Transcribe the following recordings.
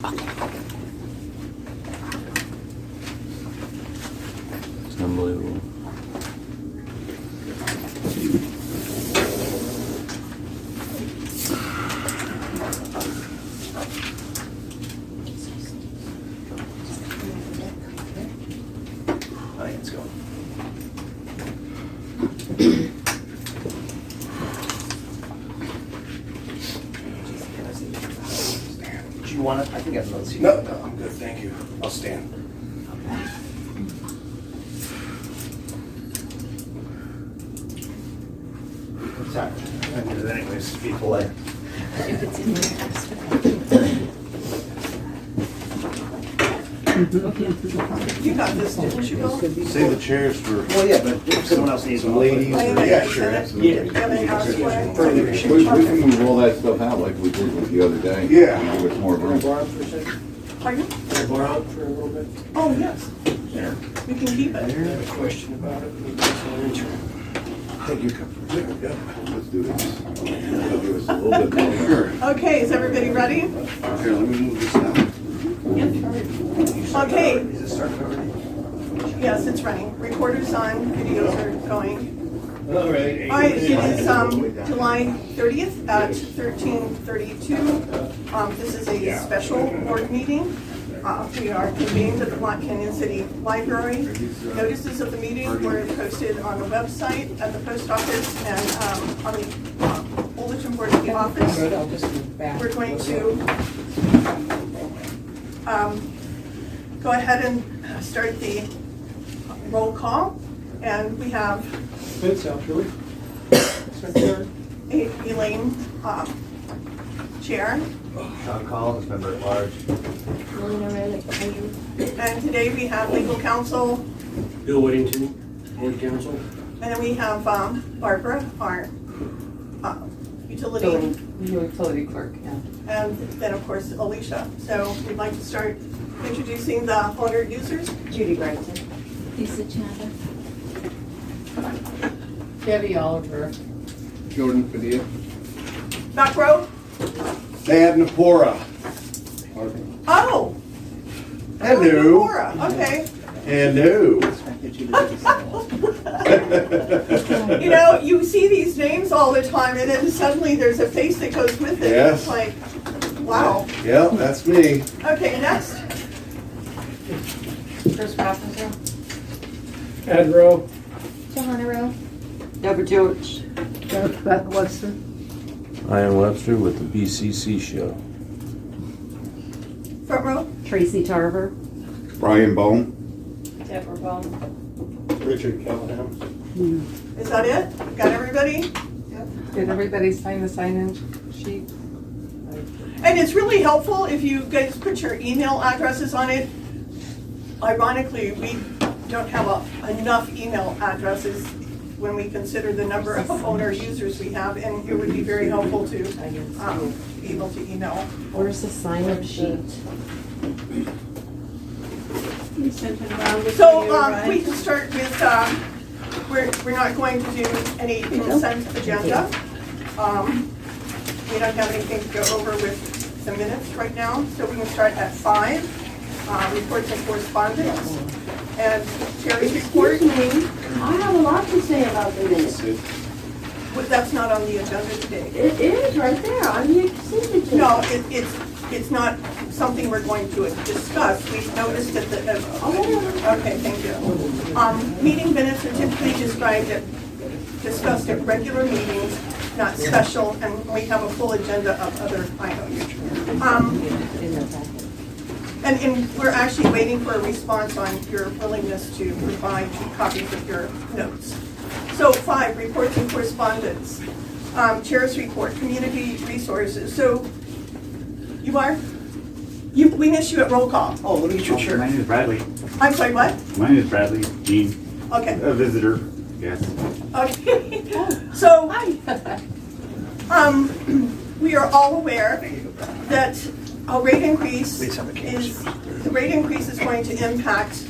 It's unbelievable. Let's go. Do you want it? I can get another seat. No, I'm good, thank you. I'll stand. Sorry. I did it anyways, people like. If it's in there, You got this, didn't you, Bill? Save the chairs for Well, yeah, but if someone else needs one. ladies. Wait a minute, Yeah, you sure, said it? absolutely. You have an hour square? We can move all that stuff out like we did with the other day. Yeah. Give us more room. Pardon? Can I borrow it for a little bit? Oh, yes, There. we can keep I it. have a question about it. Thank you. There we go. Let's do this. That'll give us a little bit more. Sure. Okay, is everybody ready? Here, let me move this out. Okay, Is it started already? yes, it's running. Recorders on, videos are going. All right. All right, it is July 30th at 13:32. This is a special board meeting. We are convened at the Black Canyon City Library. Notices of the meeting were posted on the website, at the post office, and on the bulletin board at the office. We're going to go ahead and start the roll call, and we have Elaine, Chair, Sean Collins, member at large. and today we have legal counsel, Bill Whittington, board counsel. and then we have Barbara, our utility, utility clerk, yeah. and then of course Alicia. So we'd like to start introducing the owner users. Judy Brighton. Lisa Chandler. Debbie Oliver. Jordan Padilla. Back row. Thad Napora. Oh. Hello. Laura, okay. Hello. You know, you see these names all the time, and then suddenly there's a face that goes with it. Yes. It's like, wow. Yep, that's me. Okay, next. Chris Carpenter. Ed Rowe. Johanna Rowe. Deborah George. Beth Webster. Ian Webster with the BCC show. Front row. Tracy Tarver. Brian Bone. Deborah Bone. Richard Callahan. Is that it? Got everybody? Did everybody sign the sign-in sheet? And it's really helpful if you guys put your email addresses on it. Ironically, we don't have enough email addresses when we consider the number of owner users we have, and it would be very helpful to be able to email. Where's the sign-up sheet? You sent it around before So you arrived. we can start with, we're not going to do any consent agenda. We don't have anything to go over with the minutes right now, so we can start at 5, reports and correspondence. And Terry's report. Excuse me, I have a lot to say about the minutes. But that's not on the agenda today. It is right there on your signature. No, it's not something we're going to discuss. We've noticed that okay, thank you. Meeting minutes are typically discussed at regular meetings, not special, and we have a full agenda of other items. And we're actually waiting for a response on your willingness to provide copies of your notes. So 5, reports and correspondence. Chair's report, community resources. So you are? We missed you at roll call. Oh, let me get your chair. My name is Bradley. I'm sorry, what? My name is Bradley Dean, Okay. a visitor. Yes. Okay. So, we are all aware that a rate increase is going to impact,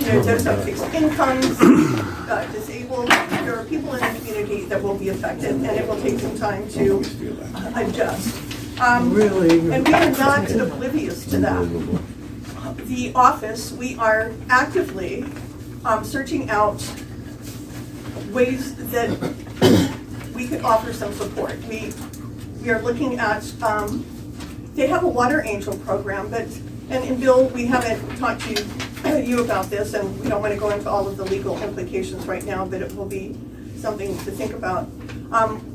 those of fixed incomes, disabled. There are people in the community that will be affected, and it will take some time to adjust. Really? And we are not oblivious to that. Unbelievable. The office, we are actively searching out ways that we could offer some support. We are looking at, they have a Water Angel program, but, and Bill, we haven't talked to you about this, and we don't want to go into all of the legal implications right now, but it will be something to think about.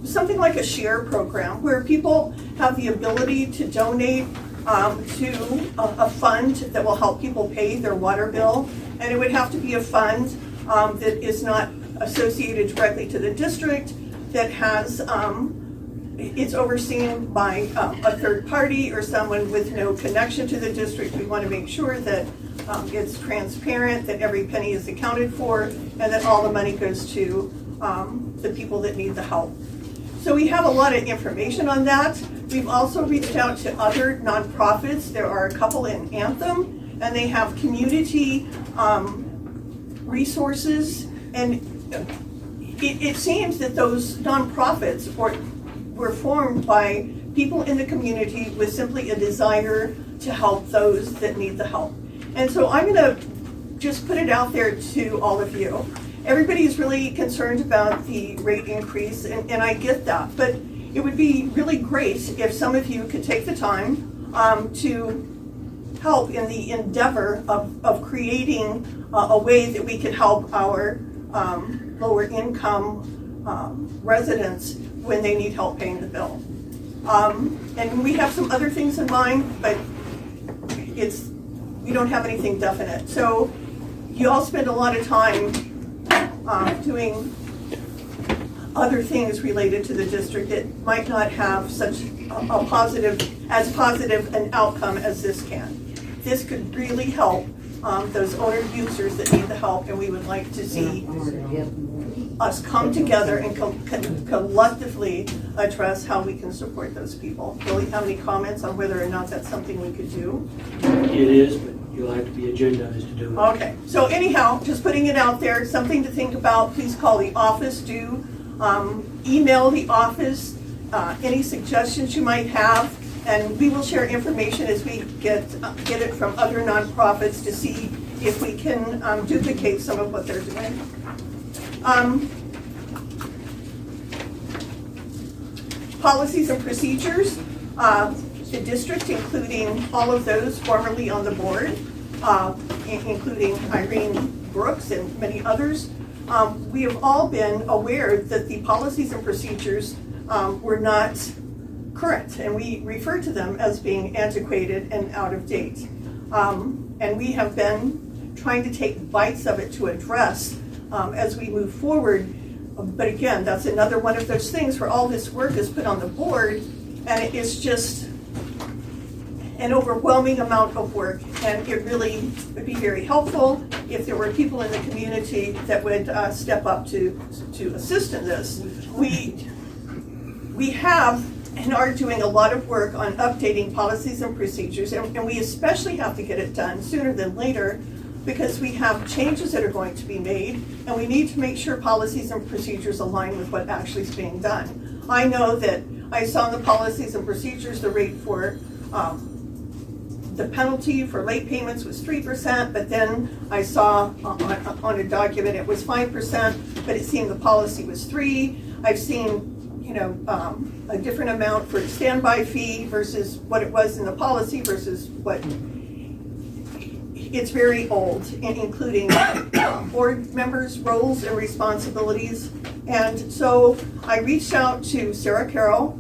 Something like a share program where people have the ability to donate to a fund that will help people pay their water bill. And it would have to be a fund that is not associated directly to the district, that has, it's overseen by a third party or someone with no connection to the district. We want to make sure that it's transparent, that every penny is accounted for, and that all the money goes to the people that need the help. So we have a lot of information on that. We've also reached out to other nonprofits. There are a couple in Anthem, and they have community resources. And it seems that those nonprofits were formed by people in the community with simply a desire to help those that need the help. And so I'm gonna just put it out there to all of you. Everybody's really concerned about the rate increase, and I get that, but it would be really great if some of you could take the time to help in the endeavor of creating a way that we could help our lower income residents when they need help paying the bill. And we have some other things in mind, but we don't have anything definite. So you all spend a lot of time doing other things related to the district that might not have such a positive an outcome as this can. This could really help those owner users that need the help, and we would like to see us come together and collectively address how we can support those people. Bill, you have any comments on whether or not that's something we could do? It is, but you'll have to be agendized to do it. Okay, so anyhow, just putting it out there, something to think about. Please call the office, email the office, any suggestions you might have, and we will share information as we get it from other nonprofits to see if we can duplicate some of what they're doing. Policies and procedures. The district, including all of those formerly on the board, including Irene Brooks and many others, we have all been aware that the policies and procedures were not current, and we refer to them as being antiquated and out of date. And we have been trying to take bites of it to address as we move forward. But again, that's another one of those things where all this work is put on the board, and it is just an overwhelming amount of work, and it really would be very helpful if there were people in the community that would step up to assist in this. We have and are doing a lot of work on updating policies and procedures, and we especially have to get it done sooner than later because we have changes that are going to be made, and we need to make sure policies and procedures align with what actually is being done. I know that I saw in the policies and procedures the rate for the penalty for late payments was 3%, but then I saw on a document it was 5%, but it seemed the policy was 3%. I've seen, a different amount for standby fee versus what it was in the policy versus what. It's very old, including board members' roles and responsibilities. And so I reached out to Sarah Carroll,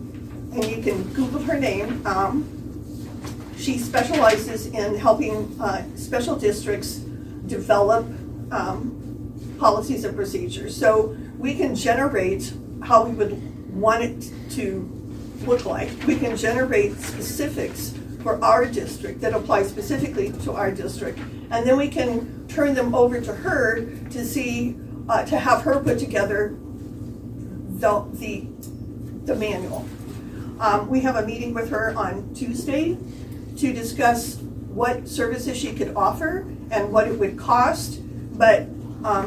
and you can Google her name. She specializes in helping special districts develop policies and procedures. So we can generate how we would want it to look like. We can generate specifics for our district that apply specifically to our district. And then we can turn them over to her to see, to have her put together the manual. We have a meeting with her on Tuesday to discuss what services she could offer and what it would cost, but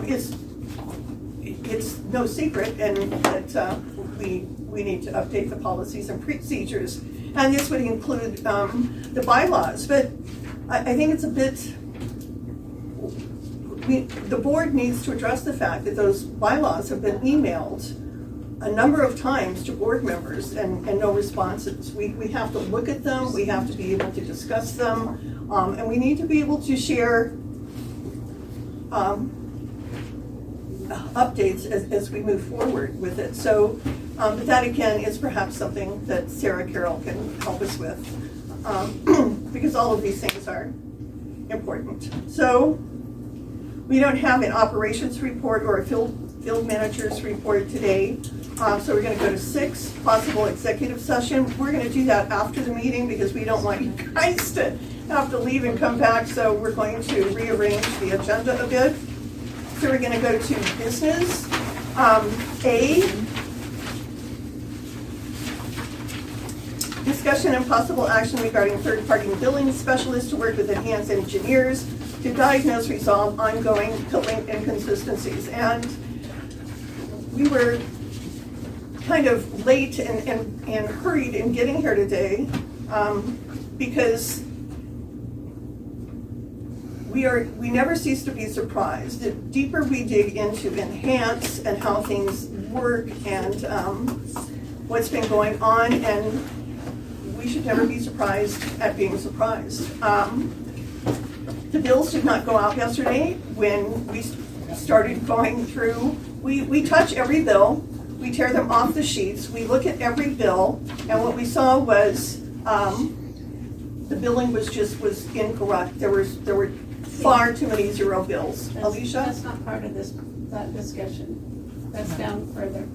it's no secret and that we need to update the policies and procedures. And this would include the bylaws, but I think it's a bit, the board needs to address the fact that those bylaws have been emailed a number of times to board members and no responses. We have to look at them, we have to be able to discuss them, and we need to be able to share updates as we move forward with it. So but that again is perhaps something that Sarah Carroll can help us with, because all of these things are important. So we don't have an operations report or a field manager's report today. So we're gonna go to 6, possible executive session. We're gonna do that after the meeting because we don't want you guys to have to leave and come back. So we're going to rearrange the agenda a bit. So we're gonna go to business. A, discussion and possible action regarding third-party billing specialists to work with enhanced engineers to diagnose, resolve ongoing billing inconsistencies. And we were kind of late and hurried in getting here today because we never cease to be surprised. The deeper we dig into enhance and how things work and what's been going on, and we should never be surprised at being surprised. The bills did not go out yesterday when we started going through. We touch every bill, we tear them off the sheets, we look at every bill, and what we saw was the billing was incorrect. There were far too many zero bills. Alicia? That's not part of that discussion. That's down further.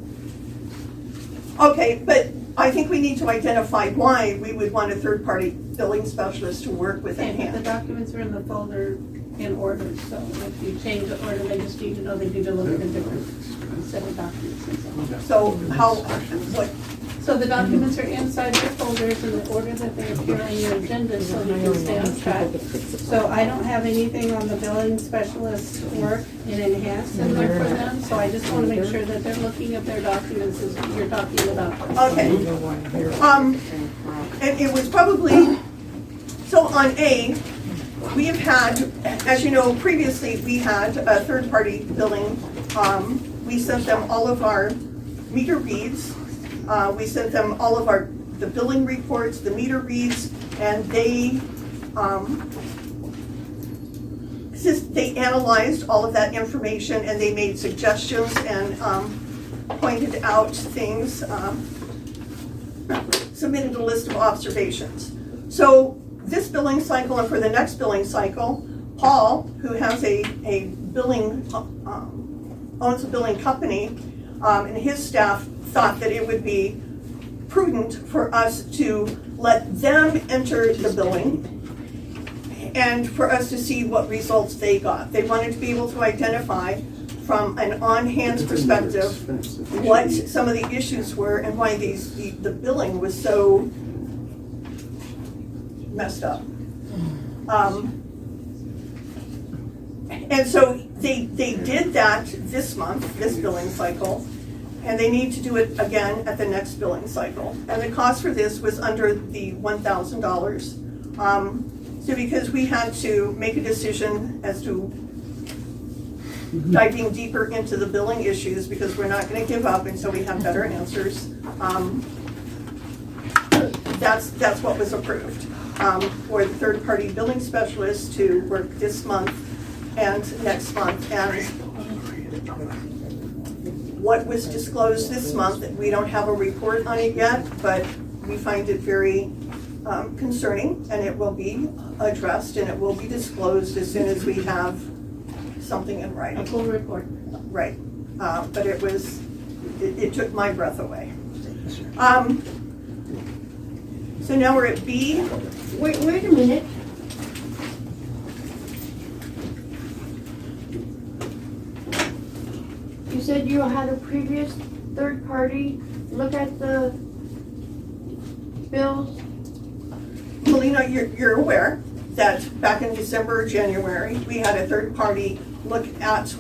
Okay, but I think we need to identify why we would want a third-party billing specialist to work with Okay, but the enhance. documents are in the folder in order, so if you change the order, they just need to know they need to look at a different set of documents and so on. So what, So the documents are inside your folders in the order that they appear on your agenda, so you can stay on track. So I don't have anything on the billing specialist work in enhanced in there for them, so I just want to make sure that they're looking at their documents as you're talking about. okay. And it was probably, so on A, we have had, as you know, previously we had a third-party billing. We sent them all of our meter reads. We sent them all of the billing reports, the meter reads, and they analyzed all of that information and they made suggestions and pointed out things, submitted a list of observations. So this billing cycle and for the next billing cycle, Paul, who has a billing, owns a billing company, and his staff thought that it would be prudent for us to let them enter the billing and for us to see what results they got. They wanted to be able to identify from an on-hands perspective what some of the issues were and why the billing was so messed up. And so they did that this month, this billing cycle, and they need to do it again at the next billing cycle. And the cost for this was under the $1,000. So because we had to make a decision as to diving deeper into the billing issues, because we're not gonna give up until we have better answers, that's what was approved. For the third-party billing specialist to work this month and next month. And what was disclosed this month, we don't have a report on it yet, but we find it very concerning, and it will be addressed and it will be disclosed as soon as we have something in A writing. full report. Right, but it took my breath away. So now we're at B. Wait a minute. You said you had a previous third party look at the bills? Melina, you're aware that back in December or January, we had a third party look at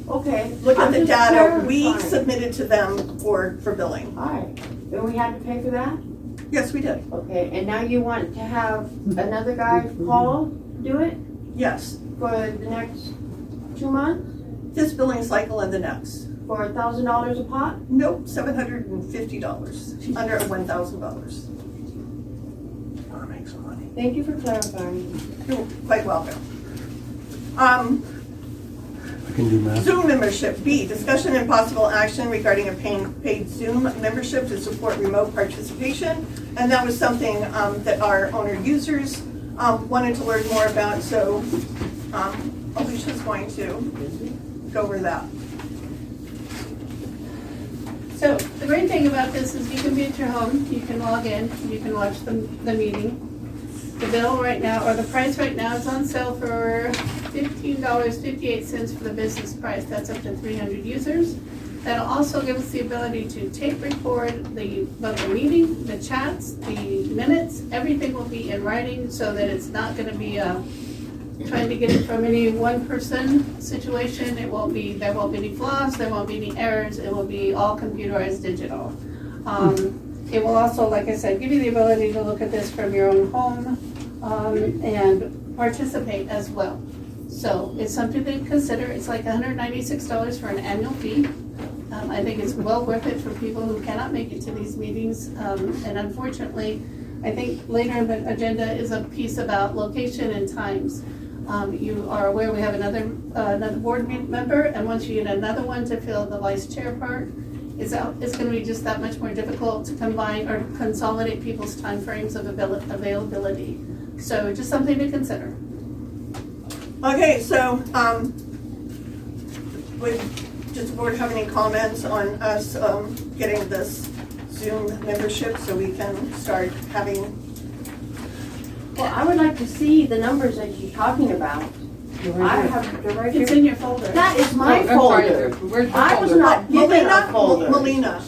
Okay. look at I'm the just data we clarifying. submitted to them for billing. All right, then we had to pay for that? Yes, we did. Okay, and now you want to have another guy, Paul, do it Yes. for the next 2 months This billing cycle and the next. for $1,000 a pop? Nope, $750, under $1,000. Wanna make some money. Thank you for clarifying. You're quite welcome. I can do math. Zoom membership, B, discussion and possible action regarding a paid Zoom membership to support remote participation. And that was something that our owner users wanted to learn more about, so Alicia's going to go over that. So the great thing about this is you can be at your home, you can log in, you can watch the meeting. The bill right now, or the price right now is on sale for $15.58 for the business price. That's up to 300 users. That'll also give us the ability to tape record both the meeting, the chats, the minutes, everything will be in writing so that it's not gonna be trying to get it from any one person situation. There won't be any flaws, there won't be any errors, it will be all computerized digital. It will also, like I said, give you the ability to look at this from your own home and participate as well. So it's something to consider. It's like $196 for an annual fee. I think it's well worth it for people who cannot make it to these meetings. And unfortunately, I think later in the agenda is a piece about location and times. You are aware we have another board member, and once you get another one to fill the vice chair part, it's going to be just that much more difficult to combine or consolidate people's timeframes of availability. So just something to consider. Okay, so, does the board have any comments on us getting this Zoom membership so we can start having? Well, I would like to see the numbers that you're talking about. I have the right It's here. in your folder. That is my I'm sorry, folder. where's the I was folder? not given a folder. Melina.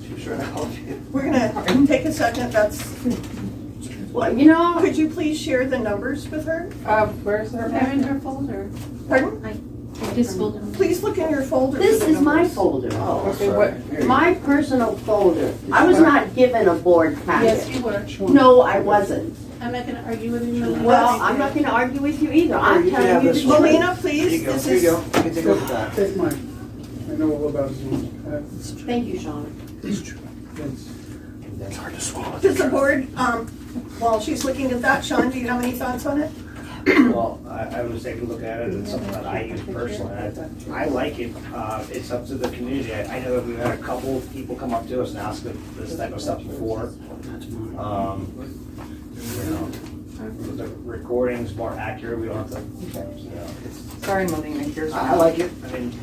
She's sure to help you. We're gonna take a second, Well, you know, could you please share the numbers with her? Where's her? They're in her folder. Pardon? This folder. Please look in your folder. this for the is my numbers. folder. Okay, what? My personal folder. I was not given a board Yes, packet. you were. No, I wasn't. I'm not gonna argue with you. Melina. Well, I'm not gonna argue with you either. I'm You can telling have you this the one. truth. Melina, Here please, you go, this here you is, go. You can take a look at that. Take mine. I know all about Zoom. Thank you, Sean. That's hard to swallow. does the board, while she's looking at that, Sean, do you have any thoughts on it? Well, I was taking a look at it, it's something that I use personally, I like it, it's up to the community. I know that we've had a couple of people come up to us and ask this type of stuff before. You know, the recording's more accurate, we don't have to, you know, it's, Sorry, Melina, here's. I like it, I mean.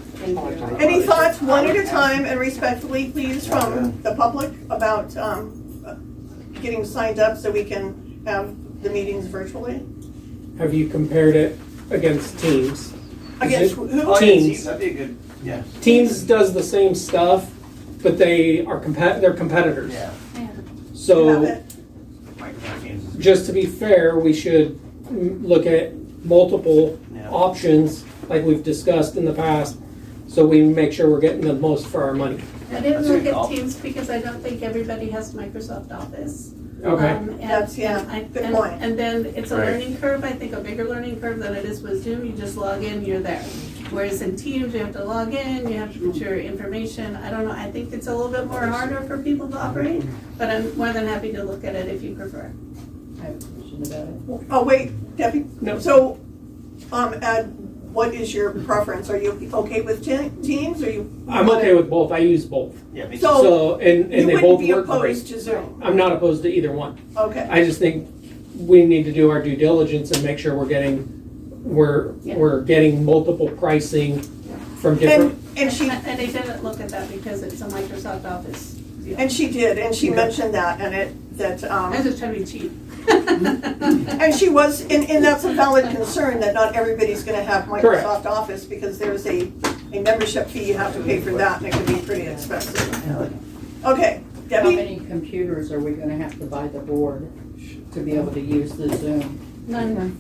Any thoughts, one at a time, and respectfully, please, from the public about getting signed up so we can have the meetings virtually? Have you compared it against Teams? Against Is it- who? Teams. That'd be a good, yeah. Teams does the same stuff, but they are they're competitors. Yeah. Have So it. Microsoft Teams is- just to be fair, we should look at multiple Yeah. options like we've discussed in the past, so we make sure we're getting the most for our money. I didn't That's a look good at call. Teams because I don't think everybody has Microsoft Office. Okay. That's- yeah, good point. And then it's a Right. learning curve, I think a bigger learning curve than it is with Zoom. You just log in, you're there. Whereas in Teams, you have to log in, you have to put your information. I don't know, I think it's a little bit more harder for people to operate, but I'm more than happy to look at it if you prefer. I have a question about it. Oh, wait, Debbie? No. So, Ed, what is your preference? Are you okay with Teams, or you? I'm okay with both. I use both. Yeah, me too. So, So, and You they wouldn't both be work opposed great. to Zoom? I'm not opposed to either one. Okay. I just think we need to do our due diligence and make sure we're getting multiple pricing from different. And she, And I didn't look at that because it's a Microsoft Office deal. and she did, and she mentioned that, I was just trying to be cheap. and she was, and that's a valid concern, that not everybody's gonna have Correct. Microsoft Office, because there's a membership fee, you have to pay for that, and it can be pretty expensive. Okay, How Debbie? many computers are we gonna have to buy the board to be able to use the Zoom? None.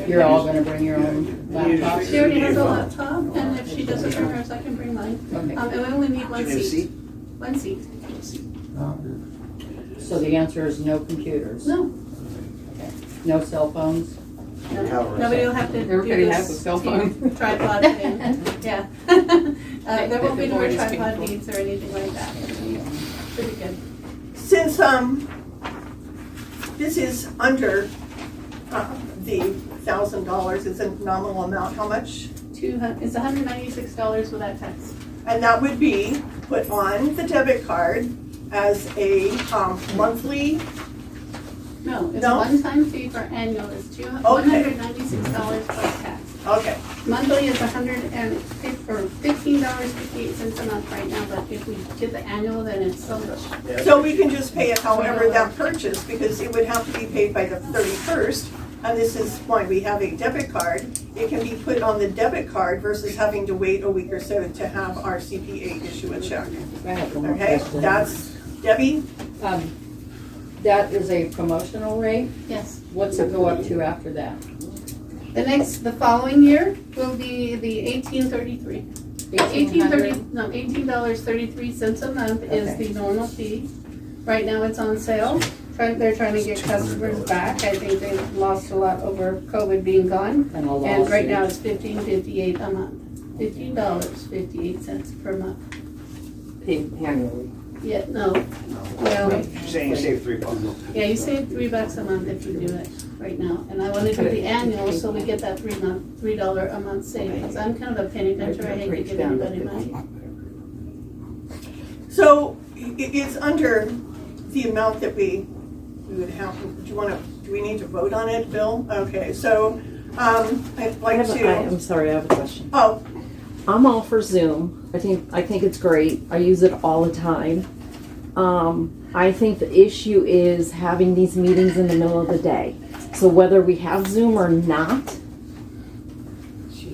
You're all gonna bring your own laptops? She already has a laptop, and if she doesn't bring hers, I can bring mine. Okay. And we only need one Should we have a seat. seat? One seat. So the answer is no computers? No, No cell phones? nobody will have to do Everybody this has a cell phone. tripod thing, yeah. There won't be more tripod needs or anything like that. It'll be pretty good. Since, this is under, the $1,000, it's a nominal amount, how much? It's $196 without tax. And that would be put on the debit card as a, monthly, No, it's No? a one-time fee for annual, it's $196 plus tax. okay. Monthly is $15.58 a month right now, but if we did the annual, then it's so much. So we can just pay it however that purchase, because it would have to be paid by the 31st. And this is why we have a debit card. It can be put on the debit card versus having to wait a week or so to have our CPA issue a check. I have one more Okay, question. that's, Debbie? That is a promotional rate? Yes. What's it go up to after that? The following year will be the $18.33. $18.33 a month is Okay. the normal fee. Right now it's on sale. They're trying to get customers back. I think they've lost a lot over COVID being gone. And a And right now lawsuit. it's $15.58 a month. $15.58 per month. Annually. Yeah, no. Well, You're saying you save $3. yeah, you save $3 a month if you do it right now. And I want to do the annual so we get that $3 a month savings. I'm kind of a penny pincher. I hate to give anybody money. So it's under the amount that we would have, do we need to vote on it, Bill? Okay, so, I'd like to, I'm sorry, I have a question. oh, I'm all for Zoom. I think it's great. I use it all the time. I think the issue is having these meetings in the middle of the day. So whether we have Zoom or not,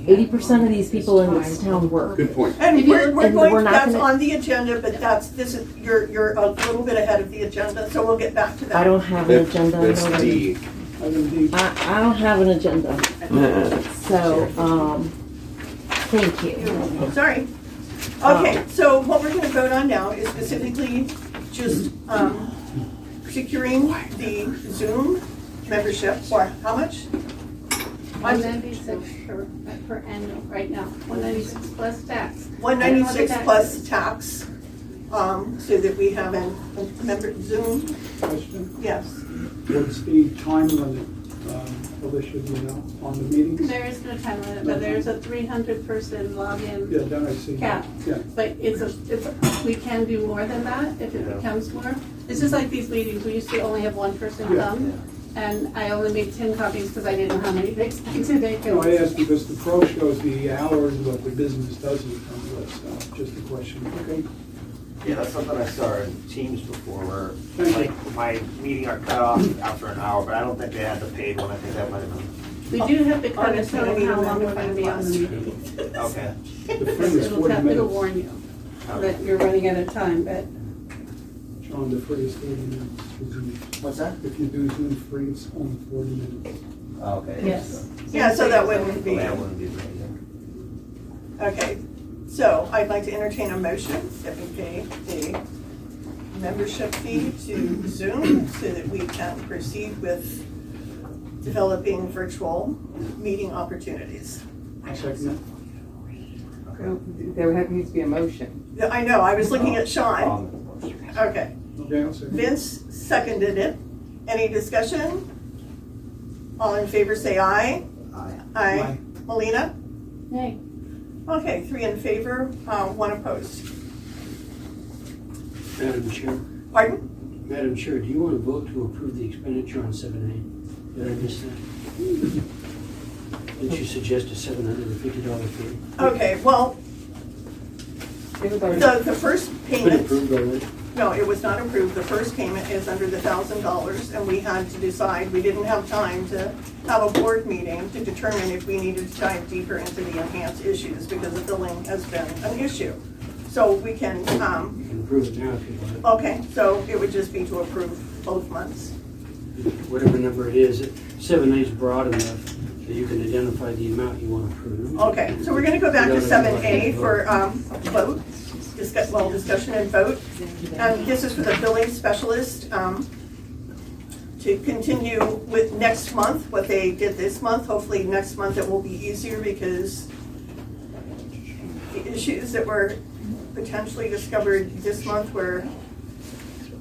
80% of these people in this town work. Good point. and we're And going, we're not that's gonna- on the agenda, but you're a little bit ahead of the agenda, so we'll get back to that. I don't have an agenda. That's nobody- D. I don't have an agenda. So, thank you. Sorry. Okay, so what we're gonna vote on now is specifically just, securing the Zoom membership for how much? $196 per annual right now. $196 plus tax. 196 plus tax, so that we have a member Zoom, Question, yes. what's the time limit, Alicia, do you know, on the meetings? There is no time limit, but there's a 300-person login Yeah, that I see. cap. Yeah, But we can do more than that if it becomes more. It's just like these meetings, we used to only have one person Yeah. come, and I only made 10 copies because I didn't know how many they expected they no, I could. asked because the pro shows the hours, but the business doesn't on the list, just a question, okay? Yeah, that's something I saw in Teams before where, Thank you. like, my meeting got cut off after an hour, but I don't think they had the paid one. I think that might have been, We do have to kind of Honestly, tell I them need how to long we're remember gonna be on the my meeting. okay. The free is 40 It'll minutes. warn you that you're running out of time, but John, the free is 40 minutes. for Zoom. What's that? If you do Zoom free, it's only 40 minutes. Okay. yes. Yeah, so that wouldn't be, That wouldn't be right, yeah. okay. So I'd like to entertain a motion that we pay the membership fee to Zoom so that we can proceed with developing virtual meeting opportunities. I second There needs to be a motion. Yeah, I know, I was looking at Sean. Okay, it. Okay, I'll second. Vince seconded it. Any discussion? All in favor say aye. Aye. Aye. Melina? Nay. Okay, 3 in favor, 1 opposed. Madam Chair, Pardon? Madam Chair, do you want to vote to approve the expenditure on 7A? Did I miss that? Didn't you suggest a $750 fee? Okay, well, the first Been payment, approved already? no, it was not approved. The first payment is under the $1,000, and we had to decide, we didn't have time to have a board meeting to determine if we needed to dive deeper into the enhanced issues, because the billing has been an issue. So we can, You can approve it now if you want. okay, so it would just be to approve both months. Whatever number it is, 7A is broad enough that you can identify the amount you want to approve. Okay, so we're gonna go back to 7A for vote. discussion and vote. And this is for the billing specialist, to continue with next month, what they did this month. Hopefully next month it will be easier because the issues that were potentially discovered this month were,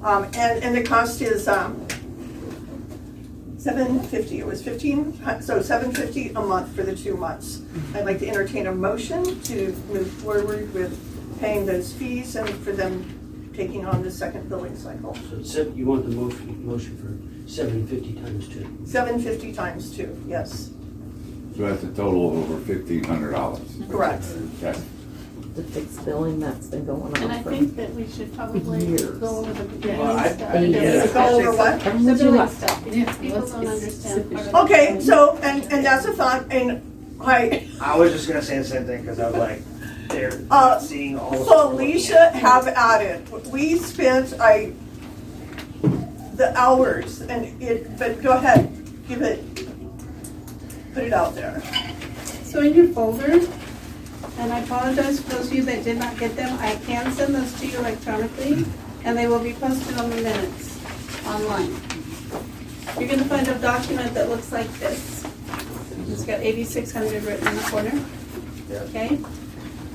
and the cost is $750. It was 15, so $750 a month for the 2 months. I'd like to entertain a motion to move forward with paying those fees and for them taking on the second billing cycle. So you want the motion for 750 times 2? 750 times 2, yes. So that's a total of over $1,500. Correct. Okay. The fixed billing that's been going And I on for think that we should probably years. go over the billing Well, stuff. Go over what? The billing stuff, because people don't understand part of the Okay, billing. so, and that's a thought, and I was just gonna say the same thing, because I was like, they're not seeing all the. Felicia have added, we spent, the hours, and but go ahead, put it out there. So in your folder, and I apologize for those of you that did not get them, I can send those to you electronically, and they will be posted on the minutes online. You're gonna find a document that looks like this. It's got 8,600 written in the corner, okay?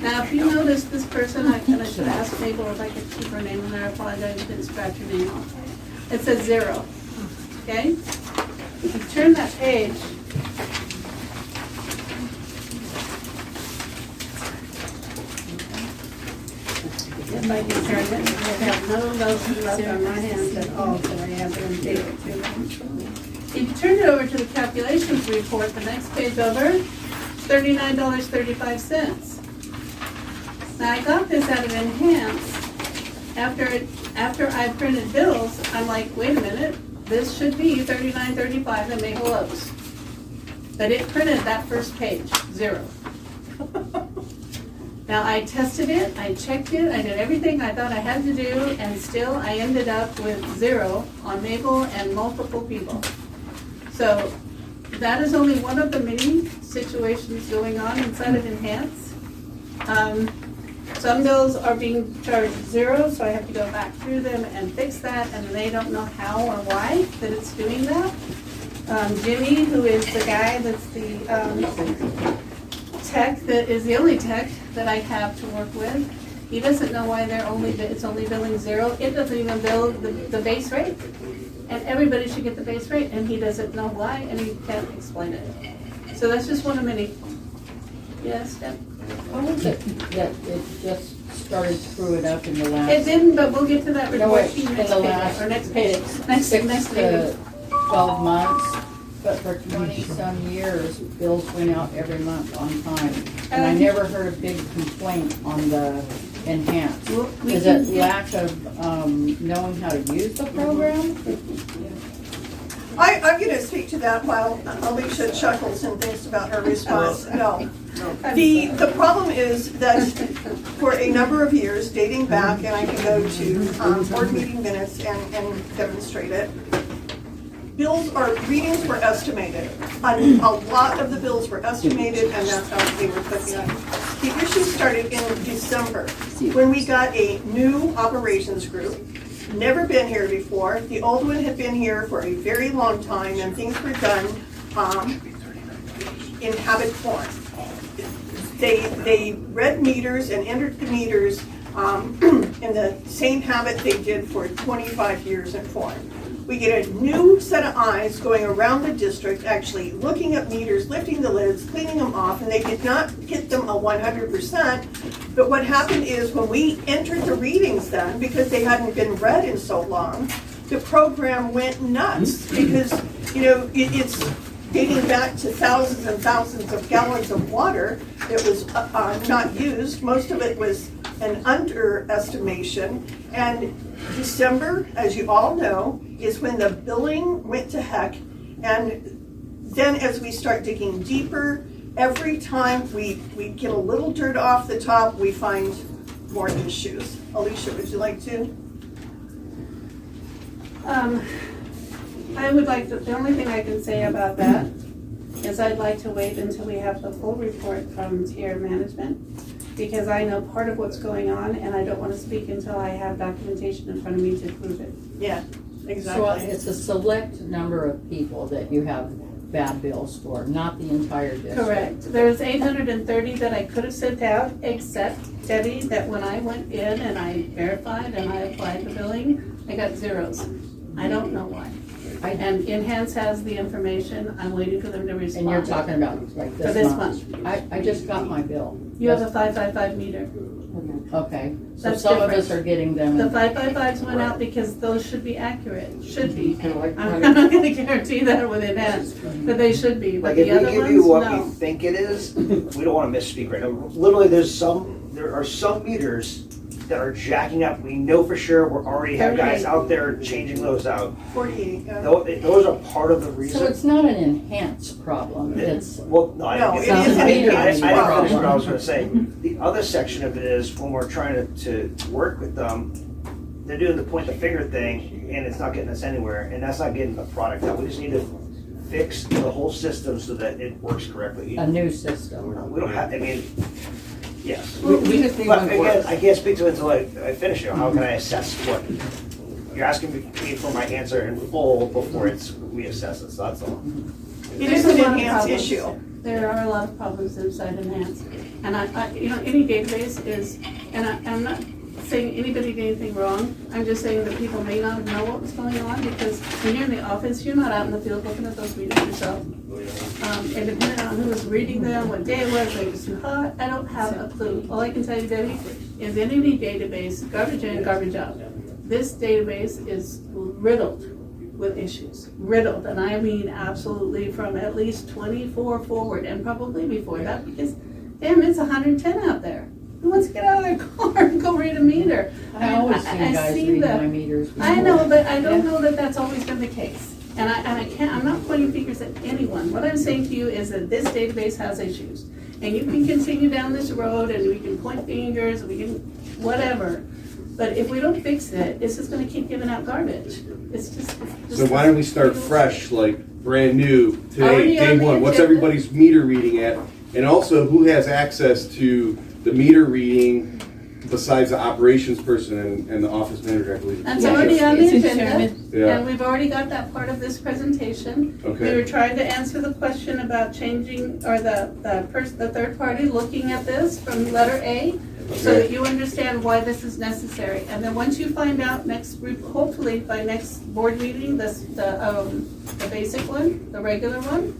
Now, if you notice this person, I should ask Mabel if I could keep her name in there, I apologize, I didn't scratch her name off. It says 0, okay? If you turn that page, if I can turn it, I have none of those left on my hands at all, so I have them dated to them. If you turn it over to the calculations report, the next page over, $39.35. Now, I got this out of Enhance. After I printed bills, I'm like, wait a minute, this should be $39.35 that Mabel owes. But it printed that first page, 0. Now, I tested it, I checked it, I did everything I thought I had to do, and still I ended up with 0 on Mabel and multiple people. So that is only one of the many situations going on inside of Enhance. Some bills are being charged 0, so I have to go back through them and fix that, and they don't know how or why that it's doing that. Jimmy, who is the guy that's the tech, that is the only tech that I have to work with, he doesn't know why it's only billing 0. It doesn't even bill the base rate. And everybody should get the base rate, and he doesn't know why, and he can't explain it. So that's just one of many. Yes, Deb? How was it that it just started screwing up in the last? It didn't, but we'll get to that No, report wait, sheet in next the page, last, or next page, next 6 meeting. to 12 months, but for 20-some years, bills went out every month on time. And I never heard a big complaint on the Enhanced. Well, we Is can it get- lack of knowing how to use the program? I'm gonna speak to that while Alicia chuckles and thinks about her response. No. The problem is that for a number of years, dating back, and I can go to board meeting minutes and demonstrate it, readings were estimated. A lot of the bills were estimated, and that's how they were put in. The issue started in December, when we got a new operations group. Never been here before. The old one had been here for a very long time, and things were done in habit form. They read meters and entered the meters in the same habit they did for 25 years in form. We get a new set of eyes going around the district, actually looking at meters, lifting the lids, cleaning them off, and they did not get them a 100%. But what happened is when we entered the readings then, because they hadn't been read in so long, the program went nuts because, it's dating back to thousands and thousands of gallons of water that was not used. Most of it was an underestimation. And December, as you all know, is when the billing went to heck. And then as we start digging deeper, every time we get a little dirt off the top, we find more issues. Alicia, would you like to? I would like to, the only thing I can say about that is I'd like to wait until we have the full report from tier management. because I know part of what's going on, and I don't want to speak until I have documentation in front of me to prove it. Yeah, So exactly. it's a select number of people that you have bad bills for, not the entire district. Correct. There's 830 that I could have sent out, except, Debbie, that when I went in and I verified and I applied the billing, I got zeros. I don't know why. And Enhance has the information. I'm waiting for them to respond. And you're talking about like For this this month? month. I just got my bill. You have a 555 meter. Okay, so That's some of different. us are getting them. The 555s went out because those should be accurate, should be. I'm not gonna guarantee that with Enhance, but they should be, but Like, if the we other give you ones, what we no. think it is, we don't wanna misspeak right now. Literally, there are some meters that are jacking up. We know for sure, we already have guys 38. out there changing those out. 48, yeah. Those are part of the So reason. it's not an Enhance problem, it's, Well, no, I No, didn't it get is an I didn't enhanced finish problem. what I was gonna say. The other section of it is when we're trying to work with them, they're doing the point the finger thing and it's not getting us anywhere, and that's not getting the product out. We just need to fix the whole system so that it works correctly. a new system. We don't have, I mean, yes. We just need But one again, work. I can't speak to it until I finish it. How can I assess what? You're asking me for my answer in full before we assess it, so that's all. It is There's a an lot of enhanced problems. issue. There are a lot of problems inside Enhance. And any database is, and I'm not saying anybody did anything wrong. I'm just saying that people may not know what was going on because when you're in the office, you're not out in the field looking at those meters yourself. And depending on who was reading them, what day it was, like it was too hot, I don't have a clue. All I can tell you, Debbie, is in any database, garbage in, garbage out. This database is riddled with issues, riddled, and I mean absolutely from at least 24 forward, and probably before that, because, damn, it's 110 out there. Who wants to get out of their car and go read a meter? I always see I guys see reading that. my meters. I know, before. but I don't know that that's always been the case. And I can't, I'm not pointing fingers at anyone. What I'm saying to you is that this database has issues. And you can continue down this road and we can point fingers, we can, whatever. But if we don't fix it, it's just gonna keep giving out garbage. It's just. So why don't we start fresh, like brand new, Already today, on day the one? What's agenda. everybody's meter reading at? And also, who has access to the meter reading besides the operations person and the office manager, I believe? That's already on the It's agenda, Yeah. and we've already got that part of this presentation. Okay. We were trying to answer the question about changing, or the third party looking at this from letter A, so Okay. that you understand why this is necessary. And then once you find out hopefully by next board meeting, the basic one, the regular one,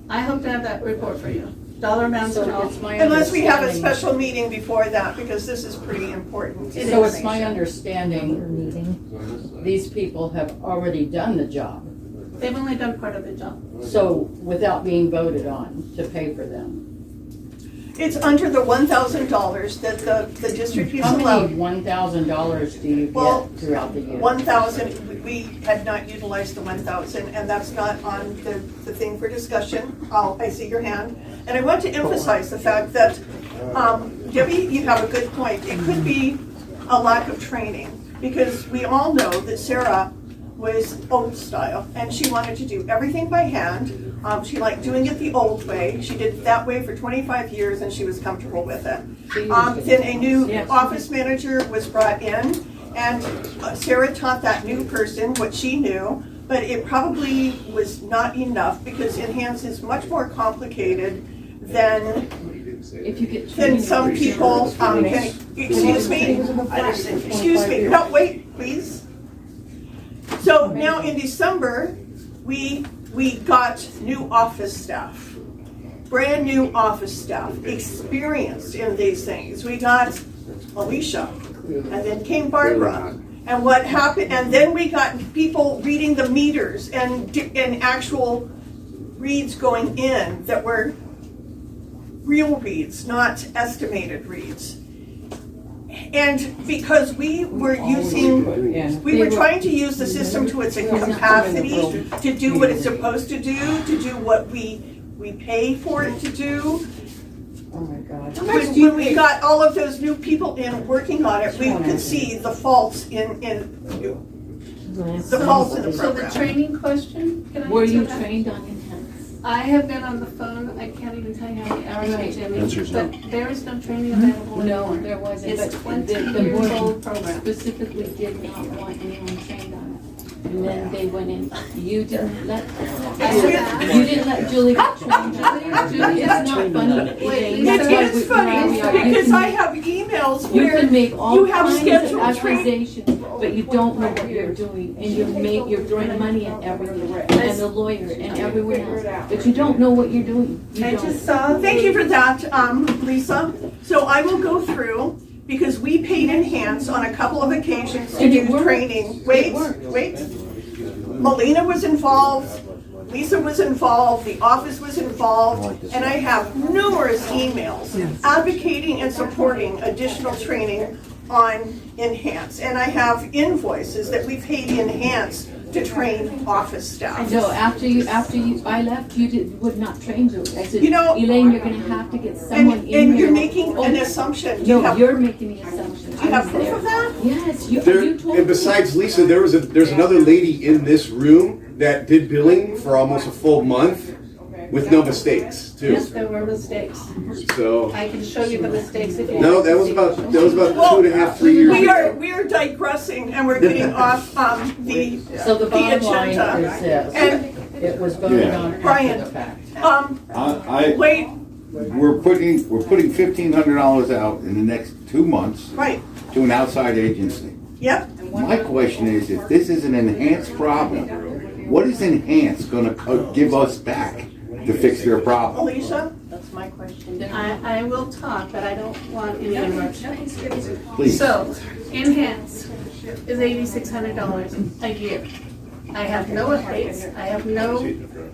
I hope to have that report for you. Dollar amounts and So all. it's my Unless we have a understanding- special meeting before that, because this is pretty important. So it's my understanding, these people have already done the job. They've only done part of the job. So without being voted on to pay for them. It's under the $1,000 that the district is How allowed. many $1,000 do you Well, get throughout the year? 1,000, we had not utilized the 1,000, and that's not on the thing for discussion. I see your hand. And I want to emphasize the fact that, Debbie, you have a good point. It could be a lack of training, because we all know that Sarah was old style, and she wanted to do everything by hand. She liked doing it the old way. She did it that way for 25 years, and she was comfortable with it. Then a new office manager was brought in, and Sarah taught that new person what she knew, but it probably was not enough, because Enhance is much more complicated than some people, excuse me, no, wait, please. So now in December, we got new office staff, brand new office staff, experienced in these things. We got Alicia, and then came Barbara. And what happened, and then we got people reading the meters and actual reads going in that were real reads, not estimated reads. And because we were trying to use the system to its capacity, to do what it's supposed to do what we pay for it to do. Oh my God. When we got all of those new people in working on it, we could see the faults in the So the program. training question, can I Were answer you that? trained on Enhance? I have been on the phone, I can't even tell you how many hours with Jimmy, Answer's but there is no training available No, anymore. there wasn't. It's but 20 the years board old program. Specifically did not want anyone trained on it. And then they went in, you didn't let, you didn't let Julie get trained on it. Julie It's not funny. Elaine. That's why It is we- funny, now we are- you because can I make- have emails You where can make all you have kinds of scheduled training. accusations, but you don't know what you're doing, and you're throwing money at everything, and the lawyer, and everyone else, but you don't know what you're doing. You I don't. just saw. Thank you for that, Lisa. So I will go through, because we paid Enhance on a couple of occasions to And it do worked. training. It worked. Wait. Melina was involved, Lisa was involved, the office was involved, and I have numerous emails advocating and supporting additional training on Enhance. And I have invoices that we paid Enhance to train office staff. No, after I left, you would not train Julie. I said, You know- Elaine, you're gonna have to get someone in here. And you're making an assumption. Do you No, have- you're making the assumption. Do you have proof of that? Yes, you There, told and me. besides Lisa, there's another lady in this room that did billing for almost a full month with no mistakes too. Yes, there were mistakes. So, I can show you the mistakes if you. no, want that to was see. about 2.5, 3 years ago. We are digressing and we're getting off the So the bottom line agenda. is this, And, it was voted Yeah. on after Brian, the fact. wait, We're putting $1,500 out in the next 2 months right, to an outside agency. yep. My question is, if this is an enhanced problem, what is enhanced gonna give us back to fix their problem? Alicia? That's my question. I will talk, but I don't want any interruptions. Please. So, Enhance is $8,600 a year. I have no updates,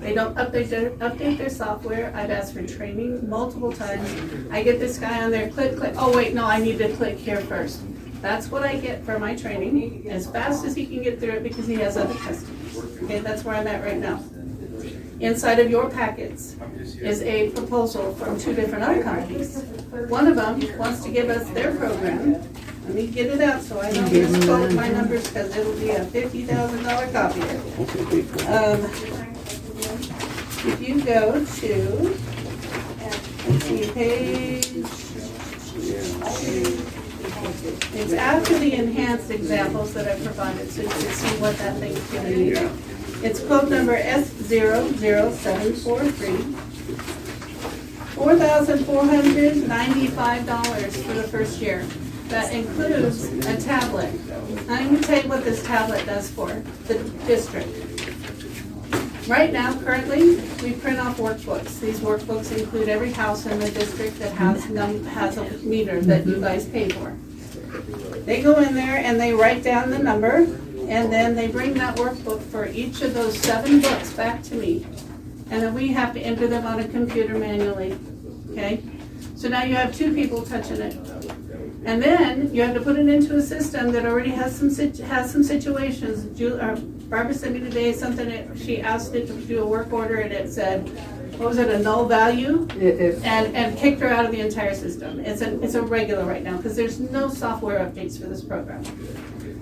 they don't update their software. I've asked for training multiple times. I get this guy on there, click, oh wait, no, I need to click here first. That's what I get for my training, as fast as he can get through it because he has other customers. Okay, that's where I'm at right now. Inside of your packets is a proposal from 2 different other companies. One of them wants to give us their program. Let me get it out so I don't misquote my numbers because it'll be a $50,000 copier. If you go to, let's see, page, it's after the enhanced examples that I provided, so you can see what that thing's gonna be. It's quote number S00743. $4,495 for the first year. That includes a tablet. I'm going to tell you what this tablet does for the district. Right now, currently, we print off workbooks. These workbooks include every house in the district that has a meter that you guys pay for. They go in there and they write down the number, and then they bring that workbook for each of those 7 books back to me. And then we have to enter them on a computer manually, okay? So now you have 2 people touching it. And then you have to put it into a system that already has some situations. Barbara sent me today something that she asked it to do a work order and it said, what was it, a null value? And kicked her out of the entire system. It's a regular right now because there's no software updates for this program.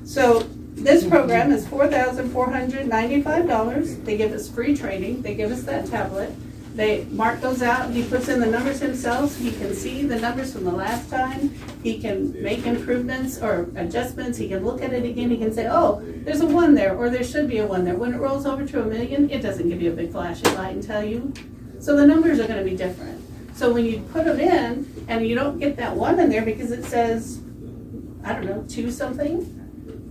So this program is $4,495. They give us free training. They give us that tablet. They mark those out. He puts in the numbers himself. He can see the numbers from the last time. He can make improvements or adjustments. He can look at it again. He can say, oh, there's a 1 there, or there should be a 1 there. When it rolls over to 1,000,000, it doesn't give you a big flashing light and tell you. So the numbers are going to be different. So when you put them in and you don't get that 1 in there because it says, I don't know, 2 something,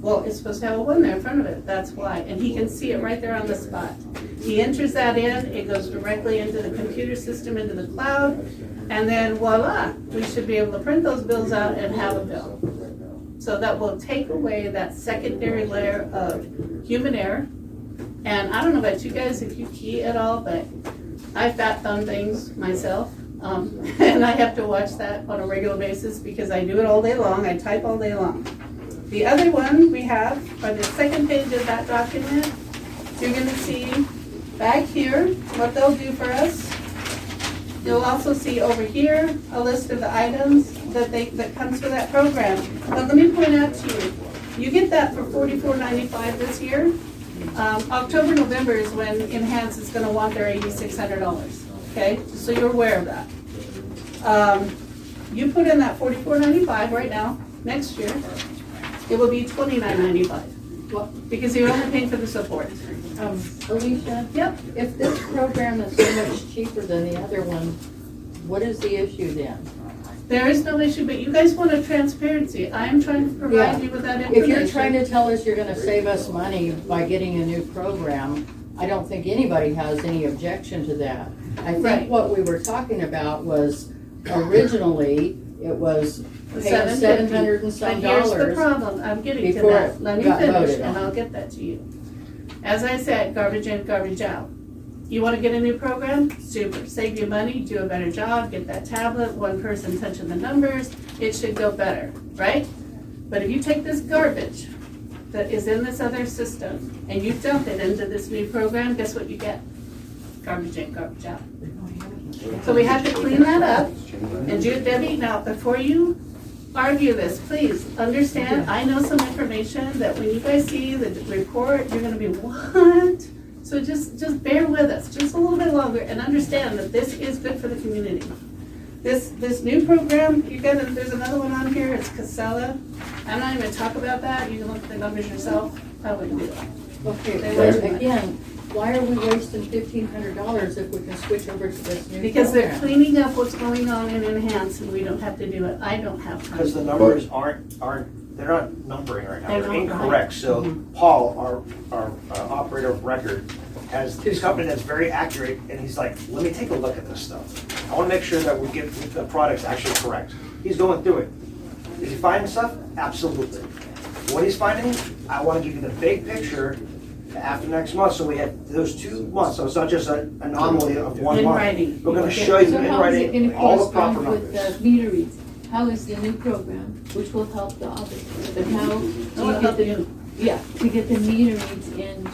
well, it's supposed to have a 1 there in front of it. That's why. And he can see it right there on the spot. He enters that in, it goes directly into the computer system, into the cloud, and then voila, we should be able to print those bills out and have a bill. So that will take away that secondary layer of human error. And I don't know about you guys if you key at all, but I fat thumb things myself. And I have to watch that on a regular basis because I do it all day long. I type all day long. The other one we have on the second page of that document, you're going to see back here what they'll do for us. You'll also see over here a list of the items that comes with that program. But let me point out to you, you get that for $44.95 this year. October, November is when Enhance is gonna want their $8,600, okay? So you're aware of that. You put in that $44.95 right now, next year, it will be $29.95. Well, Because you're only paying for the support. Alicia? Yep. If this program is so much cheaper than the other one, what is the issue then? There is no issue, but you guys want a transparency. I am trying to provide Yeah. you with that information. If you're trying to tell us you're gonna save us money by getting a new program, I don't think anybody has any objection to that. I Right. think what we were talking about was originally, it was paying $750. $700 and some But here's the dollars. problem, I'm getting to before that. it Let me got finish, voted and on. I'll get that to you. As I said, garbage in, garbage out. You wanna get a new program? Super, save you money, do a better job, get that tablet, one person touching the numbers, it should go better, right? But if you take this garbage that is in this other system, and you dump it into this new program, guess what you get? Garbage in, garbage out. So we have to clean that up, and Debbie, now, before you argue this, please understand, I know some information that when you guys see the report, you're gonna be, what? So just bear with us, just a little bit longer, and understand that this is good for the community. This new program, there's another one on here, it's Casella. I'm not even gonna talk about that, you can look at the numbers yourself, I wouldn't do that. Okay, They but wouldn't. again, why are we wasting $1,500 if we can switch over to this new Because they're program? cleaning up what's going on in Enhance, and we don't have to do it, I don't have time. Because the numbers aren't, they're not numbering right now, They're they're not incorrect. right. So Paul, our operator of record, has this company that's very accurate, and he's like, let me take a look at this stuff. I wanna make sure that we get the products actually correct. He's going through it. Is he finding stuff? Absolutely. What he's finding, I wanna give you the big picture after next month, so we have those 2 months, so it's not just an anomaly of one In month. writing. We're gonna show you So in how is it writing gonna all the proper correspond with numbers. the meter reads? How is the new program, which will help the office, but how do It'll you help get you. to get the meter reads in?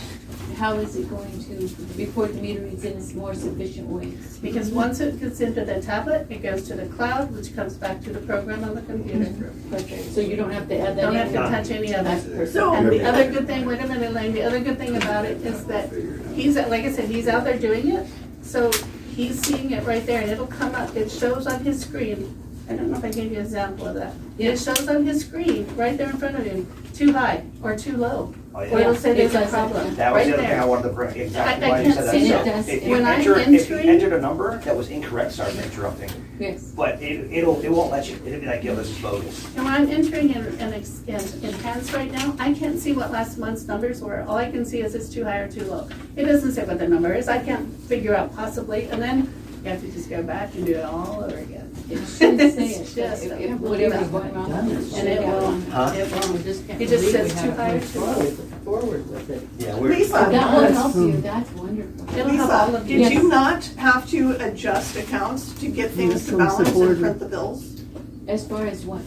How is it going to report the meter reads in a more sufficient way? Because once it gets into the tablet, it goes to the cloud, which comes back to the program on the computer. Perfect, so you don't have to add that in? Don't have to touch any of That's it. perfect. And the other good thing, wait a minute, Elaine, the other good thing about it is that he's, like I said, he's out there doing it. So he's seeing it right there and it'll come up, it shows on his screen. I don't know if I gave you an example of that. It shows on his screen, right there in front of him, too high or too low. Oh, Or yeah. it'll say there's a It does that. problem, That was right the other thing I there. wanted to bring, exactly I why you can't said that. see So it. It does. if you When I'm enter, if you entering- entered a number that was incorrect, sorry for interrupting, Yes. but it won't let you, it'll be like, yo, this is bogus. And when I'm entering in Enhance right now, I can't see what last month's numbers were. All I can see is it's too high or too low. It doesn't say what the number is. I can't figure out possibly, and then you have to just go back and do it all over again. It should say It's it, just but a if bloody whatever's mess. going wrong with it. And it will, Huh? it will. We just can't It just believe says we too haven't high or moved too low. forward with it. Yeah, Lisa, That will help you, that's wonderful. It'll help all Lisa, of you. did you not have to adjust accounts to get things to balance and print the bills? As far as what?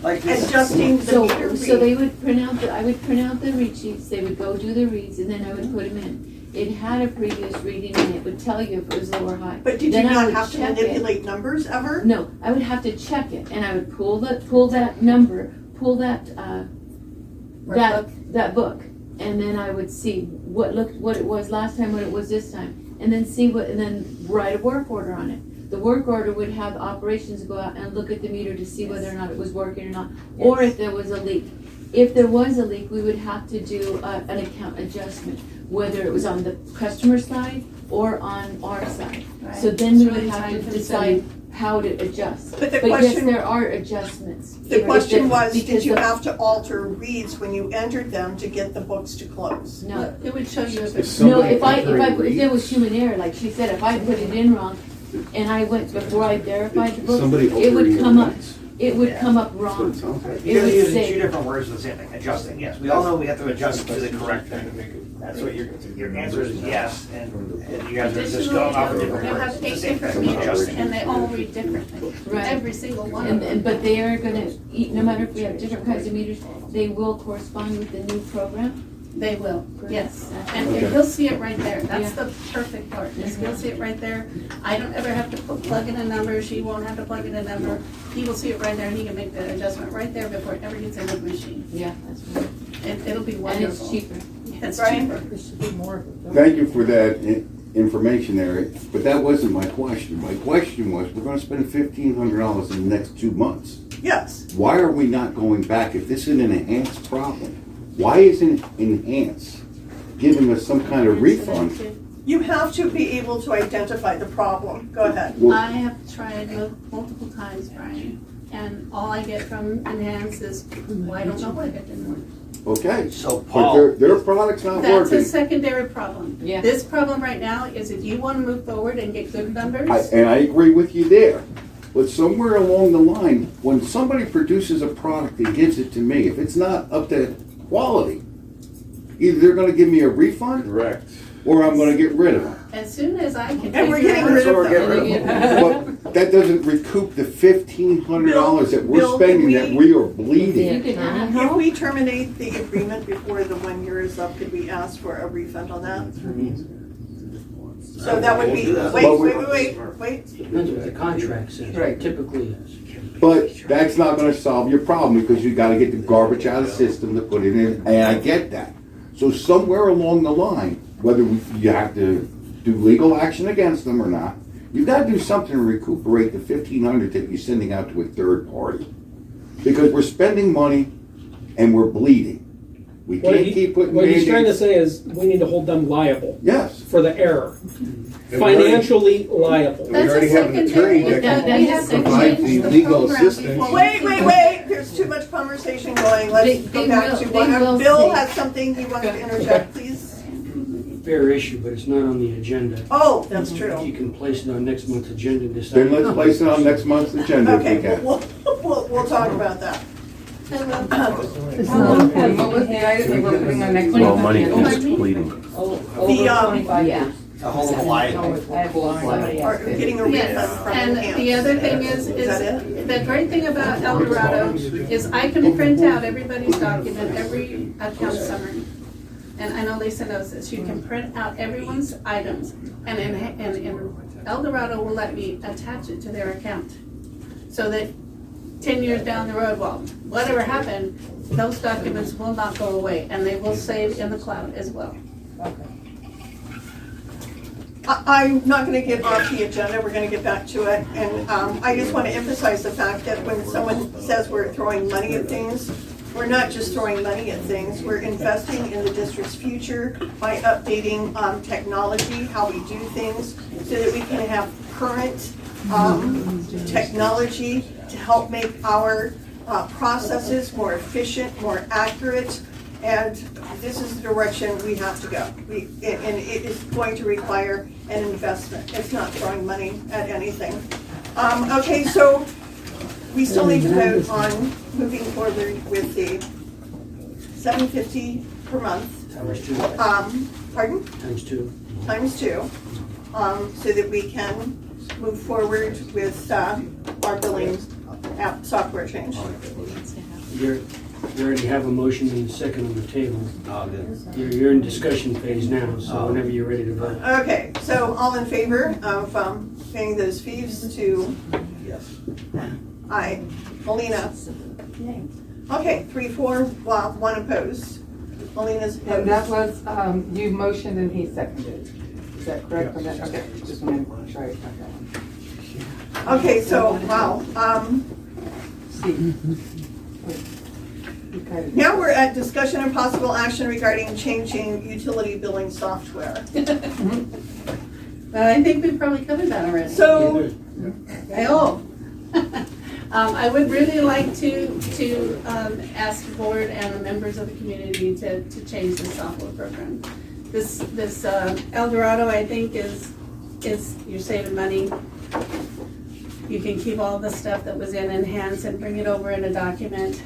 like this. Adjusting the meter So they read. would print out, I would print out the read sheets, they would go do the reads, and then I would put them in. It had a previous reading, and it would tell you if it was low or high. But did you Then I not would have to check it. manipulate numbers ever? No, I would have to check it, and I would pull that number, pull that book, and then I would see what it was last time, what it was this time, and then write a work order on it. The work order would have operations go out and look at the meter to see whether or not it was working or not, or if there was a leak. If there was a leak, we would have to do an account adjustment, whether it was on the customer side or on our side. So Right. then It's we would really have to time decide how to adjust. But the But yes, question- there are adjustments. The question was, did because you the- have to alter reads when you entered them to get the books to close? No. It would show you if If it's. No, somebody if there entering was human error, like she said, if I put it in wrong, and I went before I verified the book, Somebody it would altering come the up, reads. it would come up That's what wrong. it sounds like. You're would using say- two different words for the same thing, adjusting, yes. We all know we have to adjust to the correct thing. That's what your answer is yes, and you guys are just Additionally, going off of you different have words. It's the 8 same different thing, meters, adjusting. and they all read differently. Right. Every single one of them. But they are gonna, no matter if we have different kinds of meters, they will correspond with the new program? They will, yes. And Okay. he'll see it right there. That's Yeah. the perfect part, is he'll see it right there. I don't ever have to plug in a number, she won't have to plug in a number. He will see it right there and he can make the adjustment right there before it ever gets into the machine. Yeah, that's right. It'll be And wonderful. it's cheaper. Yeah. It's Brian? cheaper. There should be more of it. Thank you for that information there, but that wasn't my question. My question was, we're gonna spend $1,500 in the next 2 months. Yes. Why are we not going back? If this is an enhanced problem, why isn't enhanced giving us some kind of refund? You have to be able to identify the problem. Go ahead. I have tried multiple times, Brian, and all I get from Enhance is, well, I don't know why it didn't work. Okay, So but Paul, their product's not That's a working. secondary problem. Yeah. This problem right now is if you want to move forward and get good numbers, And I agree with you there. But somewhere along the line, when somebody produces a product and gives it to me, if it's not up to quality, either they're gonna give me a refund Correct. or I'm gonna get rid of them. as soon as I can And we're figure getting out. rid of we're getting them. rid of them. But that doesn't recoup the $1,500 that we're Bill, spending, can that we- we are bleeding. If we terminate the agreement before the 1 year is up, could we ask for a refund on that? So that would be, wait. Depends what the contract says, it typically is. But that's not gonna solve your problem, because you gotta get the garbage out of the system to put it in, and I get that. So somewhere along the line, whether you have to do legal action against them or not, you've gotta do something to recuperate the $1,500 that you're sending out to a third party. Because we're spending money and we're bleeding. We can't keep putting What he's trying to Band-Aids. say is, we need to hold them liable Yes. for the error. And we already- Financially liable. We already have an attorney that We have can to provide change the the legal program assistance. before- Wait. There's too much conversation going. Let's They go back to will one. Bill see. has something he wants to interject, please. Fair issue, but it's not on the agenda. Oh, that's true. You can place it on next month's agenda and decide. Then let's place it on next month's agenda if we Okay, can. we'll talk about that. And what was the item they were putting on next? Well, money agenda? is bleeding. Over The, 25 yeah. years. the whole Hawaii. Or getting a refund Yes, from and Enhance. the other thing is that it? the great thing about El Dorado is I can print out everybody's document, every account summary. And I know Lisa knows this, you can print out everyone's items, and El Dorado will let me attach it to their account. So that 10 years down the road, well, whatever happened, those documents will not go away, and they will save in the cloud as well. I'm not going to get off the agenda, we're going to get back to it. And I just want to emphasize the fact that when someone says we're throwing money at things, we're not just throwing money at things, we're investing in the district's future by updating technology, how we do things, so that we can have current technology to help make our processes more efficient, more accurate. And this is the direction we have to go. And it is going to require an investment. It's not throwing money at anything. Okay, so we still need to vote on moving forward with the $750 per month. Times two. Pardon? Times two. Times two, so that we can move forward with our billing app software change. You already have a motion and a second on the table. You're in discussion phase now, so whenever you're ready to vote. Okay, so all in favor of paying those fees to? Yes. Aye. Melina? Okay, 3-4, one opposed. Melina's And that opposed. was, you motioned and he seconded. Is that correct? Yes. Okay, just want to make sure I got that one. Okay, so, wow. Okay. Now we're at discussion and possible action regarding changing utility billing software. But I think we probably covered that already. So, I hope. I would really like to ask the board and the members of the community to change the software program. This El Dorado, I think, is you're saving money. You can keep all the stuff that was in Enhance and bring it over in a document.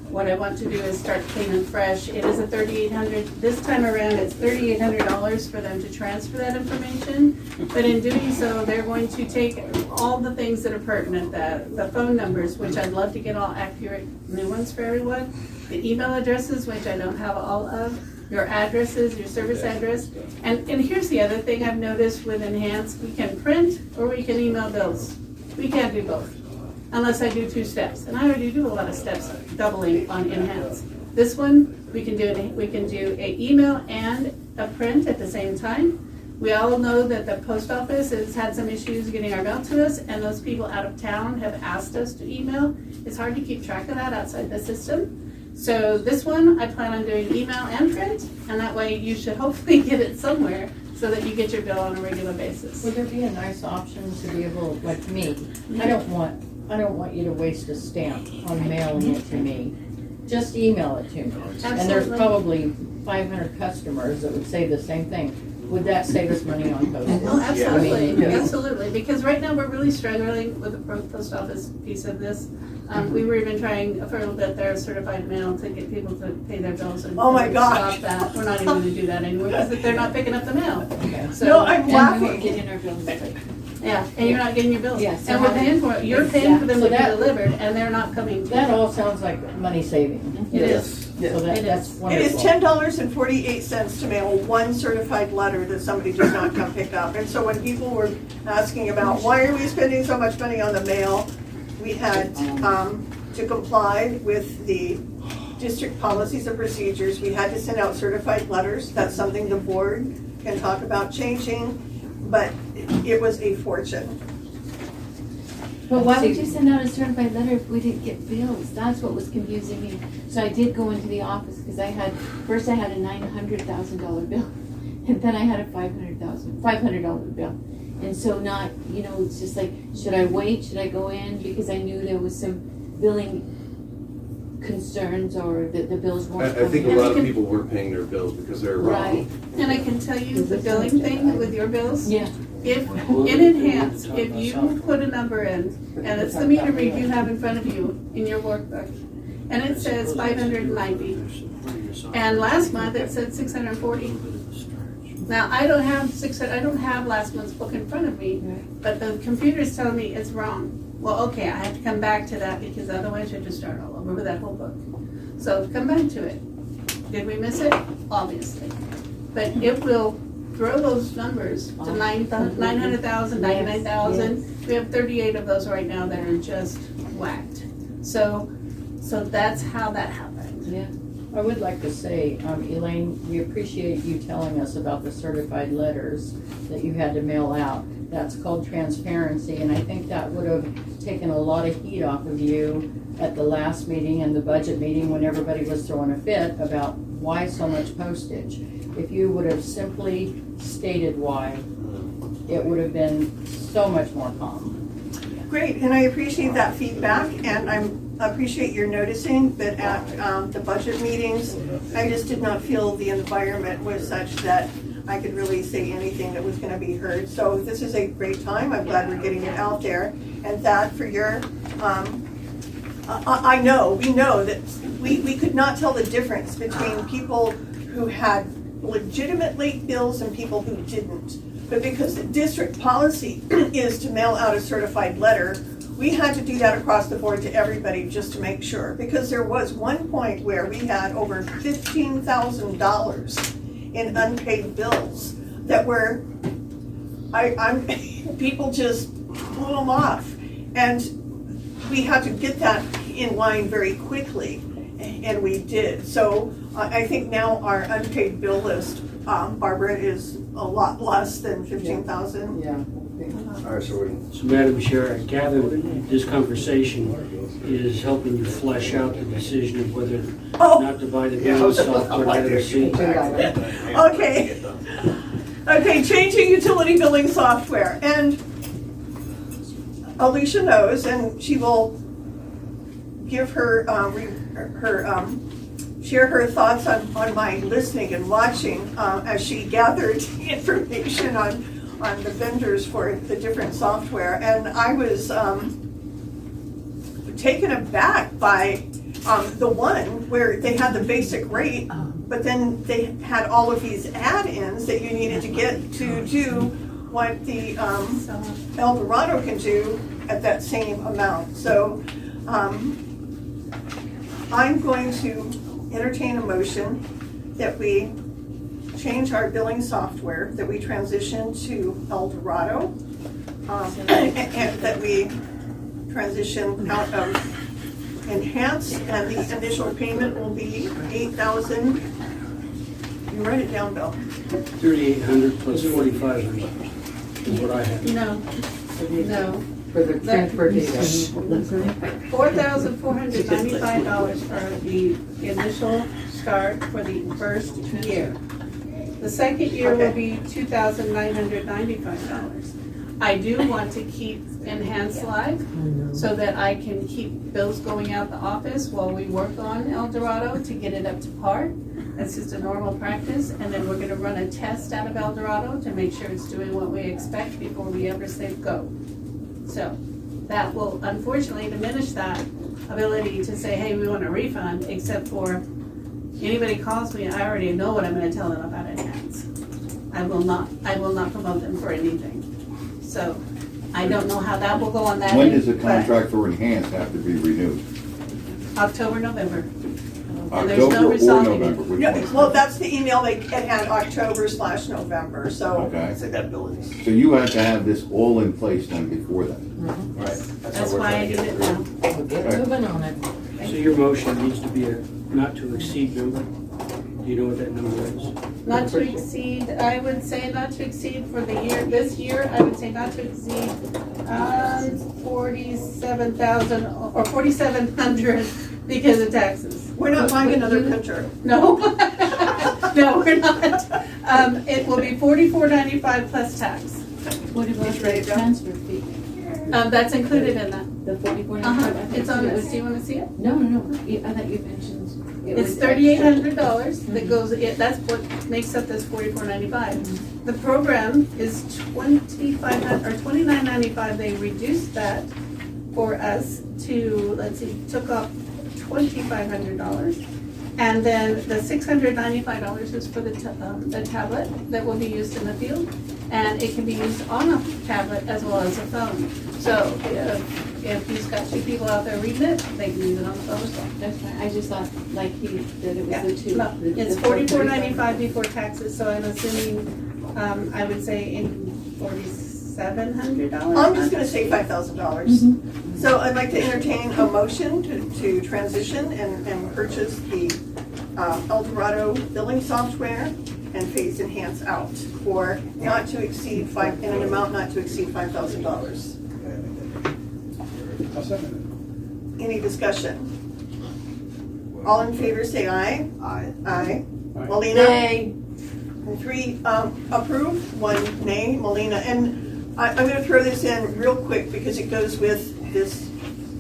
What I want to do is start clean and fresh. It is a $3,800, this time around, it's $3,800 for them to transfer that information. But in doing so, they're going to take all the things that are pertinent, the phone numbers, which I'd love to get all accurate new ones for everyone, the email addresses, which I don't have all of, your addresses, your service address. And here's the other thing I've noticed with Enhance, we can print or we can email bills. We can't do both, unless I do 2 steps. And I already do a lot of steps, doubling on Enhance. This one, we can do a email and a print at the same time. We all know that the post office has had some issues getting our mail to us, and those people out of town have asked us to email. It's hard to keep track of that outside the system. So this one, I plan on doing email and print, and that way you should hopefully get it somewhere so that you get your bill on a regular basis. Would there be a nice option to be able, like me, I don't want you to waste a stamp on mailing it to me. Just email it to me. And there's Absolutely. probably 500 customers that would say the same thing. Would that save us money on postage? Oh, absolutely, I mean, absolutely, because right now we're really struggling with the post office piece of this. We were even trying for a little bit there, certified mail, to get people to pay their bills and Oh my and gosh. stop that. We're not even gonna do that anymore, because they're not picking up the mail. So, No, I'm And we laughing. weren't getting our bills paid. yeah, and you're not getting your bills. Yes. And we're paying for it, you're paying for them to be Exactly. delivered, and they're not coming. That all sounds like money saving. It is. So It that's is. It wonderful. is $10.48 to mail one certified letter that somebody does not come pick up. And so when people were asking about why are we spending so much money on the mail, we had to comply with the district policies and procedures. We had to send out certified letters. That's something the board can talk about changing, but it was a fortune. But why would you send out a certified letter if we didn't get bills? That's what was confusing me. So I did go into the office, because first I had a $900,000 bill, and then I had a $500 bill. And so it's just like, should I wait, should I go in? Because I knew there was some billing concerns, or that the bills weren't I think a And lot we of can- people weren't paying their bills because they were Right. wrong. And I can tell you the billing thing with your bills. Yeah. If, in Enhance, if you put a number in, and it's the meter read you have in front of you in your workbook, and it says 590, and last month it said 640. Now, I don't have last month's book in front of me, but the computer's telling me it's wrong. Well, okay, I have to come back to that, because otherwise you have to start all over with that whole book. So come back to it. Did we miss it? Obviously. But it will throw those numbers to 900,000, 99,000. We have 38 of those right now that are just whacked. So that's how that happened. Yeah. I would like to say, Elaine, we appreciate you telling us about the certified letters that you had to mail out. That's called transparency, and I think that would have taken a lot of heat off of you at the last meeting and the budget meeting, when everybody was throwing a fit about why so much postage. If you would have simply stated why, it would have been so much more calm. Great, and I appreciate that feedback, and I appreciate your noticing that at the budget meetings, I just did not feel the environment was such that I could really say anything that was gonna be heard. So this is a great time, I'm glad we're getting it out there, and that for your, we know that we could not tell the difference between people who had legitimate late bills and people who didn't. But because the district policy is to mail out a certified letter, we had to do that across the board to everybody just to make sure. Because there was one point where we had over $15,000 in unpaid bills that were, people just blew them off. And we had to get that in line very quickly, and we did. So I think now our unpaid bill list, Barbara, is a lot less than 15,000. Yeah. All right, so So Madam Chair, I gather that this conversation is helping you flesh out the decision of whether not to buy the billing software out of the seat. Okay. Okay, changing utility billing software. And Alicia knows, and she will give her, share her thoughts on my listening and watching as she gathered information on the vendors for the different software. And I was taken aback by the one where they had the basic rate, but then they had all of these add-ins that you needed to get to do what the El Dorado can do at that same amount. So I'm going to entertain a motion that we change our billing software, that we transition to El Dorado, and that we transition out of enhance, and the initial payment will be $8,000. You write it down, Bill. 3,800 plus 4,500 is what I have. No, no. For the transportation. $4,495 for the initial start for the first year. The second year will be $2,995. I do want to keep Enhance Live so that I can keep bills going out the office while we work on El Dorado to get it up to par. That's just a normal practice, and then we're gonna run a test out of El Dorado to make sure it's doing what we expect before we ever say go. So that will unfortunately diminish that ability to say, hey, we want a refund, except for anybody calls me, I already know what I'm gonna tell them about Enhance. I will not promote them for anything. So I don't know how that will go on that When Mm-hmm. does the end, contract for Enhanced have to be renewed? Mm-hmm. but October, November. And there's October no or resolving November? it. Which Yeah, one is well, it? that's the email they had, October/November, so. Okay, It's like that ability. so you had to have this all in place then before then? Right. That's why I did it now. Get moving on it. So your motion needs to be a not to exceed number. Do you know what that number is? Not to exceed, I would say not to exceed for the year, this year, I would say not to exceed 47,000 or 4,700 because of taxes. We're not buying another picture. No, no, we're not. It will be $44.95 plus tax. What about Just write the it down. transfer fee? That's included in that. The 44. It's on this, do you wanna see it? No, I thought you mentioned. it It's was $3,800 that goes, that's what makes up this $44.95. The program is $2,500 or $29.95. They reduced that for us to, let's see, took off $2,500. And then the $695 is for the tablet that will be used in the field. And it can be used on a tablet as well as a phone. So if he's got two people out there reading it, they can use it on the phone as well. That's fine, I just thought like that it was the two. No, it's $44.95 before taxes, so I'm assuming, I would say in $4,700. I'm just gonna say $5,000. So I'd like to entertain a motion to transition and purchase the El Dorado billing software and phase Enhance out for not to exceed in an amount not to exceed $5,000. I'll second Any discussion? All in favor say aye. Aye. Aye. Aye. Melina? Nay. 3 approve, 1 nay. Melina, and I'm gonna throw this in real quick because it goes with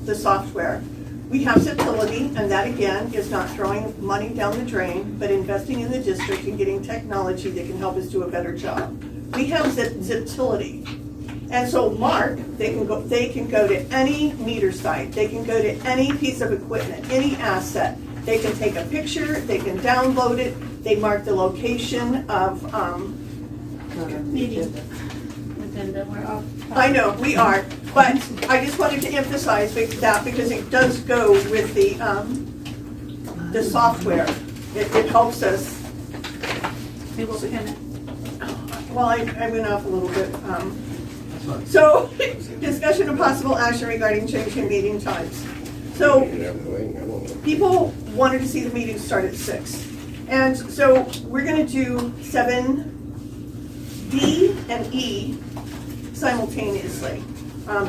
the software. We have Ziptility, and that again is not throwing money down the drain, but investing in the district and getting technology that can help us do a better job. We have Ziptility. And so Mark, they can go to any meter site, they can go to any piece of equipment, any asset. They can take a picture, they can download it, they mark the location of, Meeting. Agenda, we're off. I know, we are, but I just wanted to emphasize that because it does go with the software. It helps us. We will pin it. Well, I went off a little bit. So, discussion of possible action regarding changing meeting times. So, people wanted to see the meeting start at 6. And so, we're gonna do 7D and E simultaneously.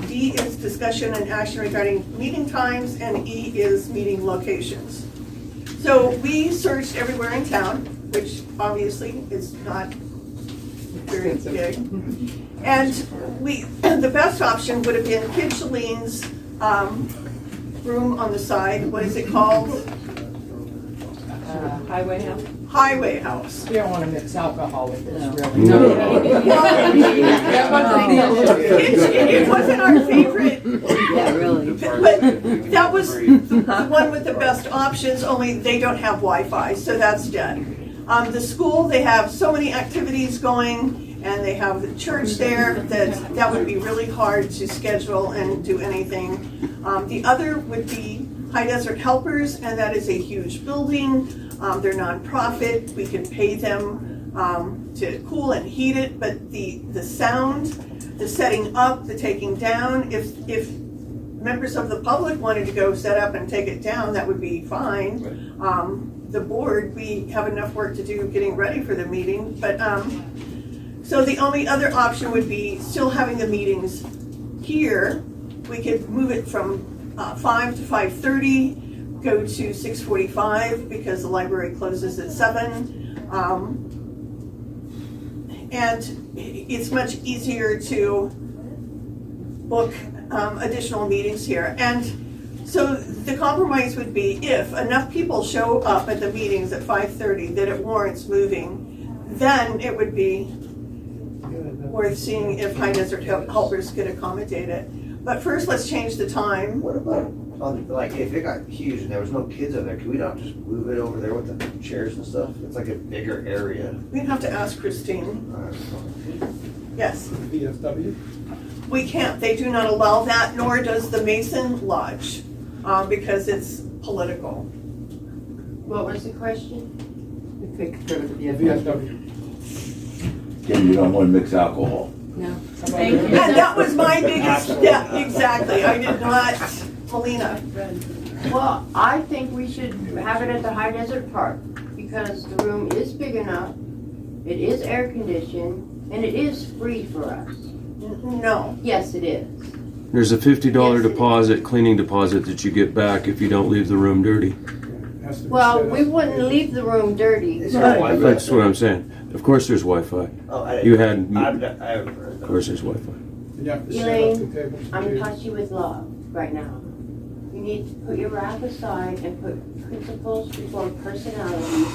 D is discussion and action regarding meeting times, and E is meeting locations. So, we searched everywhere in town, which obviously is not very big. And the best option would have been Kid Shalene's room on the side. What is it called? Highway House. Highway House. We don't want to mix alcohol with this, really. No. It wasn't our favorite. Yeah, really. But that was the one with the best options, only they don't have Wi-Fi, so that's dead. The school, they have so many activities going, and they have the church there, that would be really hard to schedule and do anything. The other would be High Desert Helpers, and that is a huge building. They're nonprofit. We can pay them to cool and heat it, but the sound, the setting up, the taking down, if members of the public wanted to go set up and take it down, that would be fine. The board, we have enough work to do getting ready for the meeting, but, so the only other option would be still having the meetings here. We could move it from 5 to 5:30, go to 6:45 because the library closes at 7. And it's much easier to book additional meetings here. And so the compromise would be if enough people show up at the meetings at 5:30 that it warrants moving, then it would be worth seeing if High Desert Helpers could accommodate it. But first, let's change the time. What about, like, if it got huge and there was no kids over there, could we not just move it over there with the chairs and stuff? It's like a bigger area. We'd have to ask Christine. Yes. VFW? We can't, they do not allow that, nor does the Mason Lodge, because it's political. What was the question? If they could go to the VFW. And you don't want to mix alcohol. No. And that was my biggest, yeah, exactly, I did not, Melina. Well, I think we should have it at the High Desert Park because the room is big enough, it is air conditioned, and it is free for us. No. Yes, it is. There's a $50 deposit, cleaning deposit that you get back if you don't leave the room dirty. Well, we wouldn't leave the room dirty. That's what I'm saying. Of course there's Wi-Fi. You had, of course there's Wi-Fi. Elaine, I'm touchy with love right now. You need to put your wrath aside and put principles before personalities.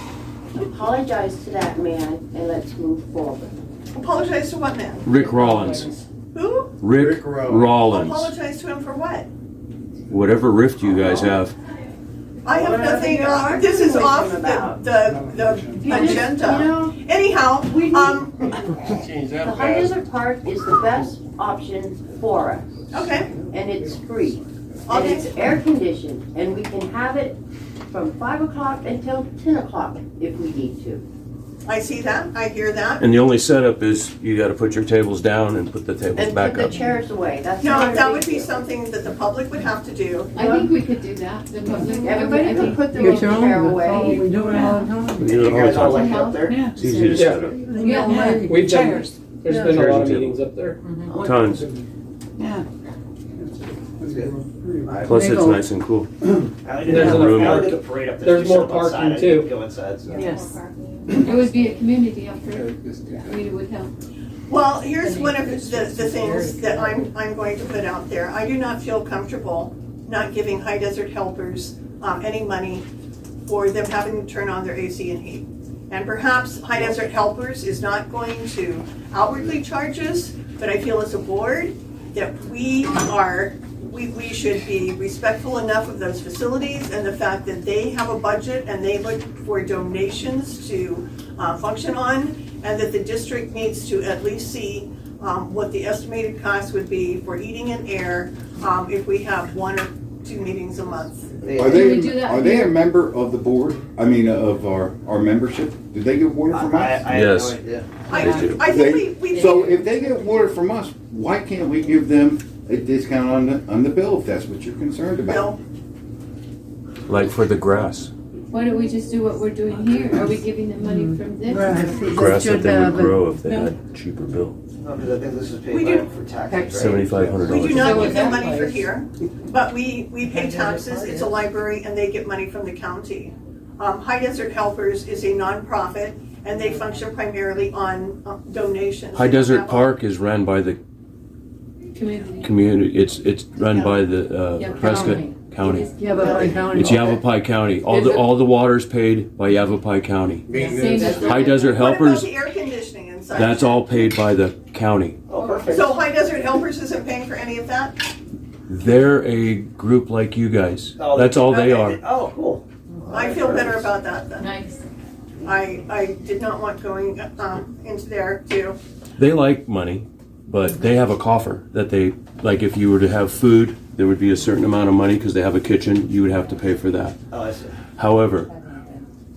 Apologize to that man and let's move forward. Apologize to what man? Rick Rollins. Who? Rick Rollins. Apologize to him for what? Whatever rift you guys have. I have nothing, this is off the agenda. Anyhow, the High Desert Park is the best option for us. Okay. And it's free. And it's air conditioned, and we can have it from 5 o'clock until 10 o'clock if we need to. I see that, I hear that. And the only setup is you gotta put your tables down and put the tables back And put up. the chairs away, that's No, not a that big would be deal. something that the public would have to do. I think we could do that. The public, Everybody can put their Get your chair own, away. we do it all the time. We do it all the all time. like up there? It's easy to set up. Yeah. We've done, there's been a Chairs lot and of tables. meetings up there. Tons. Yeah. Plus it's nice and cool. I did There's the enough parade up there. There's more Set up outside, parking, I didn't too. Go inside, so. Yes. It would be a community effort. It would help. Well, here's one of the things that I'm going to put out there. I do not feel comfortable not giving High Desert Helpers any money for them having to turn on their AC and heat. And perhaps High Desert Helpers is not going to outwardly charge us, but I feel as a board that we should be respectful enough of those facilities and the fact that they have a budget and they look for donations to function on, and that the district needs to at least see what the estimated cost would be for heating and air if we have 1 or 2 meetings a month. Are they a member of the board? I mean, of our membership? Did they get water from us? I have Yes. no idea. I think we So if they get water from us, why can't we give them a discount on the bill if that's what you're concerned about? Bill, Like for the grass. Why don't we just do what we're doing here? Are we giving them money from this? Grass that they would grow if they had cheaper bill. No, because I think this is We paid do. by for taxes, right? $7,500. we do not So give in them that money for place- here, but we pay taxes, it's a library, and they get money from the county. High Desert Helpers is a nonprofit, and they function primarily on donations. High Desert Park is run by the community. It's run by the Prescott County. Yavapai County. It's Yavapai County. All the water's paid by Yavapai County. High Desert What about Helpers, the air conditioning inside? that's all paid by the county. Oh, perfect. So High Desert Helpers isn't paying for any of that? They're a group like you guys. That's all they are. Oh, cool. I feel better about that then. Nice. I did not want going into there too. They like money, but they have a coffer that they, like if you were to have food, there would be a certain amount of money because they have a kitchen, you would have to pay for that. Oh, I see. However,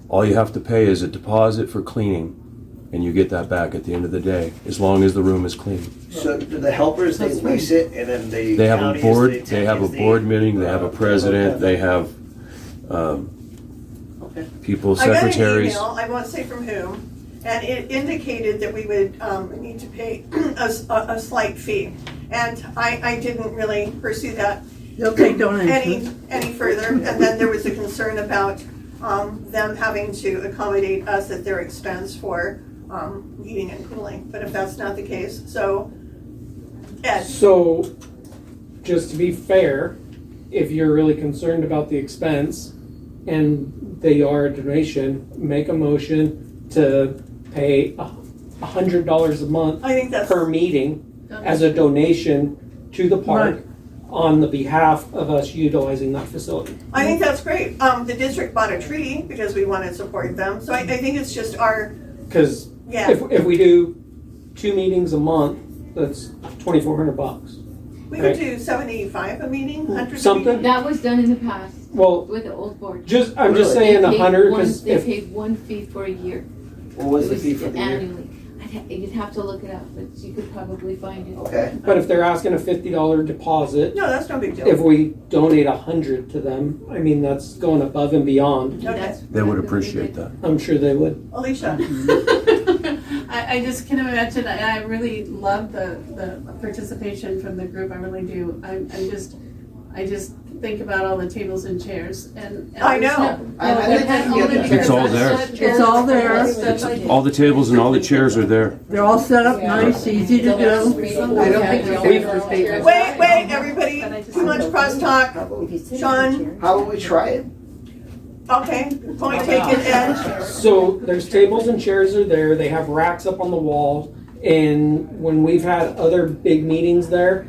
all you have to pay is a deposit for cleaning, and you get that back at the end of the day, as long as the room is clean. So do the helpers, they lease it and then the They have a county is board, the they have a attendance, board meeting, they have a president, they have people, I got an secretaries. email, I won't say from whom, and it indicated that we would need to pay a slight fee. And I didn't really pursue that They'll take donations. any further. And then there was a concern about them having to accommodate us at their expense for heating and cooling. But if that's not the case, so Ed, So, just to be fair, if you're really concerned about the expense and they are a donation, make a motion to pay $100 a month I think that's per meeting as a donation to the park Right. on the behalf of us utilizing that facility. I think that's great. The district bought a tree because we want to support them. So I think it's just our, Because yeah. if we do 2 meetings a month, that's $2,400. We could do 75 a meeting, 100 a Something. meeting. That was done in the past Well, with the old board. I'm just saying They paid 100 one- because They if paid one fee for a year. What was It the fee for the year? Annually. You'd have to look it up, but you could probably find it. Okay. But if they're asking a $50 deposit, No, that's no big deal. if we donate 100 to them, I mean, that's going above and beyond. Okay. They would appreciate that. I'm sure they would. Alicia, I just can imagine, I really love the participation from the group, I really do. I just think about all the tables and chairs and. I know. It's all there. It's all there. All the tables and all the chairs are there. They're all set up nice, easy to do. I don't think wait, everybody, too much crosstalk. Sean, How about we try it? okay, point taken, Ed. So there's tables and chairs are there. They have racks up on the wall. And when we've had other big meetings there,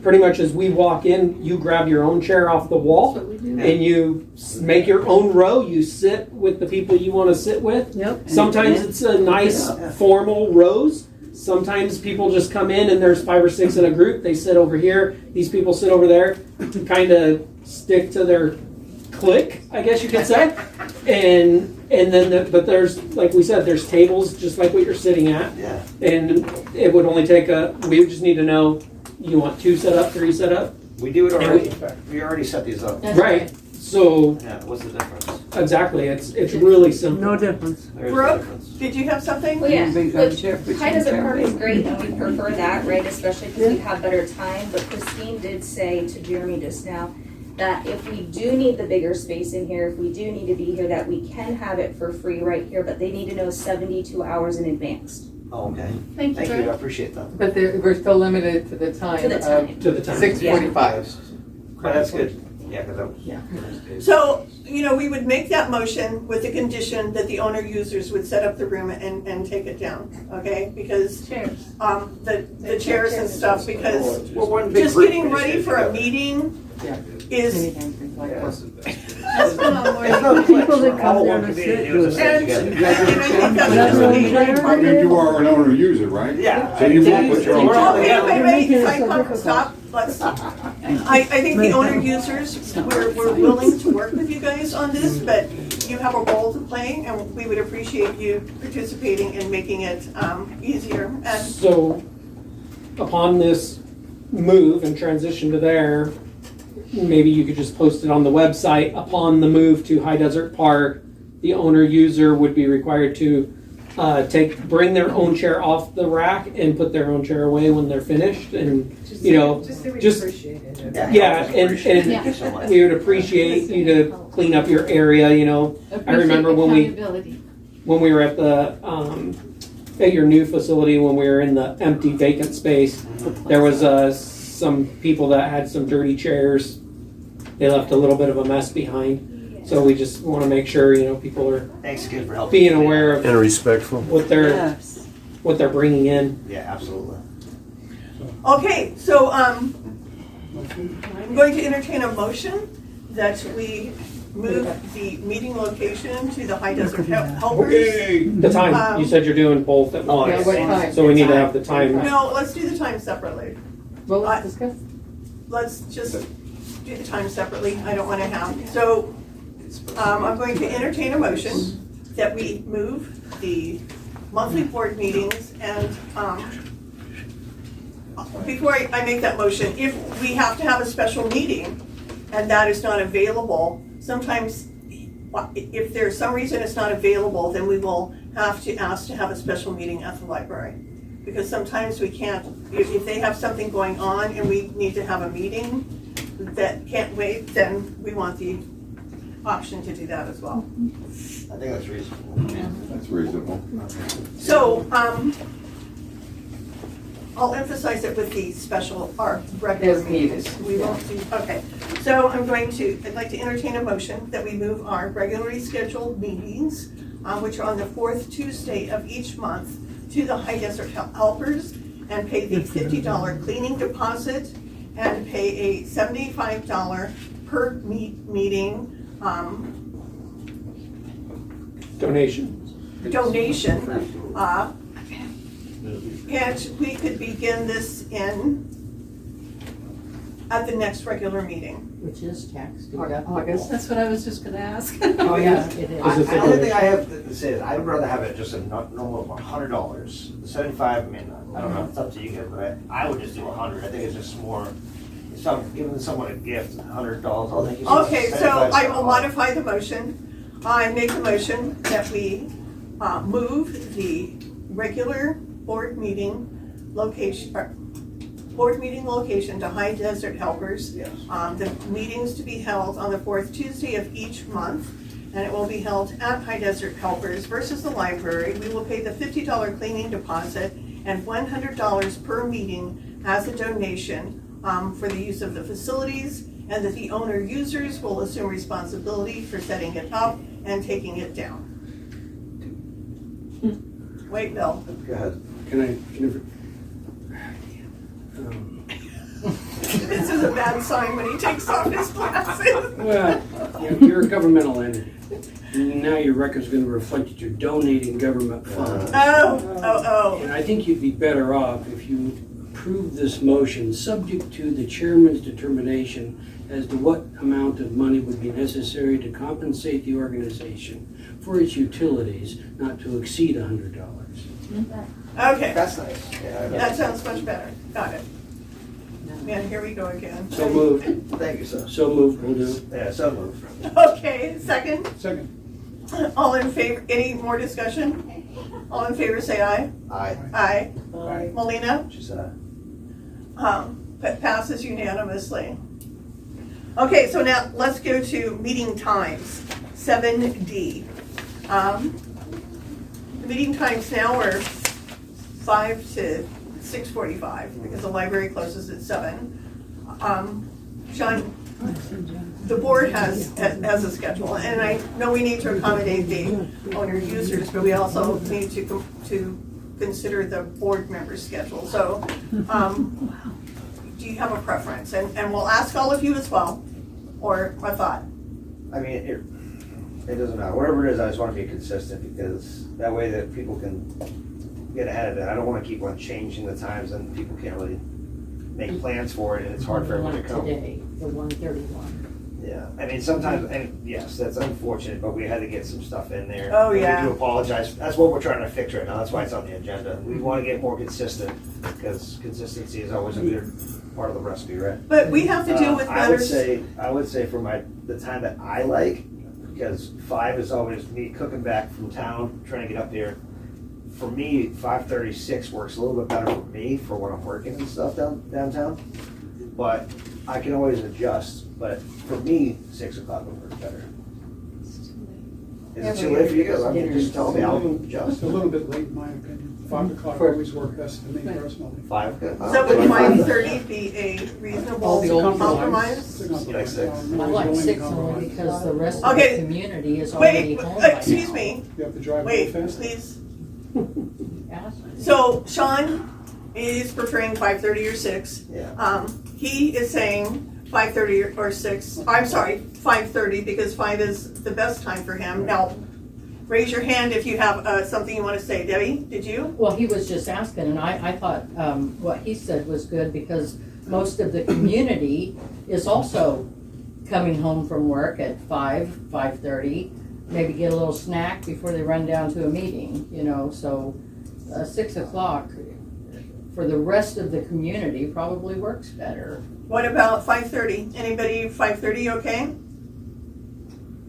pretty much as we walk in, you grab your own chair off the wall and you make your own row. You sit with the people you want to sit with. Yep. Sometimes it's a nice formal rows. Sometimes people just come in and there's 5 or 6 in a group. They sit over here. These people sit over there. Kind of stick to their clique, I guess you could say. And then, but there's, like we said, there's tables just like what you're sitting at. Yeah. And it would only take we would just need to know, you want 2 set up, 3 set up? We do it already. We already set these up. That's Right. So, Yeah, what's the difference? exactly, it's really simple. No difference. There's Brooke? the difference. Did you have something? Well, yeah, Chair. High Desert Park is great, and we prefer that, right, especially because we have better time, but Christine did say to Jeremy just now that if we do need the bigger space in here, if we do need to be here, that we can have it for free right here, but they need to know 72 hours in advance. Oh, okay. Thank you, Thank you, I Brooke. appreciate that. But we're still limited to the time. To the time. To the time. 6:45. Oh, that's good. Yeah, because that So, we would make that motion with the condition that the owner users would set up the room and take it down, okay? Because, Chairs. the chairs and stuff, because We're one big just group, getting we just ready get for a together. meeting Yeah. is, That's been on more. It's no People place that for come all down one to community sit to do do is it. sit and together. I think that's That's just what me. I'm I mean, you are an owner user, right? Yeah. So you want what your own. We're all together. Wait, stop, let's, I think the owner users, we're willing to work with you guys on this, but you have a role to play, and we would appreciate you participating in making it, easier, and So, upon this move and transition to there, maybe you could just post it on the website. Upon the move to High Desert Park, the owner user would be required to bring their own chair off the rack and put their own chair away when they're finished, and just yeah, and Thank you so much. we would appreciate you to clean up your area. I remember when we were at the at your new facility, when we were in the empty vacant space, there was some people that had some dirty chairs. They left a little bit of a mess behind. So we just want to make sure, people are Thanks again for helping. being aware of And respectful. what they're bringing in. Yeah, absolutely. okay, so, I'm going to entertain a motion that we move the meeting location to the High Desert Helpers. The time, you said you're doing both at once. Yeah, what time? So we need to have the time. No, let's do the time separately. Well, let's discuss. Let's just do the time separately. I don't want to have. So I'm going to entertain a motion that we move the monthly board meetings, and, before I make that motion, if we have to have a special meeting and that is not available, sometimes if there's some reason it's not available, then we will have to ask to have a special meeting at the library. Because sometimes we can't, if they have something going on and we need to have a meeting that can't wait, then we want the option to do that as well. I think that's reasonable. That's reasonable. So, I'll emphasize it with the special, or regular As needed. meetings. We won't do, okay. So I'd like to entertain a motion that we move our regularly scheduled meetings, which are on the fourth Tuesday of each month, to the High Desert Helpers, and pay the $50 cleaning deposit, and pay a $75 per meeting, Donation. And we could begin this at the next regular meeting. Which is tax August. That's what I was just gonna ask. Oh, yeah, it is. The only thing I have to say is I'd rather have it just a normal $100. The 75, I mean, I don't know, it's up to you guys, but I would just do 100. I think it's just more, if I'm giving someone a gift, $100, I'll think you Okay, so I will modify the motion. I make a motion that we move the regular board meeting location to High Desert Helpers. Yes. The meetings to be held on the fourth Tuesday of each month, and it will be held at High Desert Helpers versus the library. We will pay the $50 cleaning deposit and $100 per meeting as a donation for the use of the facilities, and that the owner users will assume responsibility for setting it up and taking it down. Wait, Bill. Go ahead. This is a bad sign when he takes off his glasses. Well, you're a governmental entity. Now your record's gonna reflect that you're donating government funds. Oh. And I think you'd be better off if you approve this motion, subject to the chairman's determination as to what amount of money would be necessary to compensate the organization for its utilities, not to exceed $100. Okay. That's nice. Yeah, That sounds much better. Got it. Man, here we go again. So moved. Thank you, sir. So moved, will do. Yeah, so moved. Okay, second. Second. All in favor, any more discussion? All in favor, say aye. Aye. Aye. Aye. Melina? She said Passes unanimously. Okay, so now let's go to meeting times, 7D. The meeting times now are 5 to 6:45 because the library closes at 7. Sean, the board has a schedule, and I know we need to accommodate the owner users, but we also need to consider the board member's schedule. So, do you have a preference? And we'll ask all of you as well, or a thought. I mean, it doesn't matter. Whatever it is, I just want to be consistent because that way that people can get ahead of it. I don't want to keep on changing the times and people can't really make plans for it and it's hard for everyone to come. Today, the 1:31. Yeah, I mean, sometimes, and yes, that's unfortunate, but we had to get some stuff in there. Oh, And yeah. We do apologize. That's what we're trying to fix right now. That's why it's on the agenda. We want to get more consistent because consistency is always a good part of the recipe, right? But we have to deal with I would matters. say for the time that I like, because 5 is always me cooking back from town, trying to get up there. For me, 5:36 works a little bit better for me for when I'm working and stuff downtown. But I can always adjust. But for me, 6 o'clock would work better. Is it too late for you guys? I mean, just tell me, I'll adjust. It's a little bit late in my opinion. 5 o'clock always work best for me personally. 5, good. So would 5:30 be a reasonable compromise? Like 6. I like 6 only because the rest of Okay. the community is already Wait, home by excuse now. me. You have to drive real Wait, fast. please. Ask. So Sean is preferring 5:30 or 6. Yeah. He is saying 5:30 or 6. I'm sorry, 5:30 because 5 is the best time for him. Now, raise your hand if you have something you want to say. Debbie, did you? Well, he was just asking, and I thought what he said was good because most of the community is also coming home from work at 5:30. maybe get a little snack before they run down to a meeting, you know, so 6 o'clock for the rest of the community probably works better. What about 5:30? Anybody 5:30 okay?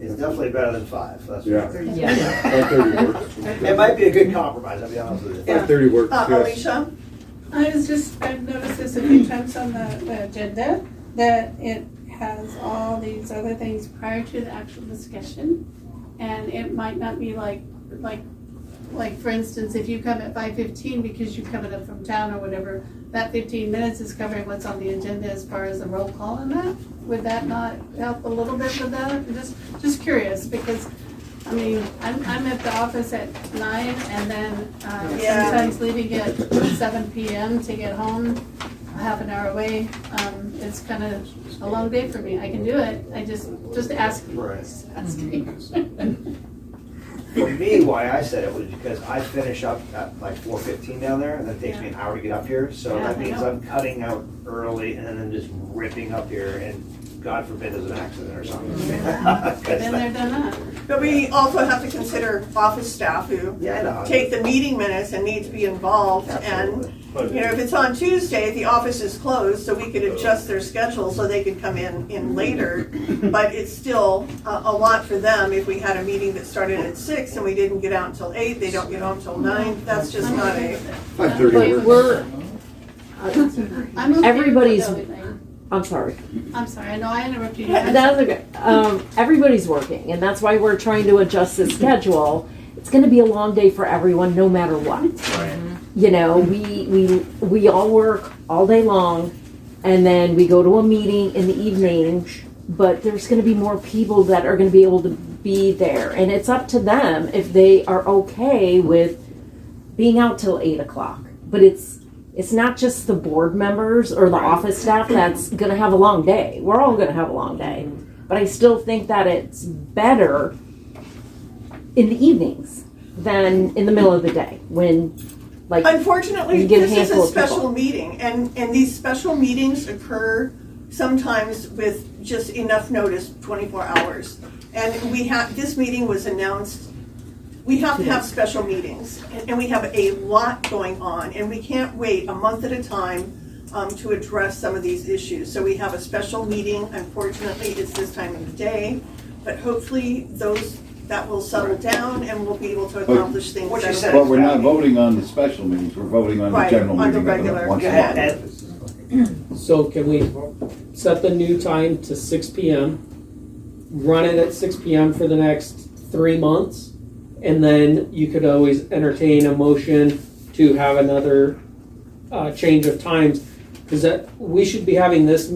It's definitely better than 5, that's for Yeah. sure. Yeah. 5:30 works. It might be a good compromise, I'll be honest with you. 5:30 works, yes. Alicia? I've noticed this a few times on the agenda, that it has all these other things prior to the actual discussion. And it might not be like for instance, if you come at 5:15 because you're coming up from town or whatever, that 15 minutes is covering what's on the agenda as far as the roll call and that. Would that not help a little bit with that? I'm just curious, because I mean, I'm at the office at 9 and then sometimes leaving at 7 p.m. to get home, half an hour away. It's kind of a long day for me. I can do it. I just asking. Right. Asking. For me, why I said it was because I finish up at like 4:15 down there, and it takes me an hour to get up here. So Yeah, that I means know. I'm cutting out early and then just ripping up here, and God forbid there's an accident or something. Been there, done that. But we also have to consider office staff who Yeah, I know. take the meeting minutes and need to be involved. Absolutely. And, you know, if it's on Tuesday, the office is closed, so we could adjust their schedule so they could come in later. But it's still a lot for them if we had a meeting that started at 6 and we didn't get out until 8, they don't get home until 9. That's just not a, 5:30 But works. I'm okay Everybody's- with everything. I'm sorry. I'm sorry, I know I interrupted you. That's okay. Everybody's working, and that's why we're trying to adjust the schedule. It's going to be a long day for everyone, no matter what. You know, we all work all day long, and then we go to a meeting in the evening. But there's going to be more people that are going to be able to be there, and it's up to them if they are okay with being out till 8 o'clock. But it's not just the board members or the office staff that's going to have a long day. We're all going to have a long day. But I still think that it's better in the evenings than in the middle of the day when, like, unfortunately, you get a this is handful a of people. special meeting, and these special meetings occur sometimes with just enough notice, 24 hours. And this meeting was announced. We have to have special meetings, and we have a lot going on, and we can't wait a month at a time to address some of these issues. So we have a special meeting. Unfortunately, it's this time of the day, but hopefully that will settle down and we'll be able to accomplish things. What you better. said But we're not voting on the special meetings, we're voting on the Right, general on the meeting regular. once Go a ahead, month. Ed. So can we set the new time to 6 p.m., run it at 6 p.m. for the next 3 months, and then you could always entertain a motion to have another change of times, because we should be having this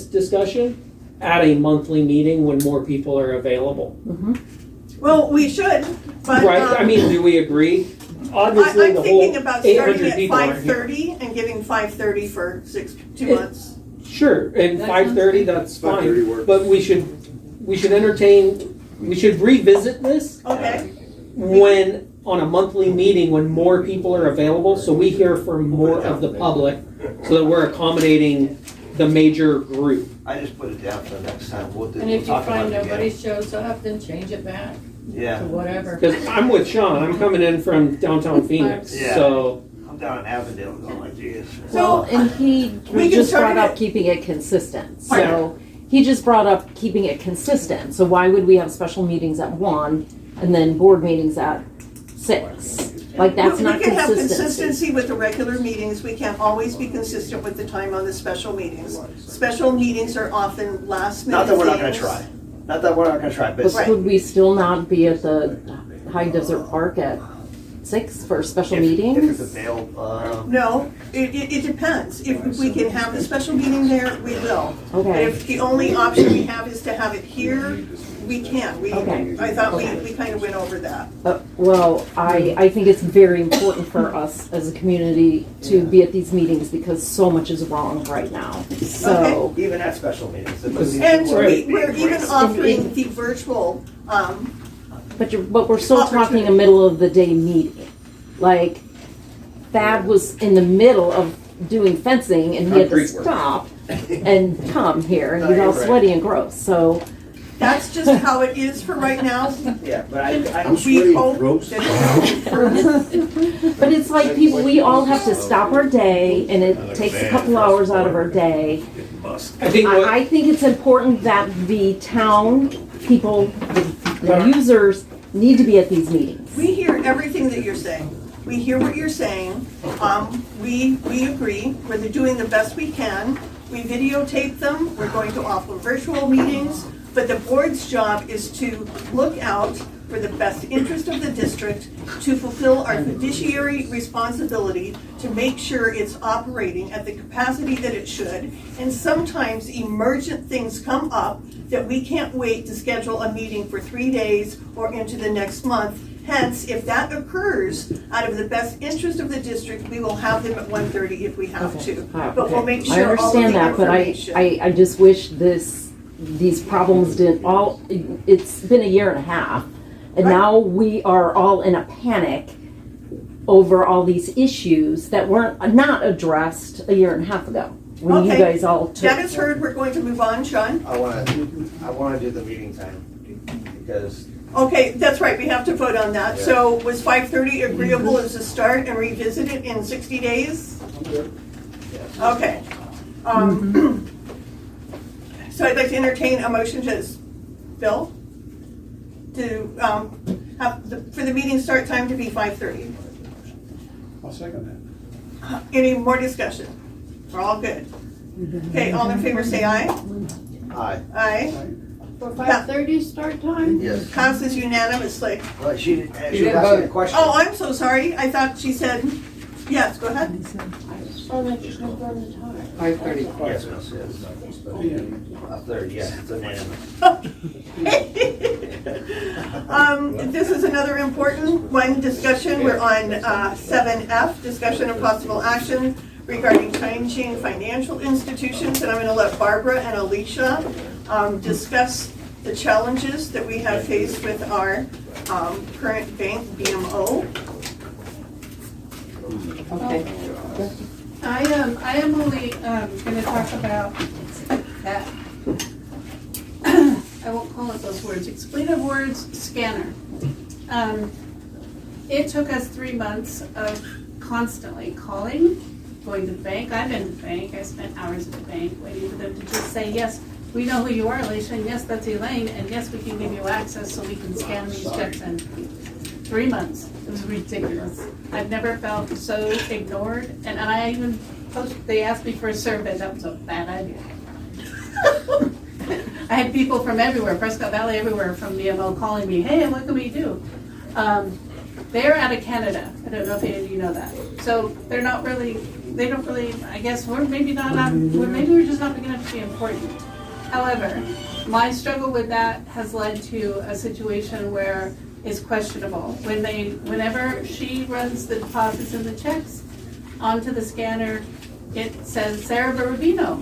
discussion at a monthly meeting when more people are available. Well, we should, but. Right, I mean, do we agree? Obviously, I'm the thinking whole about starting 800 at people aren't here. 5:30 and giving 5:30 for 2 months. Sure, and That 5:30, that's 5:30 fine, works. but we should revisit this Okay, when, on a monthly meeting, when more people are available, so we hear from more of the public, so that we're accommodating the major group. I just put it down for the next time. We'll And if you talk about find it again. nobody shows up, then change it back Yeah. to whatever. Because I'm with Sean, I'm coming in from downtown Phoenix, Yeah. so, I'm down in Avondale going like, geez. Well, and he we can just start brought up it- keeping it consistent. So he just brought up keeping it consistent. So why would we have special meetings at 1 and then board meetings at 6? Like, that's not we can have consistency. consistency with the regular meetings. We can't always be consistent with the time on the special meetings. Special meetings are often last minute Not that we're not gonna things. try. Not that we're not gonna try, but But could we still not be at the High Desert Park at 6 for special if it's meetings? available, No, it depends. If we can have the special meeting there, we will. Okay. If the only option we have is to have it here, we can. Okay. I thought Okay. we kind of went over that. Well, I think it's very important for us as a community to be at these meetings because so much is wrong right now. So, even at special meetings. And Right. we're even offering the virtual, but we're still talking a middle of the day meeting. Like, Thad was in the middle of doing fencing and he had to Concrete work. stop and come here and he's No, all you're right. sweaty and gross. So, That's just how it is for right now. Yeah, but I'm We sweating hope gross. that it will. But it's like people, we all have to stop our day, and it takes a couple hours out of our day. I think what, I think it's important that the town people, the users, need to be at these meetings. We hear everything that you're saying. We hear what you're saying. We agree. We're doing the best we can. We videotape them. We're going to offer virtual meetings. But the board's job is to look out for the best interest of the district, to fulfill our fiduciary responsibility, to make sure it's operating at the capacity that it should. And sometimes emergent things come up that we can't wait to schedule a meeting for 3 days or into the next month. Hence, if that occurs, out of the best interest of the district, we will have them at 1:30 if we have to. But we'll make I sure all of the understand that, but information. I just wish these problems didn't it's been a year and a half, and Right. now we are all in a panic over all these issues that weren't not addressed a year and a half ago, when you Okay. guys all took. That is heard. We're going to move on, Sean. I wanna do the meeting time, because Okay, that's right, we have to vote on that. Yeah. So was 5:30 agreeable as a start and revisit it in 60 days? Okay. So I'd like to entertain a motion to, Bill, to for the meeting start time to be 5:30. I'll second that. Any more discussion? We're all good. Okay, all in favor say aye. Aye. Aye. For 5:30 start time? Yes. Passes unanimously. Well, she was didn't asking a vote. question. Oh, I'm so sorry. I thought she said, yes, go ahead. Oh, like it's not on the time. 5:30. Yes, yes, yes. A third, yes, it's unanimous. This is another important one, discussion. We're on 7F, discussion of possible action regarding changing financial institutions. And I'm going to let Barbara and Alicia discuss the challenges that we have faced with our current bank, BMO. Okay. I am only gonna talk about that, I won't call it those words, expletive words, scanner. It took us 3 months of constantly calling, going to the bank. I've been to the bank, I spent hours at the bank waiting for them to just say, yes, we know who you are, Alicia, and yes, that's Elaine, and yes, we can give you access so we can scan these checks in. 3 months. It was ridiculous. I've never felt so ignored. And I even they asked me for a survey. That was a bad idea. I had people from everywhere, Prescott Valley, everywhere from BMO calling me, hey, what can we do? They're out of Canada. I don't know if any of you know that. So they don't really, I guess maybe we're just not big enough to be important. However, my struggle with that has led to a situation where is questionable. Whenever she runs the deposits and the checks onto the scanner, it says Sarah Rubino.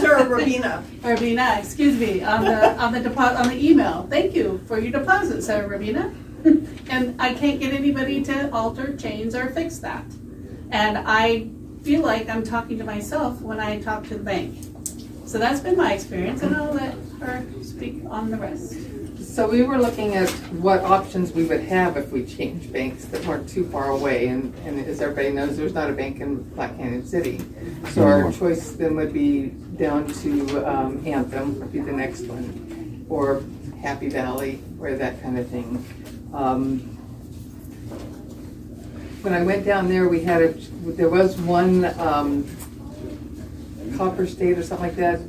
Sarah Rubina. Rubina, excuse me, on the email. Thank you for your deposit, Sarah Rubina. And I can't get anybody to alter, change, or fix that. And I feel like I'm talking to myself when I talk to the bank. So that's been my experience, and I'll let her speak on the rest. So we were looking at what options we would have if we changed banks that weren't too far away, and as everybody knows, there's not a bank in Black Canyon City. So our choice then would be down to Anthem, would be the next one, or Happy Valley, or that kind of thing. When I went down there, there was one Copper State or something like that,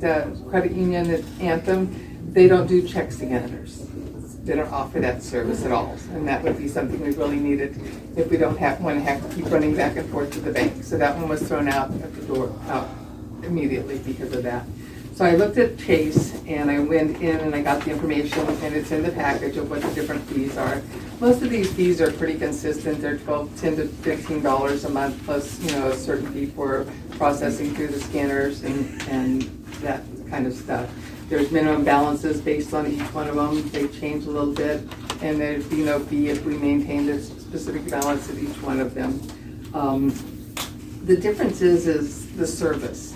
credit union at Anthem. They don't do check scanners. They don't offer that service at all. And that would be something we really needed if we don't want to have to keep running back and forth to the bank. So that one was thrown out at the door, out immediately because of that. So I looked at Chase and I went in and I got the information, and it's in the package of what the different fees are. Most of these fees are pretty consistent. They're $10 to $15 a month plus, a certain fee for processing through the scanners and that kind of stuff. There's minimum balances based on each one of them. They change a little bit, and there'd be no fee if we maintained a specific balance at each one of them. The difference is the service.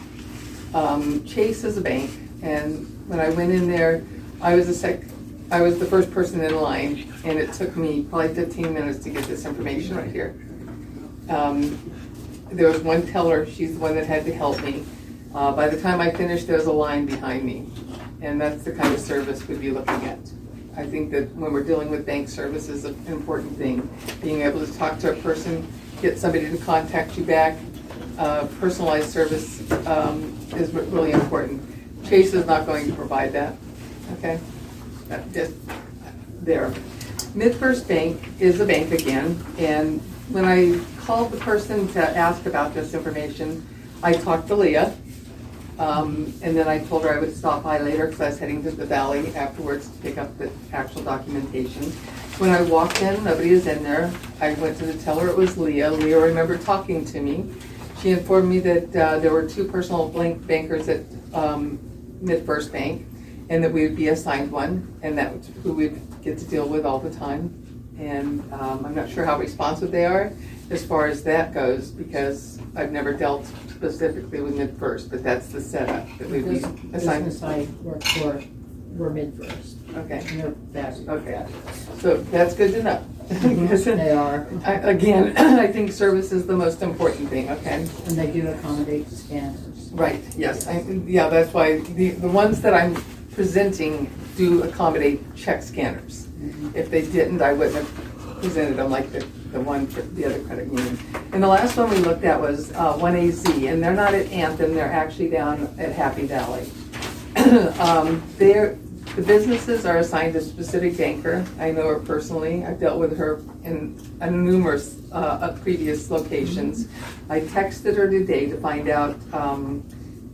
Chase is a bank, and when I went in there, I was the first person in line, and it took me probably 15 minutes to get this information right here. There was one teller, she's the one that had to help me. By the time I finished, there was a line behind me, and that's the kind of service we'd be looking at. I think that when we're dealing with bank service is an important thing. Being able to talk to a person, get somebody to contact you back, personalized service is really important. Chase is not going to provide that, okay? Just there. MidFirst Bank is a bank again, and when I called the person to ask about this information, I talked to Leah, and then I told her I would stop by later because I was heading to the valley afterwards to pick up the actual documentation. When I walked in, nobody was in there. I went to the teller, it was Leah. Leah remembered talking to me. She informed me that there were 2 personal bankers at MidFirst Bank, and that we would be assigned one, and that was who we'd get to deal with all the time. And I'm not sure how responsive they are as far as that goes, because I've never dealt specifically with MidFirst, but that's the setup that we'd be assigned. Business I work for, we're MidFirst. Okay. And they're fabulous. Okay. So that's good to know. They are. Again, I think service is the most important thing, okay? And they do accommodate scanners. Right, yes. Yeah, that's why the ones that I'm presenting do accommodate check scanners. If they didn't, I wouldn't have presented them like the one for the other credit union. And the last one we looked at was 1AZ, and they're not at Anthem, they're actually down at Happy Valley. The businesses are assigned a specific banker. I know her personally. I've dealt with her in numerous previous locations. I texted her today to find out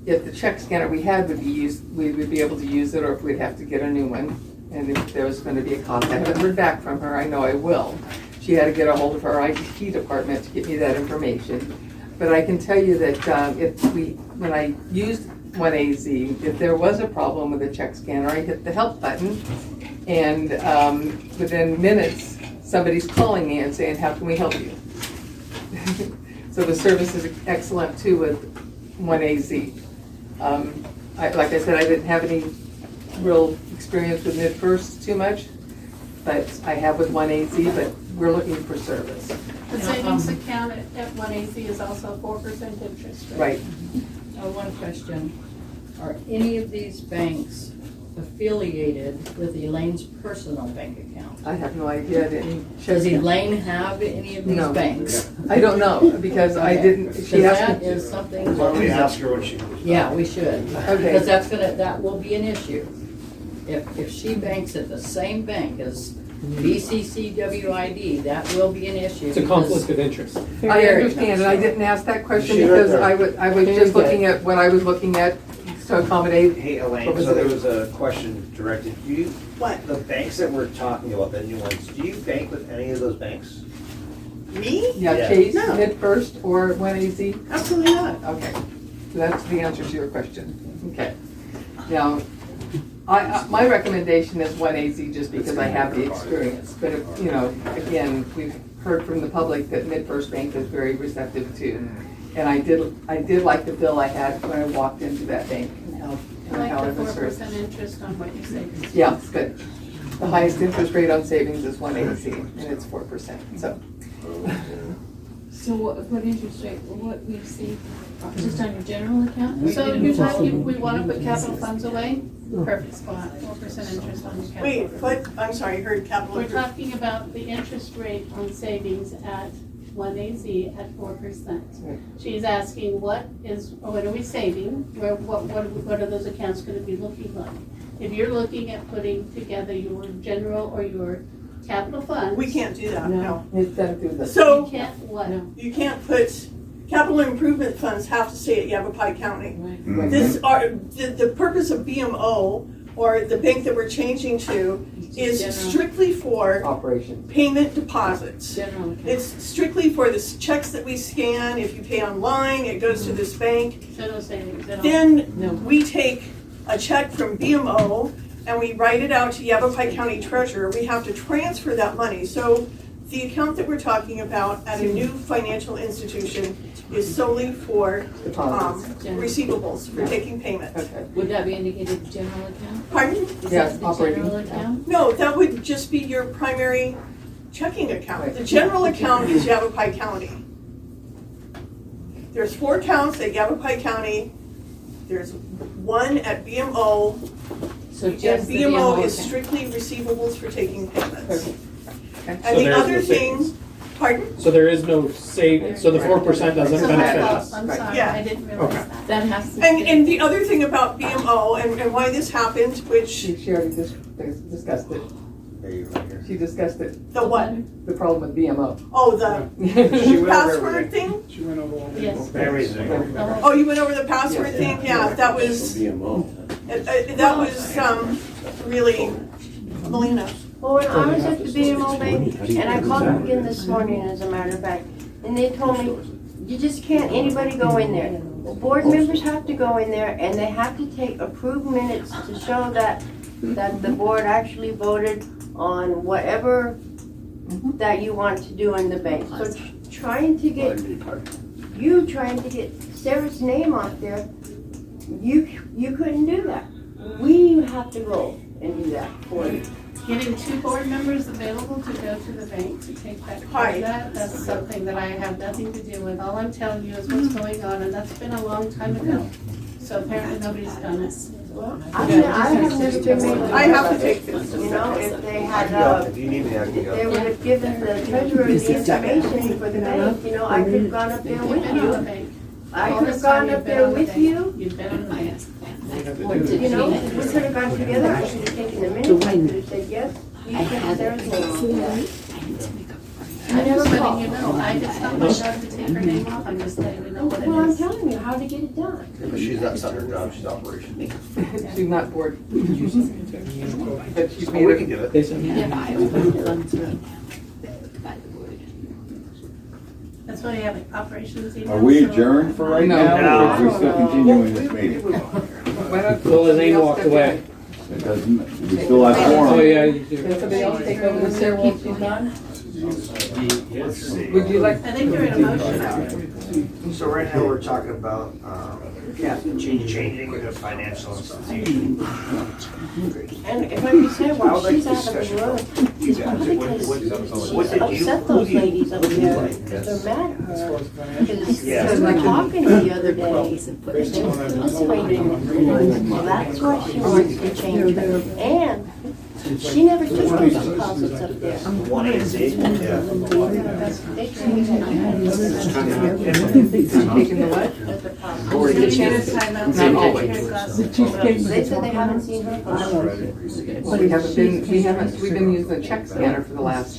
if the check scanner we had would be used, we would be able to use it, or if we'd have to get a new one. And if there was going to be a cost. I haven't heard back from her. I know I will. She had to get a hold of her IT department to get me that information. But I can tell you that when I used 1AZ, if there was a problem with the check scanner, I hit the help button, and within minutes, somebody's calling me and saying, "How can we help you?" So the service is excellent too with 1AZ. Like I said, I didn't have any real experience with MidFirst too much, but I have with 1AZ, but we're looking for service. The savings account at 1AZ is also 4% interest rate. Right. One question. Are any of these banks affiliated with Elaine's personal bank account? I have no idea. Does Elaine have any of these No. banks? I don't know, because I didn't, she has That to. is something. Why don't we ask her what she? Yeah, we should. Okay. Because that will be an issue. If she banks at the same bank as BCCWID, that will be an issue. It's a conflict of interest. I understand, and I didn't ask that question She because heard I was just looking at what I was looking at to accommodate. Hey Elaine, What was so it? there was a question directed, do you, What? the banks that we're talking about, the new ones, do you bank with any of those banks? Me? Yeah, Yeah. Chase, No. MidFirst, or 1AZ? Absolutely not. Okay, so that's the answer to your question. Okay. Now, my recommendation is 1AZ just because I have the experience. But if, again, we've heard from the public that MidFirst Bank is very receptive too. And I did like the bill I had when I walked into that bank and how I how like it the was served. 4% interest on what you say. Yeah, but the highest interest rate on savings is 1AZ, and it's 4%, so. So what interest rate, what we see, just on your general account? So you're talking, we want to put capital funds away? Perfect spot, 4% interest on your capital. Wait, what? I'm sorry, I heard capital. We're talking about the interest rate on savings at 1AZ at 4%. She's asking what are we saving? What are those accounts going to be looking like? If you're looking at putting together your general or your capital funds. We can't do that, no. It's got to do this. So, You can't what? you can't put, capital improvement funds have to stay at Yavapai County. Right. The purpose of BMO, or the bank that we're changing to, is General. strictly for Operation. payment deposits. General account. It's strictly for the checks that we scan. If you pay online, it goes to this bank. So no savings at all. Then we take a check from BMO and we write it out to Yavapai County Treasurer. We have to transfer that money. So The account that we're talking about at a new financial institution is solely for receivables, for taking payments. Would that be indicated general account? Pardon? Is that the general account? No, that would just be your primary checking account. The general account is Yavapai County. There's 4 accounts at Yavapai County. There's one at BMO. So And just the BMO is account. strictly receivables for taking payments. And So the there's other no thing, savings. pardon? So there is no save, so the 4% doesn't So benefit I- us. I'm sorry, Yeah. I didn't realize that. That has to. And the other thing about BMO and why this happened, which, She already discussed it. She discussed it, the what? the problem with BMO. Oh, the She went over password everything. thing? She went over all the Yes. Everything. Oh, you went over the password thing? Yeah, that was, really, Melina. Well, when I was at the BMO bank, and I called them again this morning, as a matter of fact, and they told me, you just can't anybody go in there. Board members have to go in there, and they have to take approved minutes to show that the board actually voted on whatever that you want to do in the bank. So trying to get Sarah's name off there, you couldn't do that. We have to go and do that for you. Getting 2 board members available to go to the bank to take that part of that's something that I have nothing to do with. All I'm telling you is what's going on, and that's been a long time ago. So apparently nobody's done it. I have never been made. I have to take this. You know, if they had, If you need me, I can if go. they would have given the treasurer the information for the bank, you know, I could have gone up there with You've been on the you. bank. I All could this have time gone you've up been there on the with bank. you. You've been on the bank. You know, we could have gone together, I could have taken the minutes, I could have said, yes, you put Sarah's name on that. I'm just letting you know, it's not my job to take her name off, I'm just letting you know what it Well, I'm is. telling you how to get it done. But she's not her job, she's operations. She's not board. But she's Oh, made we it. can do it. They said, That's why you have operations email. Are we so- adjourned for right No. now, or are we still continuing this meeting? Why don't- Well, Elaine somebody else walked step away. It doesn't, we still have Oh, forum. yeah, you do. Can somebody else take over the Sarah while she's gone? Let's see. Would you like? I think you're in a motion. So right now, we're talking about, changing the financial institution. And if I could say, I while would like she's out of discussion. the room, You it's guys, probably what because did you? upset those ladies up there, they're mad at her. Because Yeah. we were talking the other day, and they were participating. Well, that's why she wants to change it. And she never took those deposits up there. 188, yeah. They changed it. Taking the what? We're gonna get a timeout. Not always. They said they haven't seen her for Well, we've been using the check scanner for the last.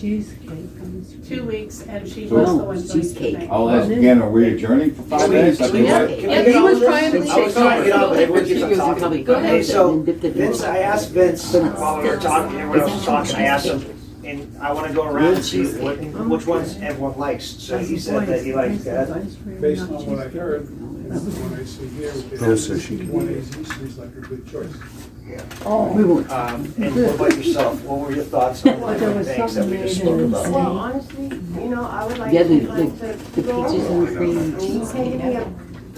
2 weeks, and she was the one going to the bank. I'll ask again, are we adjourning for 5 minutes? I think that- He was trying to I was trying to get up, but everyone keeps on Go talking. ahead. Okay, so Vince, I asked Vince while we were talking, everyone else was talking, I asked him, and I wanna go around and see which ones everyone likes. So he said that he likes that. Based on what I heard, the one I see here, Oh, so she can- 1AZ seems like a good choice. And what about yourself? What were your thoughts on the different things that we just spoke about? Well, honestly, you know, I would like Yeah, to the go peaches and the cream and and you cheese. pay me a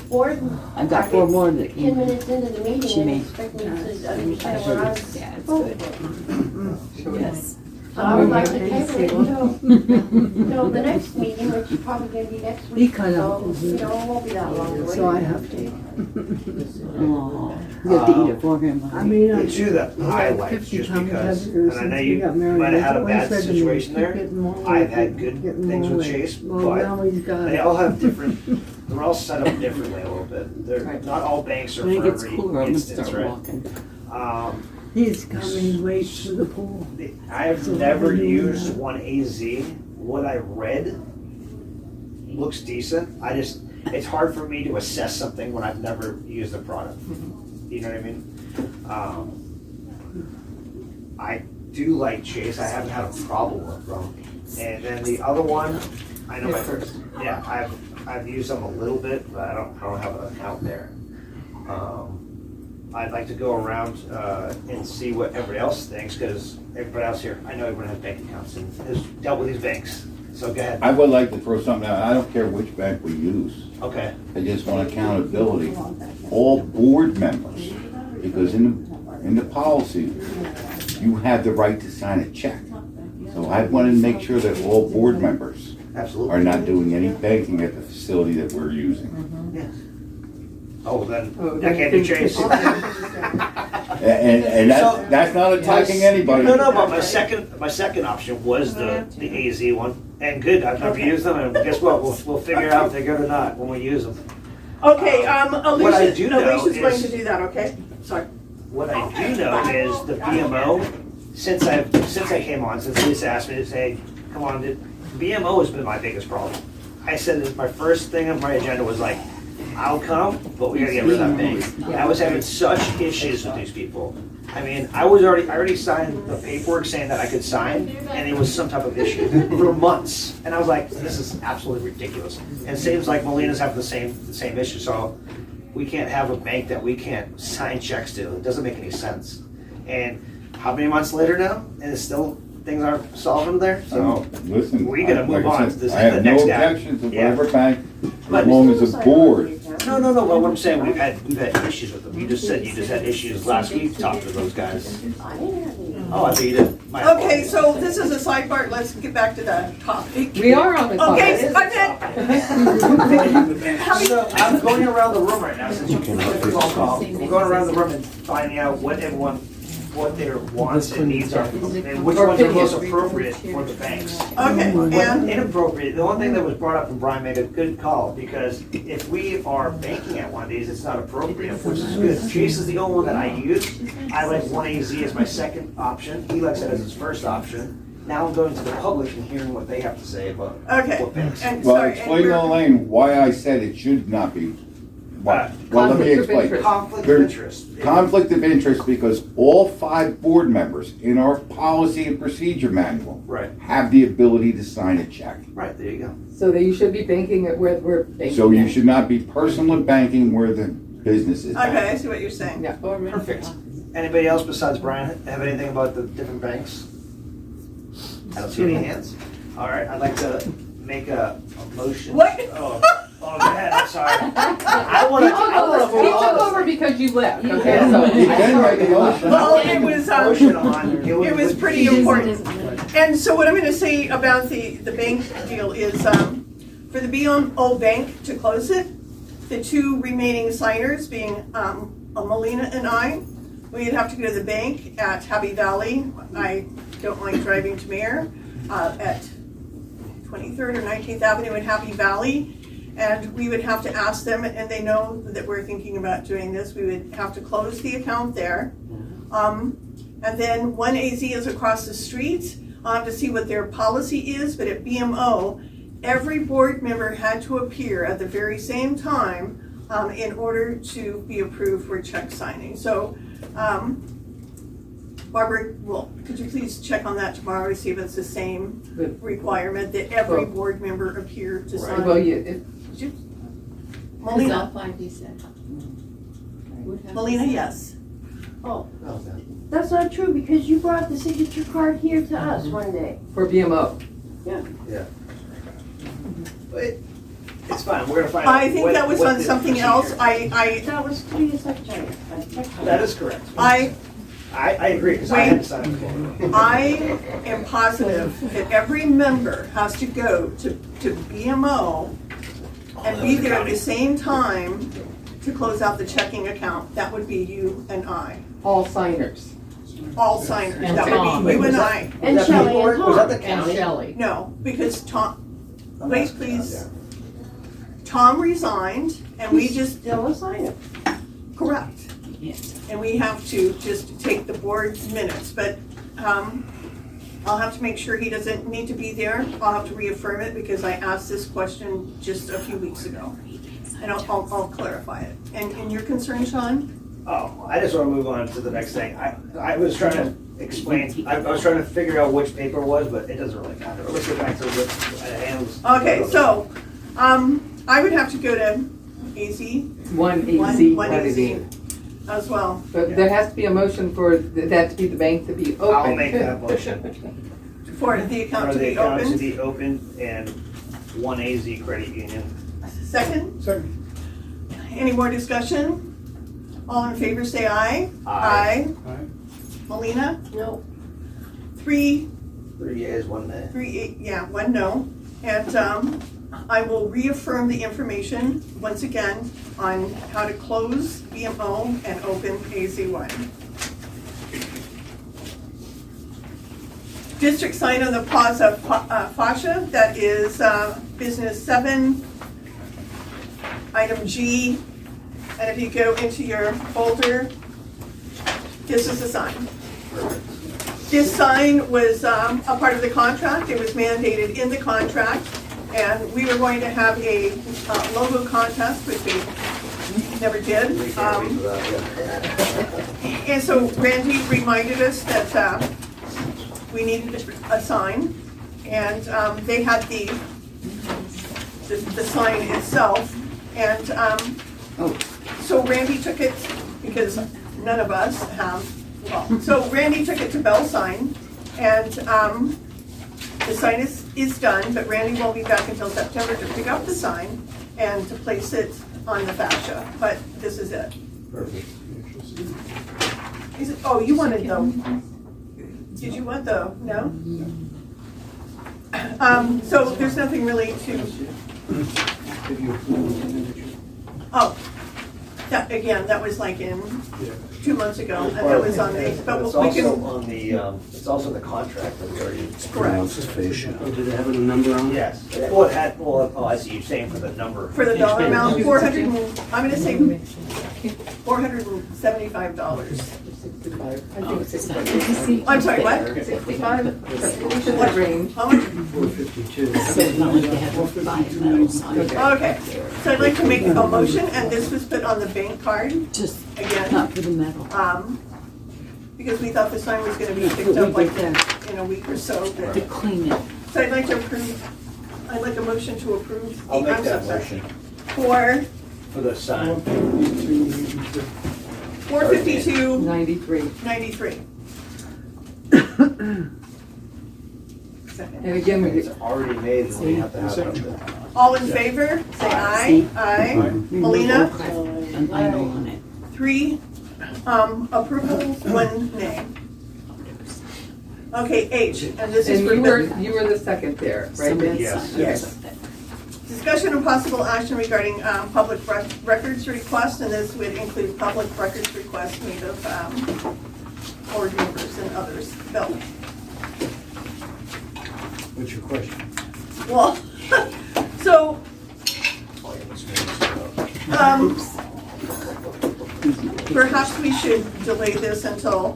board I've got 4 more that 10 came. minutes into the She meeting and made. expect me to understand what I'm supposed to. Yes. So I would like to table it until the next meeting, which is probably gonna be next week. cut So, out. you know, it won't be that long to wait. So I have to. Oh, you have to eat it for him. The two that I like, just because, and I know you might have had a bad situation there. I've had good things with Chase, but they all have different, they're all set up differently a little bit. They're, not all banks are When it for gets every cooler, I'm gonna instance, start right? walking. He's coming right to the pool. I've never used 1AZ. What I read looks decent. It's hard for me to assess something when I've never used the product. You know what I mean? I do like Chase. I haven't had a problem with them. And then the other one, I know I've used them a little bit, but I don't have an account there. I'd like to go around and see what everybody else thinks, because everybody else here, I know everyone has bank accounts and has dealt with these banks. So go ahead. I would like to throw something out. I don't care which bank we use. Okay. I just want accountability. All board members, because in the policy, you have the right to sign a check. So I want to make sure that all board members are not doing any banking at the facility that we're using. Yes. Oh, then I can't do Chase. And that's not attacking anybody. No, but my second option was the AZ one, and good. I've never used them, and guess what? We'll figure out if they're good or not when we use them. Okay, What I do know Alicia's going is- to do that, okay? Sorry. What I do know is the BMO, since I came on, since Lisa asked me to say, come on, BMO has been my biggest problem. I said that my first thing on my agenda was like, I'll come, but we gotta get rid of that bank. I was having such issues with these people. I mean, I already signed the paperwork saying that I could sign, and it was some type of issue for months. And I was like, this is absolutely ridiculous. And it seems like Molina's having the same issue, so we can't have a bank that we can't sign checks to. It doesn't make any sense. And how many months later now, and it's still, things aren't solving there, so Listen, we gotta move like I on. said, This I is the have no next guy. objection to Yeah. whatever bank, as long as the board. No, but what I'm saying, we've had issues with them. You just said you just had issues last week, talked to those guys. Oh, I thought you did. My Okay, so this is a sidebar, let's get back to the topic. We are on the topic. Okay, So I'm going around the room right now, since you can make a phone call. We're going around the room and finding out what their wants and needs are, and which ones are most appropriate for the banks. Okay, What and inappropriate, the one thing that was brought up, and Brian made a good call, because if we are banking at one of these, it's not appropriate, which is good. Chase is the only one that I use. I like 1AZ as my second option. He likes it as his first option. Now I'm going to the public and hearing what they have to say about what banks. Well, explain to Elaine why I said it should not be. Why? Well, let me explain. Conflict of There's interest. conflict of interest because all 5 board members in our policy and procedure manual have the ability to sign a check. Right, there you go. So that you should be banking at where we're banking. So you should not be personally banking where the business is. okay, I see what you're saying. Yeah. Perfect. Anybody else besides Brian have anything about the different banks? I don't see any hands. All right, I'd like to make a motion. What? Oh, go ahead, I'm sorry. I want to He took over because you left, okay? Yeah. So You can make a motion. Well, it was, It was pretty important. And so what I'm gonna say about the bank deal is, for the BMO bank to close it, the 2 remaining signers being, Molina and I, we'd have to go to the bank at Happy Valley. I don't like driving to Mayor, at 23rd or 19th Avenue in Happy Valley. And we would have to ask them, and they know that we're thinking about doing this, we would have to close the account there. And then 1AZ is across the street. I'll have to see what their policy is, but at BMO, every board member had to appear at the very same time in order to be approved for check signing. So, Barbara, could you please check on that tomorrow to see if it's the same requirement that every board member appear to sign? Well, Molina? Molina, yes. Oh, that's not true, because you brought the signature card here to us one day. For BMO. Yeah. Yeah. But it's fine, we're gonna find out. I think that was on something else. That was through your secretary. That is correct. I agree, because I had to sign it. I am positive that every member has to go to BMO and be there at the same time to close out the checking account. That would be you and I. All signers. All signers. And That Tom. would be you and I. And Shelley and Tom. Was that the county? Shelley. No, because Tom, wait please. Tom resigned and we just. Still a signer. Correct. And we have to just take the board's minutes, but I'll have to make sure he doesn't need to be there. I'll have to reaffirm it because I asked this question just a few weeks ago. And I'll clarify it. And your concern, Sean? Oh, I just want to move on to the next thing. I was trying to explain, I was trying to figure out which paper it was, but it doesn't really matter. Let's get back to what it handles. Okay, so I would have to go to AZ. 1AZ. 1AZ. as well. But there has to be a motion for that to be the bank to be open. I'll make that motion. For the account For to the be account to opened. be open and one AZ credit union. Second? Second. Any more discussion? All in favor say aye. Aye. Aye. Melina? No. 3, 3 yeas, 1 nay. 1 no. And I will reaffirm the information once again on how to close BMO and open AZ1. District sign on the Plaza Fascia, that is business 7, item G. And if you go into your folder, this is the sign. This sign was a part of the contract. It was mandated in the contract. And we were going to have a logo contest, which we never did. And so Randy reminded us that we needed a sign. And they had the sign itself. And so Randy took it, because none of us have, well, so Randy took it to Bell Sign, and the sign is done, but Randy won't be back until September to pick up the sign and to place it on the fascia, but this is it. Perfect. Is it, oh, you wanted the, did you want the, no? So there's nothing really to, oh, that, again, that was like in 2 months ago, and that was on the, but It's we also can, on the, it's also the contract that we already. correct. Oh, did it have a number on it? Yes. Well, it had, well, oh, I see, you're saying for the number. For the dollar amount, 400, I'm gonna say $475. I'm sorry, what? 65? What range? How much? 452. Okay, so I'd like to make a motion, and this was put on the bank card, Just again, not for the metal. because we thought the sign was gonna be picked up like in a week or so. To but- clean it. So I'd like to approve, I'd like a motion to approve. I'll make I'm that so sorry. motion For for the sign. 452.93. Second. And again, we It's already made, so we have to have it. All in favor, say aye. Aye. Melina? And I know on it. 3 approval, 1 nay. Okay, H, and this is And for you were the second there, right? Somebody Yes. signed Yes. something. discussion and possible action regarding public records requests, and this would include public records requests made of board members and others. Bill? What's your question? Well, so, perhaps we should delay this until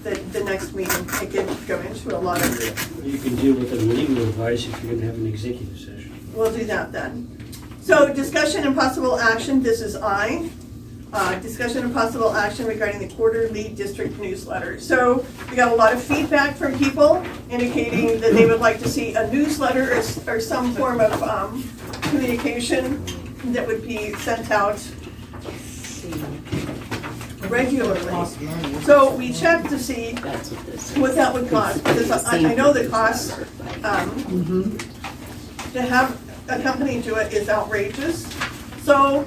the next meeting. I could go into a lot of, You can deal with it in legal advice if you're gonna have an executive session. we'll do that then. So discussion and possible action, this is I. Discussion and possible action regarding the quarterly district newsletter. So we got a lot of feedback from people indicating that they would like to see a newsletter or some form of communication that would be sent out regularly. So we checked to see what that would cost, because I know the cost to have a company do it is outrageous. So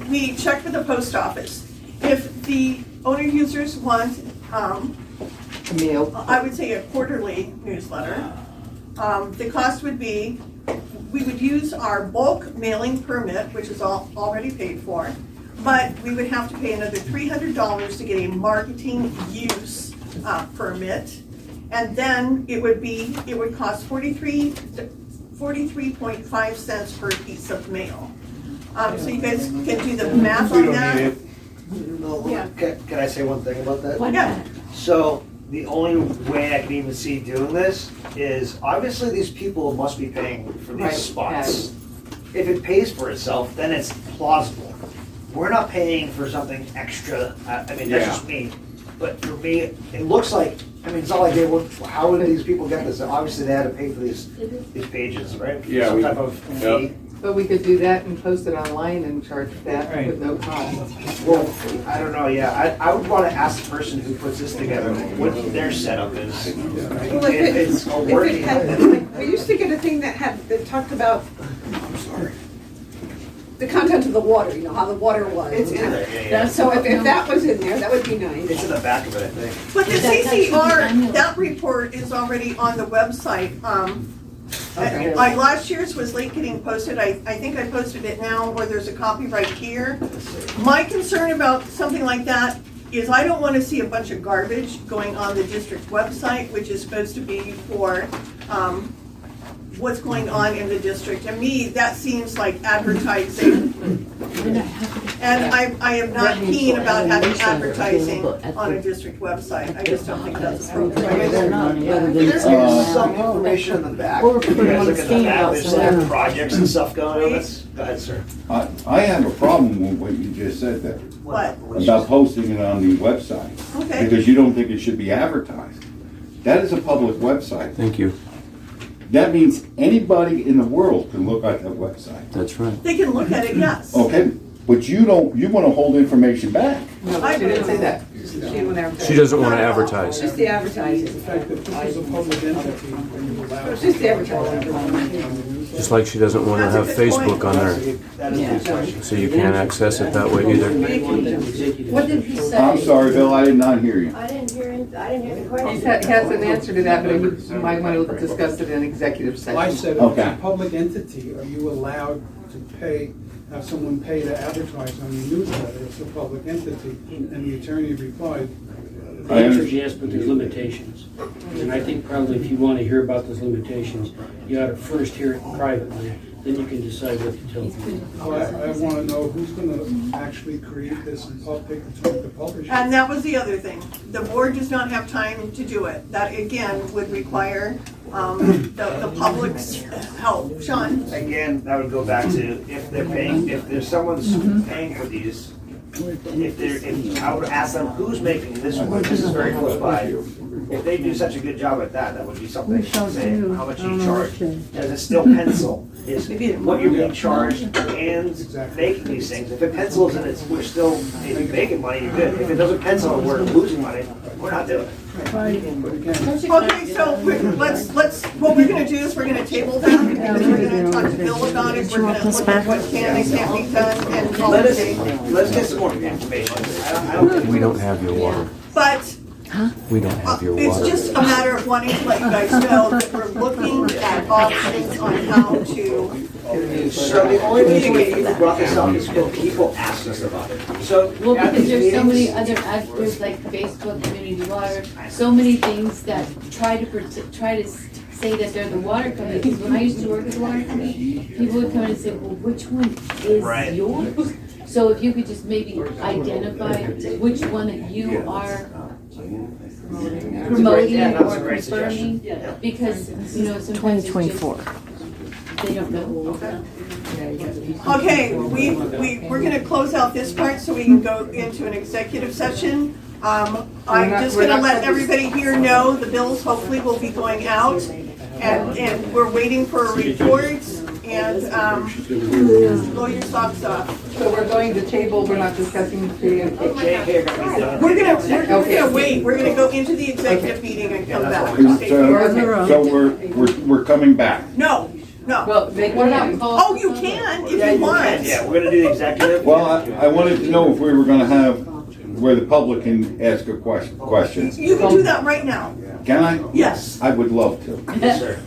we checked with the post office. If the owner users want A mail. I would say a quarterly newsletter, the cost would be, we would use our bulk mailing permit, which is already paid for, but we would have to pay another $300 to get a marketing use permit. And then it would cost 43.5 cents per piece of mail. So you guys can do the math on that. Yeah. Can I say one thing about that? Yeah. So the only way I can even see doing this is obviously these people must be paying for these Right, spots. If it pays for itself, then it's plausible. We're not paying for something extra. I mean, that's just me. But for me, it looks like, I mean, it's not like they were, how did these people get this? Obviously, they had to pay for these pages, right? Yeah, Some we- type of fee. But we could do that and post it online and charge that with no cost. Well, I don't know, yeah, I would wanna ask the person who puts this together what their setup is. Well, If it's if working. it had, like, we used to get a thing that talked about the content of the water, you know, how the water was. It's in there, yeah. So if that was in there, that would be nice. It's in the back of it, I think. But the CCR, that report is already on the website. Last year's was late getting posted. I think I posted it now, or there's a copy right here. My concern about something like that is I don't want to see a bunch of garbage going on the district website, which is supposed to be for what's going on in the district. To me, that seems like advertising. And I am not keen about having advertising on a district website. I just don't think that's appropriate. There's some information in the back. You guys look at the back, there's some projects and stuff going on. Go ahead, sir. I have a problem with what you just said there. What? About posting it on the website. Okay. Because you don't think it should be advertised. That is a public website. Thank you. That means anybody in the world can look at that website. That's right. They can look at it, yes. Okay, but you want to hold information back. No, she didn't say that. She doesn't want to advertise. Just the advertising. The fact that this is a public entity and you allow. It's just the advertising. Just like she doesn't want to have Facebook on there. That is a good question. So you can't access it that way either. What did he say? I'm sorry, Bill, I did not hear you. I didn't hear the He question. has an answer to that, but you might want to discuss it in executive session. I said, if Okay. it's a public entity, are you allowed to pay, have someone pay to advertise on your newsletter? It's a public entity. And the attorney replied, The answer is yes, but there's limitations. And I think probably if you want to hear about those limitations, you ought to first hear it privately, then you can decide what to tell people. I want to know who's going to actually create this and take the time to publish it. And that was the other thing. The board does not have time to do it. That, again, would require the public's help. Sean? Again, that would go back to if they're paying, if there's someone's paying for these, if I would ask them, who's making this one? This is very close by. If they do such a good job at that, that would be something to say, how much you charge. Does it still pencil? Is what you're being charged and making these things. If it pencils and we're still making money, you're good. If it doesn't pencil and we're losing money, we're not doing it. Okay, so what we're gonna do is we're gonna table that, because we're gonna talk to Bill about it, we're gonna look at what can and can't be done, and call it a day. Let's get some more information. I don't think We don't have your water. But We don't have your it's water. just a matter of wanting to let you guys know that we're looking at options on how to. So the only reason we even brought this up is because people asked us about it. So Well, at because these there's so many meetings- other actors like Facebook, Community Water, so many things that try to say that they're the water company. Because when I used to work at the water company, people would come in and say, well, which one is yours? So if you could just maybe identify which one that you are promoting or confirming, because, you know, sometimes it's just, they don't know. Okay, we're gonna close out this part so we can go into an executive session. I'm just gonna let everybody here know the bills hopefully will be going out, and we're waiting for reports, and, blow your socks off. So we're going to table, we're not discussing J and K. We're gonna wait, we're gonna go into the executive meeting and come back. So we're coming back. No. Well, they can. Oh, you can if you want. Yeah, we're gonna do the executive. Well, I wanted to know if we were gonna have where the public can ask a question. You can do that right now. Can I? Yes. I would love to. Yes, sir.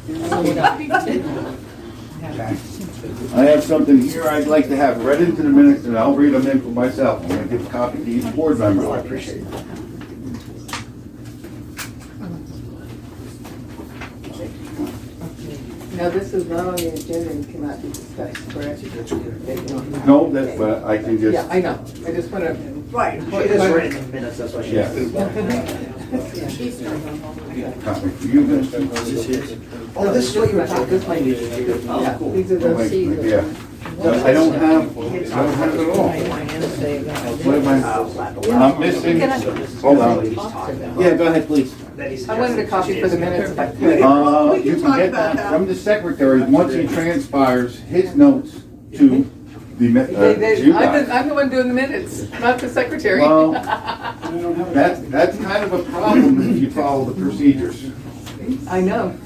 I have something here I'd like to have read into the minutes, and I'll read them in for myself. I'm gonna give a copy to each board member. I appreciate it. Now, this is not on the agenda and cannot be discussed, correct? No, that's, but I can just. Yeah, I know. I just want to. Right. She just read it in minutes, that's why she. Yeah. Copy for you, then. Oh, this is what you were talking about. Yeah, Cool. these are the. Yeah. I don't have it all. What am I? I'm missing, hold on. Yeah, go ahead, please. I wanted a copy for the minutes if I could. You can get that from the secretary. Once he transpires his notes to the, to you guys. I'm the one doing the minutes, not the secretary. Well, that's kind of a problem if you follow the procedures. I know.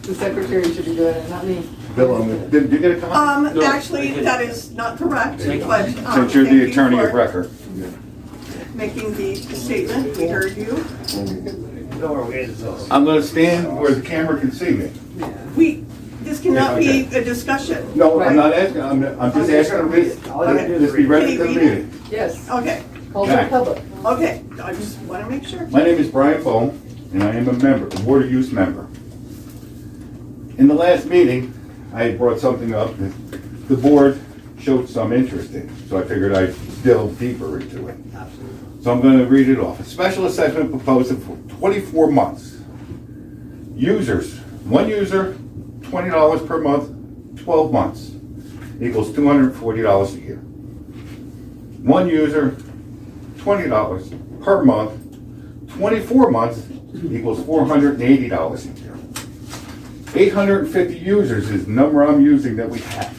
The secretary should be doing it, not me. Bill, did you get a copy? Actually, that is not correct, but, Since you're thank the you attorney for of record. making the statement, we heard you. I'm gonna stand where the camera can see me. This cannot be a discussion. No, I'm not asking, I'm just asking this be read to the meeting. Yes. Okay. Okay. Public. Okay, I just want to make sure. My name is Brian Bohm, and I am a member, a Board of Use member. In the last meeting, I had brought something up that the board showed some interest in, so I figured I'd delve deeper into it. So I'm going to read it off. A special assessment proposal for 24 months. Users, one user, $20 per month, 12 months, equals $240 a year. One user, $20 per month, 24 months, equals $480 a year. 850 users is the number I'm using that we have.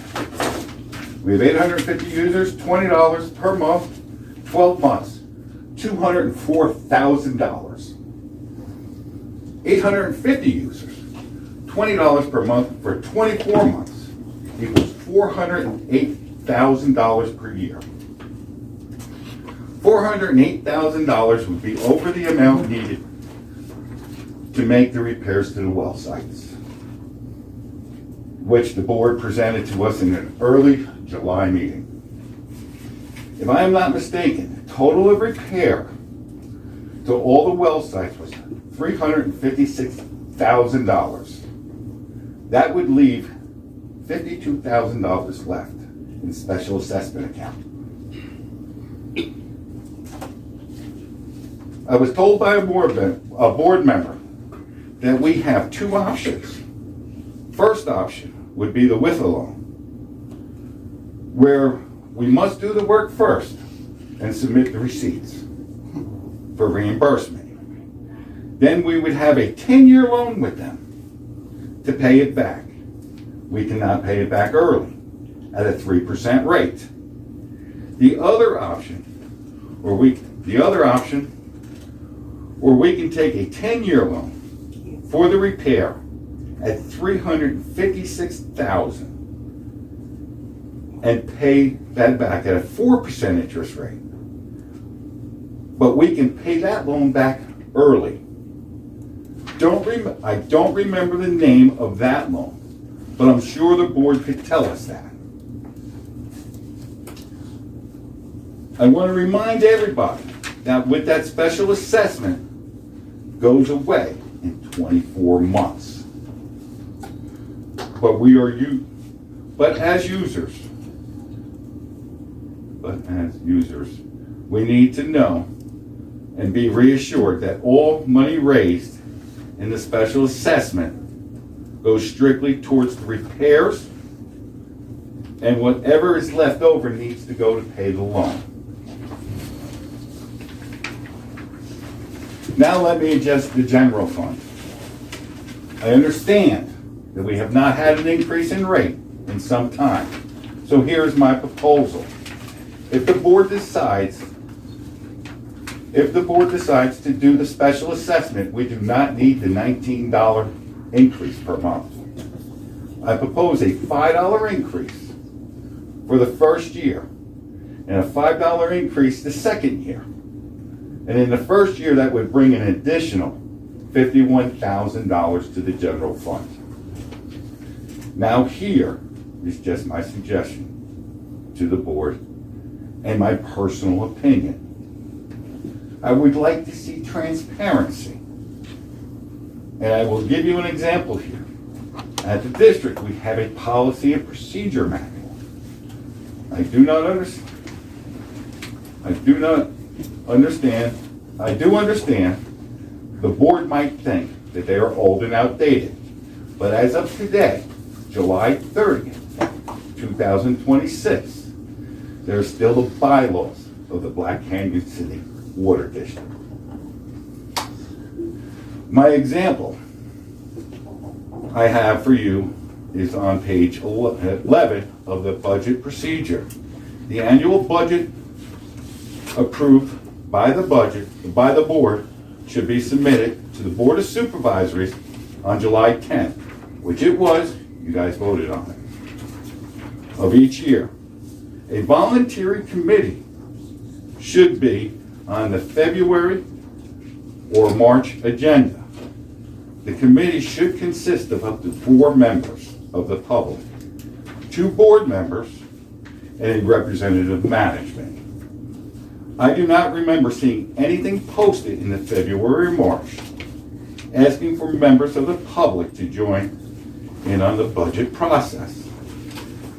We have 850 users, $20 per month, 12 months, $204,000. 850 users, $20 per month for 24 months equals $408,000 per year. $408,000 would be over the amount needed to make the repairs to the well sites, which the board presented to us in an early July meeting. If I am not mistaken, the total of repair to all the well sites was $356,000. That would leave $52,000 left in special assessment account. I was told by a board member that we have two options. First option would be the with a loan, where we must do the work first and submit the receipts for reimbursement. Then we would have a 10-year loan with them to pay it back. We cannot pay it back early at a 3% rate. The other option, where we can take a 10-year loan for the repair at $356,000 and pay that back at a 4% interest rate. But we can pay that loan back early. I don't remember the name of that loan, but I'm sure the board could tell us that. I want to remind everybody that with that special assessment goes away in 24 months. But as users, we need to know and be reassured that all money raised in the special assessment goes strictly towards the repairs, and whatever is left over needs to go to pay the loan. Now let me address the general fund. I understand that we have not had an increase in rate in some time. So here's my proposal. If the board decides to do the special assessment, we do not need the $19 increase per month. I propose a $5 increase for the first year and a $5 increase the second year. And in the first year, that would bring an additional $51,000 to the general fund. Now here is just my suggestion to the board and my personal opinion. I would like to see transparency. And I will give you an example here. At the district, we have a policy and procedure manual. I do understand the board might think that they are old and outdated. But as of today, July 30th, 2026, there are still the bylaws of the Black Canyon City Water District. My example I have for you is on page 11 of the budget procedure. The annual budget approved by the board should be submitted to the Board of Supervisors on July 10th, which it was, you guys voted on it, of each year. A voluntary committee should be on the February or March agenda. The committee should consist of up to 4 members of the public, 2 board members, and a representative of management. I do not remember seeing anything posted in the February or March asking for members of the public to join in on the budget process.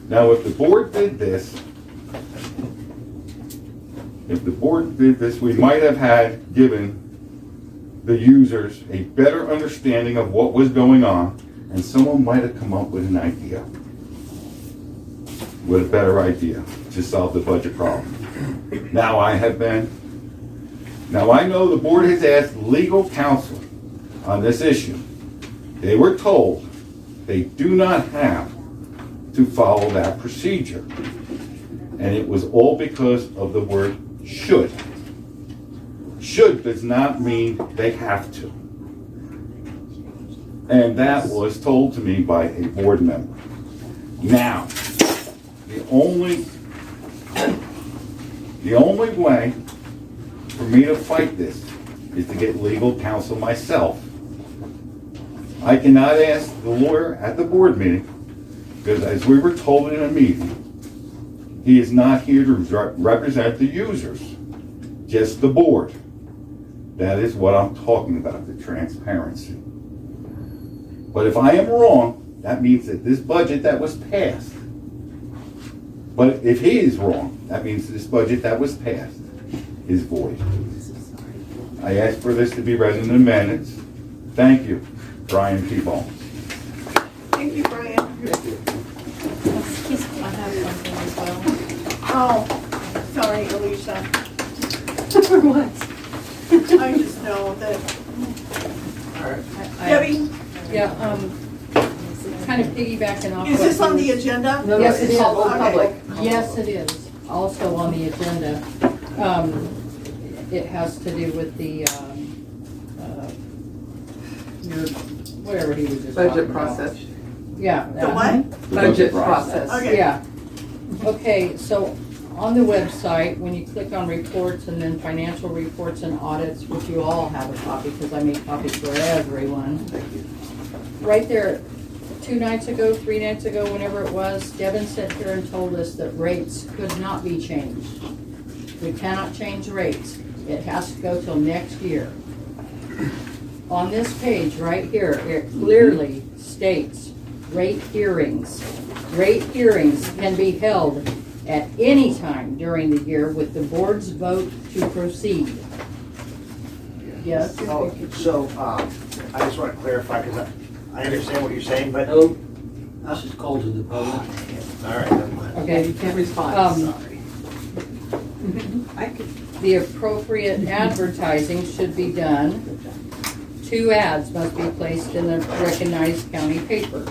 Now, if the board did this, we might have had given the users a better understanding of what was going on, and someone might have come up with an idea, with a better idea to solve the budget problem. Now I know the board has asked legal counsel on this issue. They were told they do not have to follow that procedure. And it was all because of the word should. Should does not mean they have to. And that was told to me by a board member. Now, the only way for me to fight this is to get legal counsel myself. I cannot ask the lawyer at the board meeting, because as we were told in a meeting, he is not here to represent the users, just the board. That is what I'm talking about, the transparency. But if I am wrong, that means that this budget that was passed. But if he is wrong, that means this budget that was passed is void. I ask for this to be read in the minutes. Thank you, Brian P. Ball. Thank you, Brian. I have something as well. Oh, sorry, Alicia. For what? I just know that. I- Debbie, Yeah, kind of piggybacking off. is what this on you- the agenda? Yes, it is. Okay. Yes, it is. Also on the agenda. It has to do with the, your, whatever he was just talking Budget about. process. Yeah. The what? Budget process. Okay. Yeah. Okay, so on the website, when you click on reports and then financial reports and audits, which you all have a copy because I make copies for everyone. Right there, 2 nights ago, 3 nights ago, whenever it was, Devin sat here and told us that rates could not be changed. We cannot change rates. It has to go till next year. On this page right here, it clearly states rate hearings. Rate hearings can be held at any time during the year with the board's vote to proceed. Yes? So, I just want to clarify, because I understand what you're saying, but. No, this is called to the public. All right, never mind. Okay. You can't respond. Sorry. The appropriate advertising should be done. 2 ads must be placed in the recognized county paper.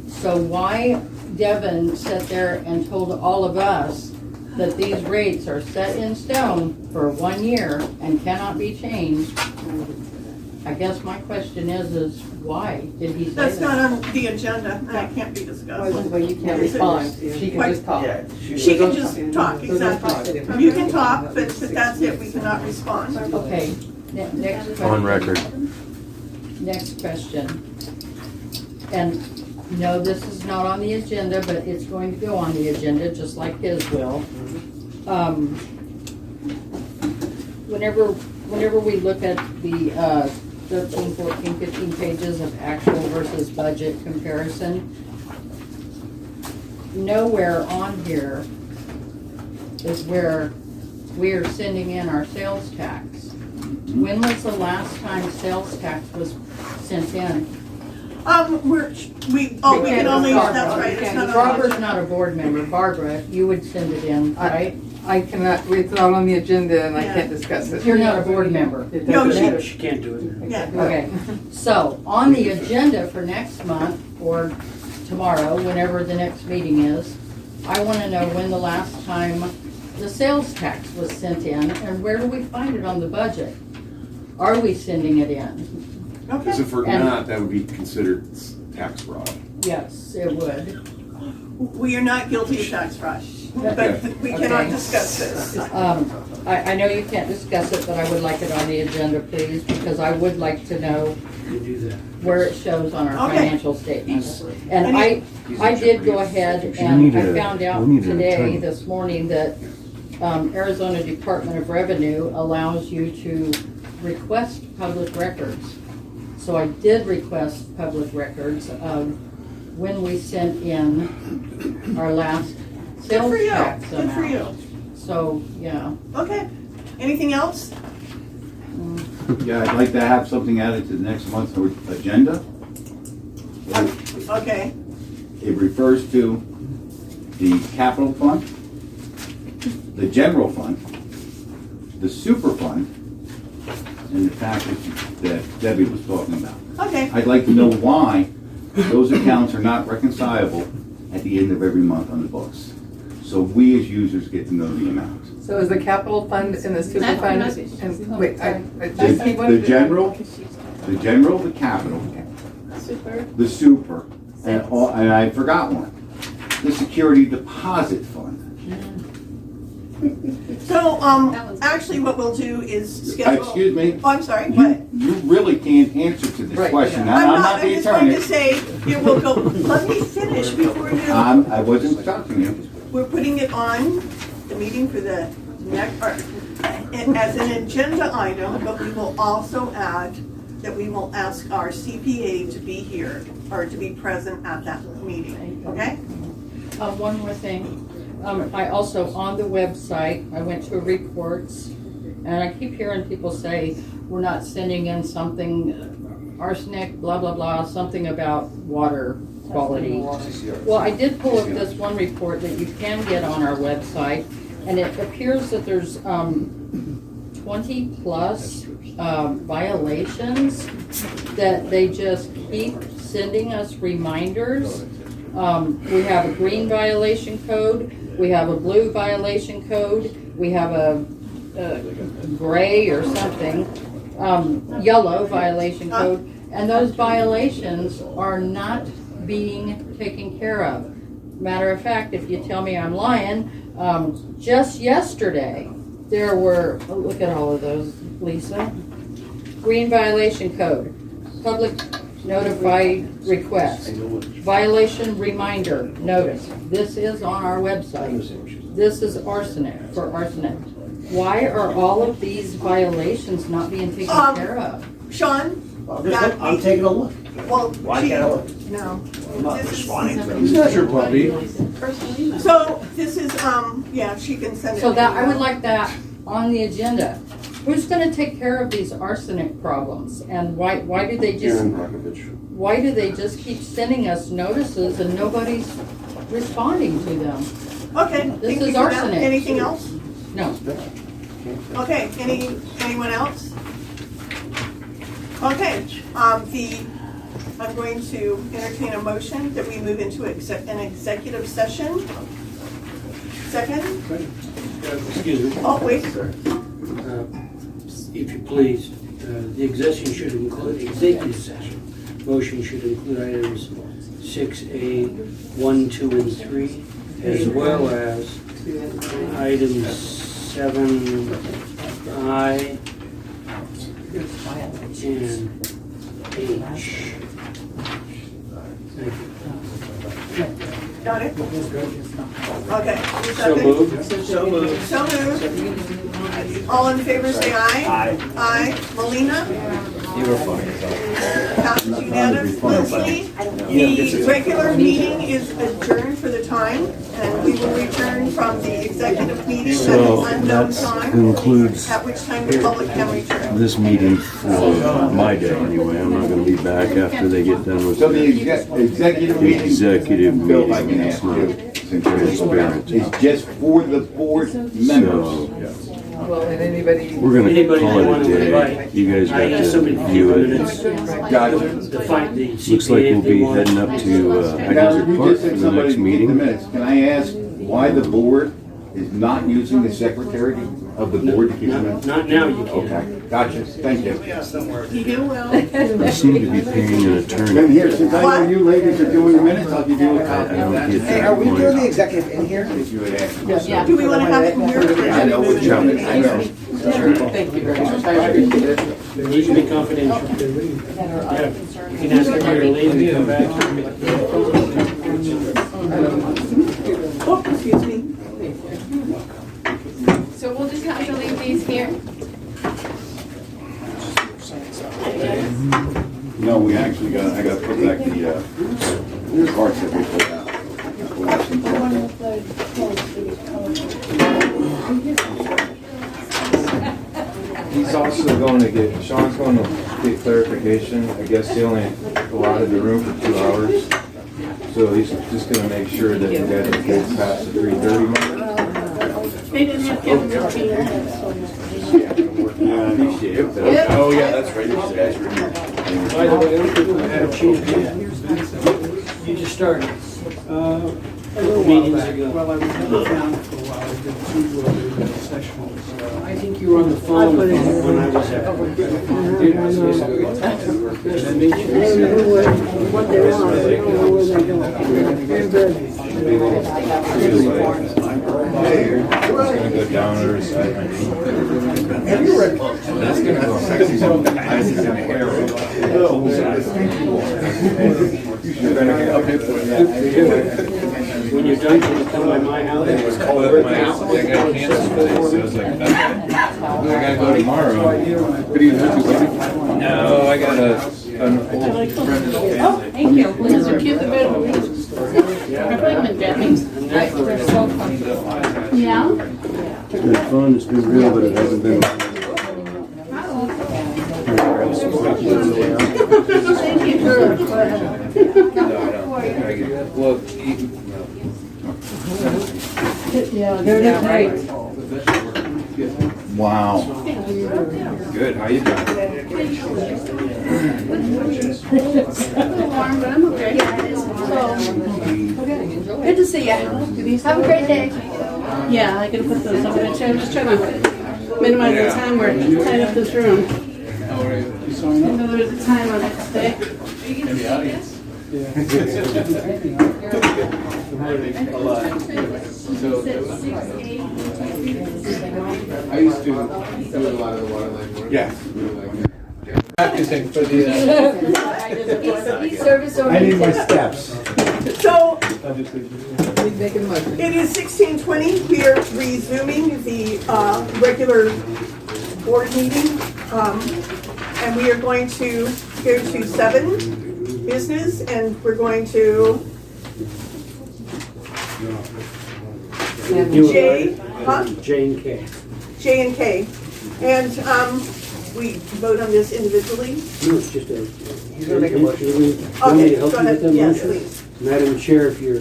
So why Devin sat there and told all of us that these rates are set in stone for 1 year and cannot be changed? I guess my question is why did he say that? That's not on the agenda, and it can't be discussed. Well, you can't respond. She can just talk. Yeah, She can just talk, exactly. You can talk, but that's it, we cannot respond. Okay, next question. On record. Next question. And no, this is not on the agenda, but it's going to go on the agenda, just like his will. Whenever we look at the 13, 14, 15 pages of actual versus budget comparison, nowhere on here is where we are sending in our sales tax. When was the last time sales tax was sent in? We can only, that's right, it's not on. Barbara's not a board member. Barbara, you would send it in, right? I cannot, it's not on the agenda and I Yeah. can't discuss it. You're not a board member. It No, doesn't matter. She can't do it. Yeah. Okay, so on the agenda for next month or tomorrow, whenever the next meeting is, I want to know when the last time the sales tax was sent in, and where do we find it on the budget? Are we sending it in? Because if we're And- not, that would be considered tax fraud. Yes, it would. We are not guilty of tax fraud, but we cannot Okay. discuss this. I know you can't discuss it, but I would like it on the agenda, please, because I would like to know You do that. where it shows on our Okay. financial statements. And I did go ahead and need I a- found out we need an today, attorney. this morning, that Arizona Department of Revenue allows you to request public records. So I did request public records of when we sent in our last Good sales for you, tax good for you. amount. So, yeah. Okay, anything else? Yeah, I'd like to have something added to the next month's agenda. Okay, It refers to the capital fund, the general fund, the super fund, and the package that Debbie was talking about. okay. I'd like to know why those accounts are not reconcilable at the end of every month on the books. So we as users get to know the amount. So is the capital fund and the super That's fund, not- and, wait, The general, the capital, Super. the super, and I forgot one, the security deposit fund. So, actually what we'll do is schedule. Excuse me? Oh, I'm sorry, what? You really can't answer to this Right, question. yeah. I'm not I'm the just going attorney. to say, it will go, let me finish before you. I wasn't talking to you. We're putting it on the meeting for the next, or, as an agenda item, but we will also add that we will ask our CPA to be here, or to be present at that meeting, okay? One more thing. I also, on the website, I went to reports, and I keep hearing people say, we're not sending in something, arsenic, blah, blah, blah, something about water quality. Well, I did pull up this one report that you can get on our website, and it appears that there's 20 plus violations that they just keep sending us reminders. We have a green violation code, we have a blue violation code, we have a gray or something, yellow violation code, and those violations are not being taken care of. Matter of fact, if you tell me I'm lying, just yesterday, there were, oh, look at all of those, Lisa. Green violation code, public notified request, violation reminder notice. This is on our website. This is arsenic, for arsenic. Why are all of these violations not being taken care of? Sean? I'm taking a look. Well, Why can't I look? no. I'm not responding to It's not your puppy. So, this is, yeah, she can send it. So that, I would like that on the agenda. Who's gonna take care of these arsenic problems? And why do they just, Aaron Brockovich. why do they just keep sending us notices and nobody's responding to them? Okay, This thank you is for that. arsenic. Anything else? No. Okay, anyone else? Okay, I'm going to entertain a motion that we move into an executive session. Second? Excuse me. Oh, wait. If you please, the executive should include, executive session. Motion should include items 6A, 1, 2, and 3, as well as items 7I and H. Thank you. Got it? Okay. So moved. So moved. So moved. All in favor, say aye. Aye. Aye. Melina? You were funny. Passes unanimously. The regular meeting is adjourned for the time, and we will return from the executive meeting at So an unknown that time, concludes at which time the public can return. this meeting for my day anyway. I'm not gonna be back after they get done with So the the executive meeting. executive Bill, I meeting. can It's ask not you, since you're transparent. It's just for the board members. So, well, and anybody. we're gonna Anybody call that it a wanted to day. invite, You guys I got asked to somebody to view give it. minutes. Got it. To fight the Looks like CPA if we'll they be want. heading up to Now, Hagerstown you Park just for said the somebody next to meet the meeting. minutes. Can I ask why the board is not using the secretary of the board to keep them in? Not now, you can. Okay, gotcha, thank you. You will. We seem to be paying an attorney. Then here, since I know you ladies are doing the minutes, I'll give you a copy I of don't that. get Hey, that are we point. doing the executive in here? If you had asked. Yeah. Do we want to have it in here? I know, we're jumping, I know. Thank you very much, I appreciate it. It needs to be confidential. Yeah. You can ask everybody to leave and come back. Oh, excuse me. So we'll just have to leave these here. No, we actually got, I gotta put back the cards that we put out. We'll have some cards. He's also going to get, Sean's going to get clarification. I guess he only allotted the room for 2 hours. So he's just going to make sure that we got to get past the 3:30 mark. They didn't have Kevin Murphy. Yeah, I appreciate it. Oh, yeah, that's right, these guys were here. By the way, I don't think we had a chance. You just started. A little while Meetings back, ago. well, I was in town for a while, I did 2 sessions. I think you were on the phone when I was there. What they want, I don't know where they're going. Very good. It's going to go down or side. Have you read? That's going to go sexy. When you're done, can you come by my house? It was cold at my house. I got cancer today, so I was like, I gotta go tomorrow. What do you do? No, I got an old friend of the family. Thank you. Those are cute, the bedrooms. I played them in Japanese. They're so fun. Yeah? It's been fun, it's been real, but it hasn't been. Thank you, Well, Yeah, they're great. Wow. good. How you doing? warm, but I'm okay. So, good to see you. Have a great day. Yeah, I can put those up in a chair. I'm just trying to minimize the time we're tied up this room. I know there's a time on it today. In the audience. I used to do a lot of the water line work. Yes. Practicing for the. Service I need my oriented. steps. So, Make a motion. it is 16:20. We are resuming the regular board meeting. And we are going to go to 7 business, and we're going to J, huh? J and K. J and K. And we vote on this individually. No, it's just a. He's gonna make a motion. You want me to help go you with ahead. that Yes, motion? please. Madam Chair, if you're,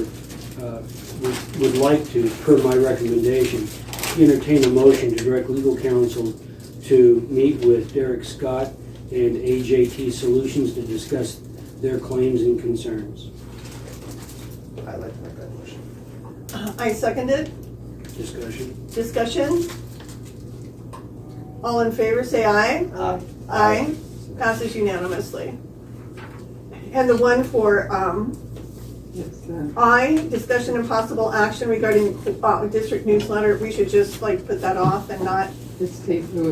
would like to, per my recommendation, entertain a motion to direct legal counsel to meet with Derek Scott and AJT Solutions to discuss their claims and concerns. I like to make that motion. I second it. Discussion. Discussion? All in favor, say aye. Aye. Passes unanimously. And the one for I, discussion and possible action regarding district newsletter, we should just like put that off and not. It was tabled. It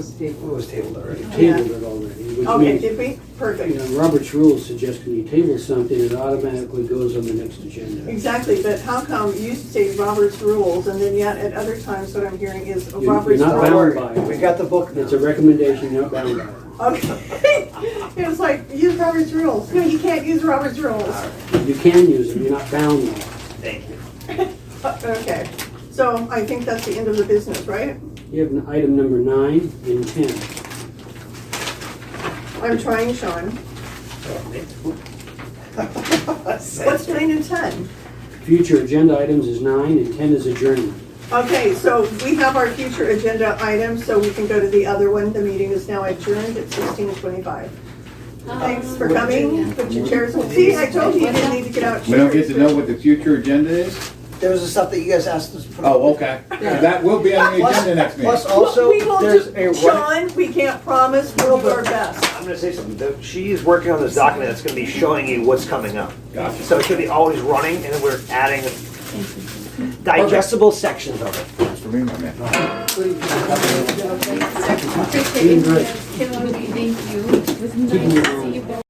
was tabled already. Tabled it already. which Okay, means, did we? Perfect. you know, Robert's rules suggest when you table something, it automatically goes on the next agenda. Exactly, but how come you say Robert's rules and then yet at other times what I'm hearing is You're Robert's not rules? bound by We it. got the book now. It's a recommendation, not bound by it. Okay. It was like, use Robert's rules. No, you can't use Robert's rules. You can use them, you're not bound by it. Thank you. Okay, so I think that's the end of the business, right? You have an item number 9 and 10. I'm trying, Sean. What's 9 and 10? Future agenda items is 9 and 10 is adjournment. Okay, so we have our future agenda items, so we can go to the other one. The meeting is now adjourned at 16:25. Thanks for coming. Put your chairs. See, I told you you didn't need to get out. We don't get to know what the future agenda is? there was the stuff that you guys asked us to put on. Oh, okay. That will be on the agenda next meeting. Plus also, We will there's do, a running. Sean, we can't promise, we'll do our best. I'm gonna say something. She's working on this document that's gonna be showing you what's coming up. Gotcha. So it's gonna be always running, and then we're adding digestible sections of it. Thanks for me, my man. Thank you. It was nice to see you both.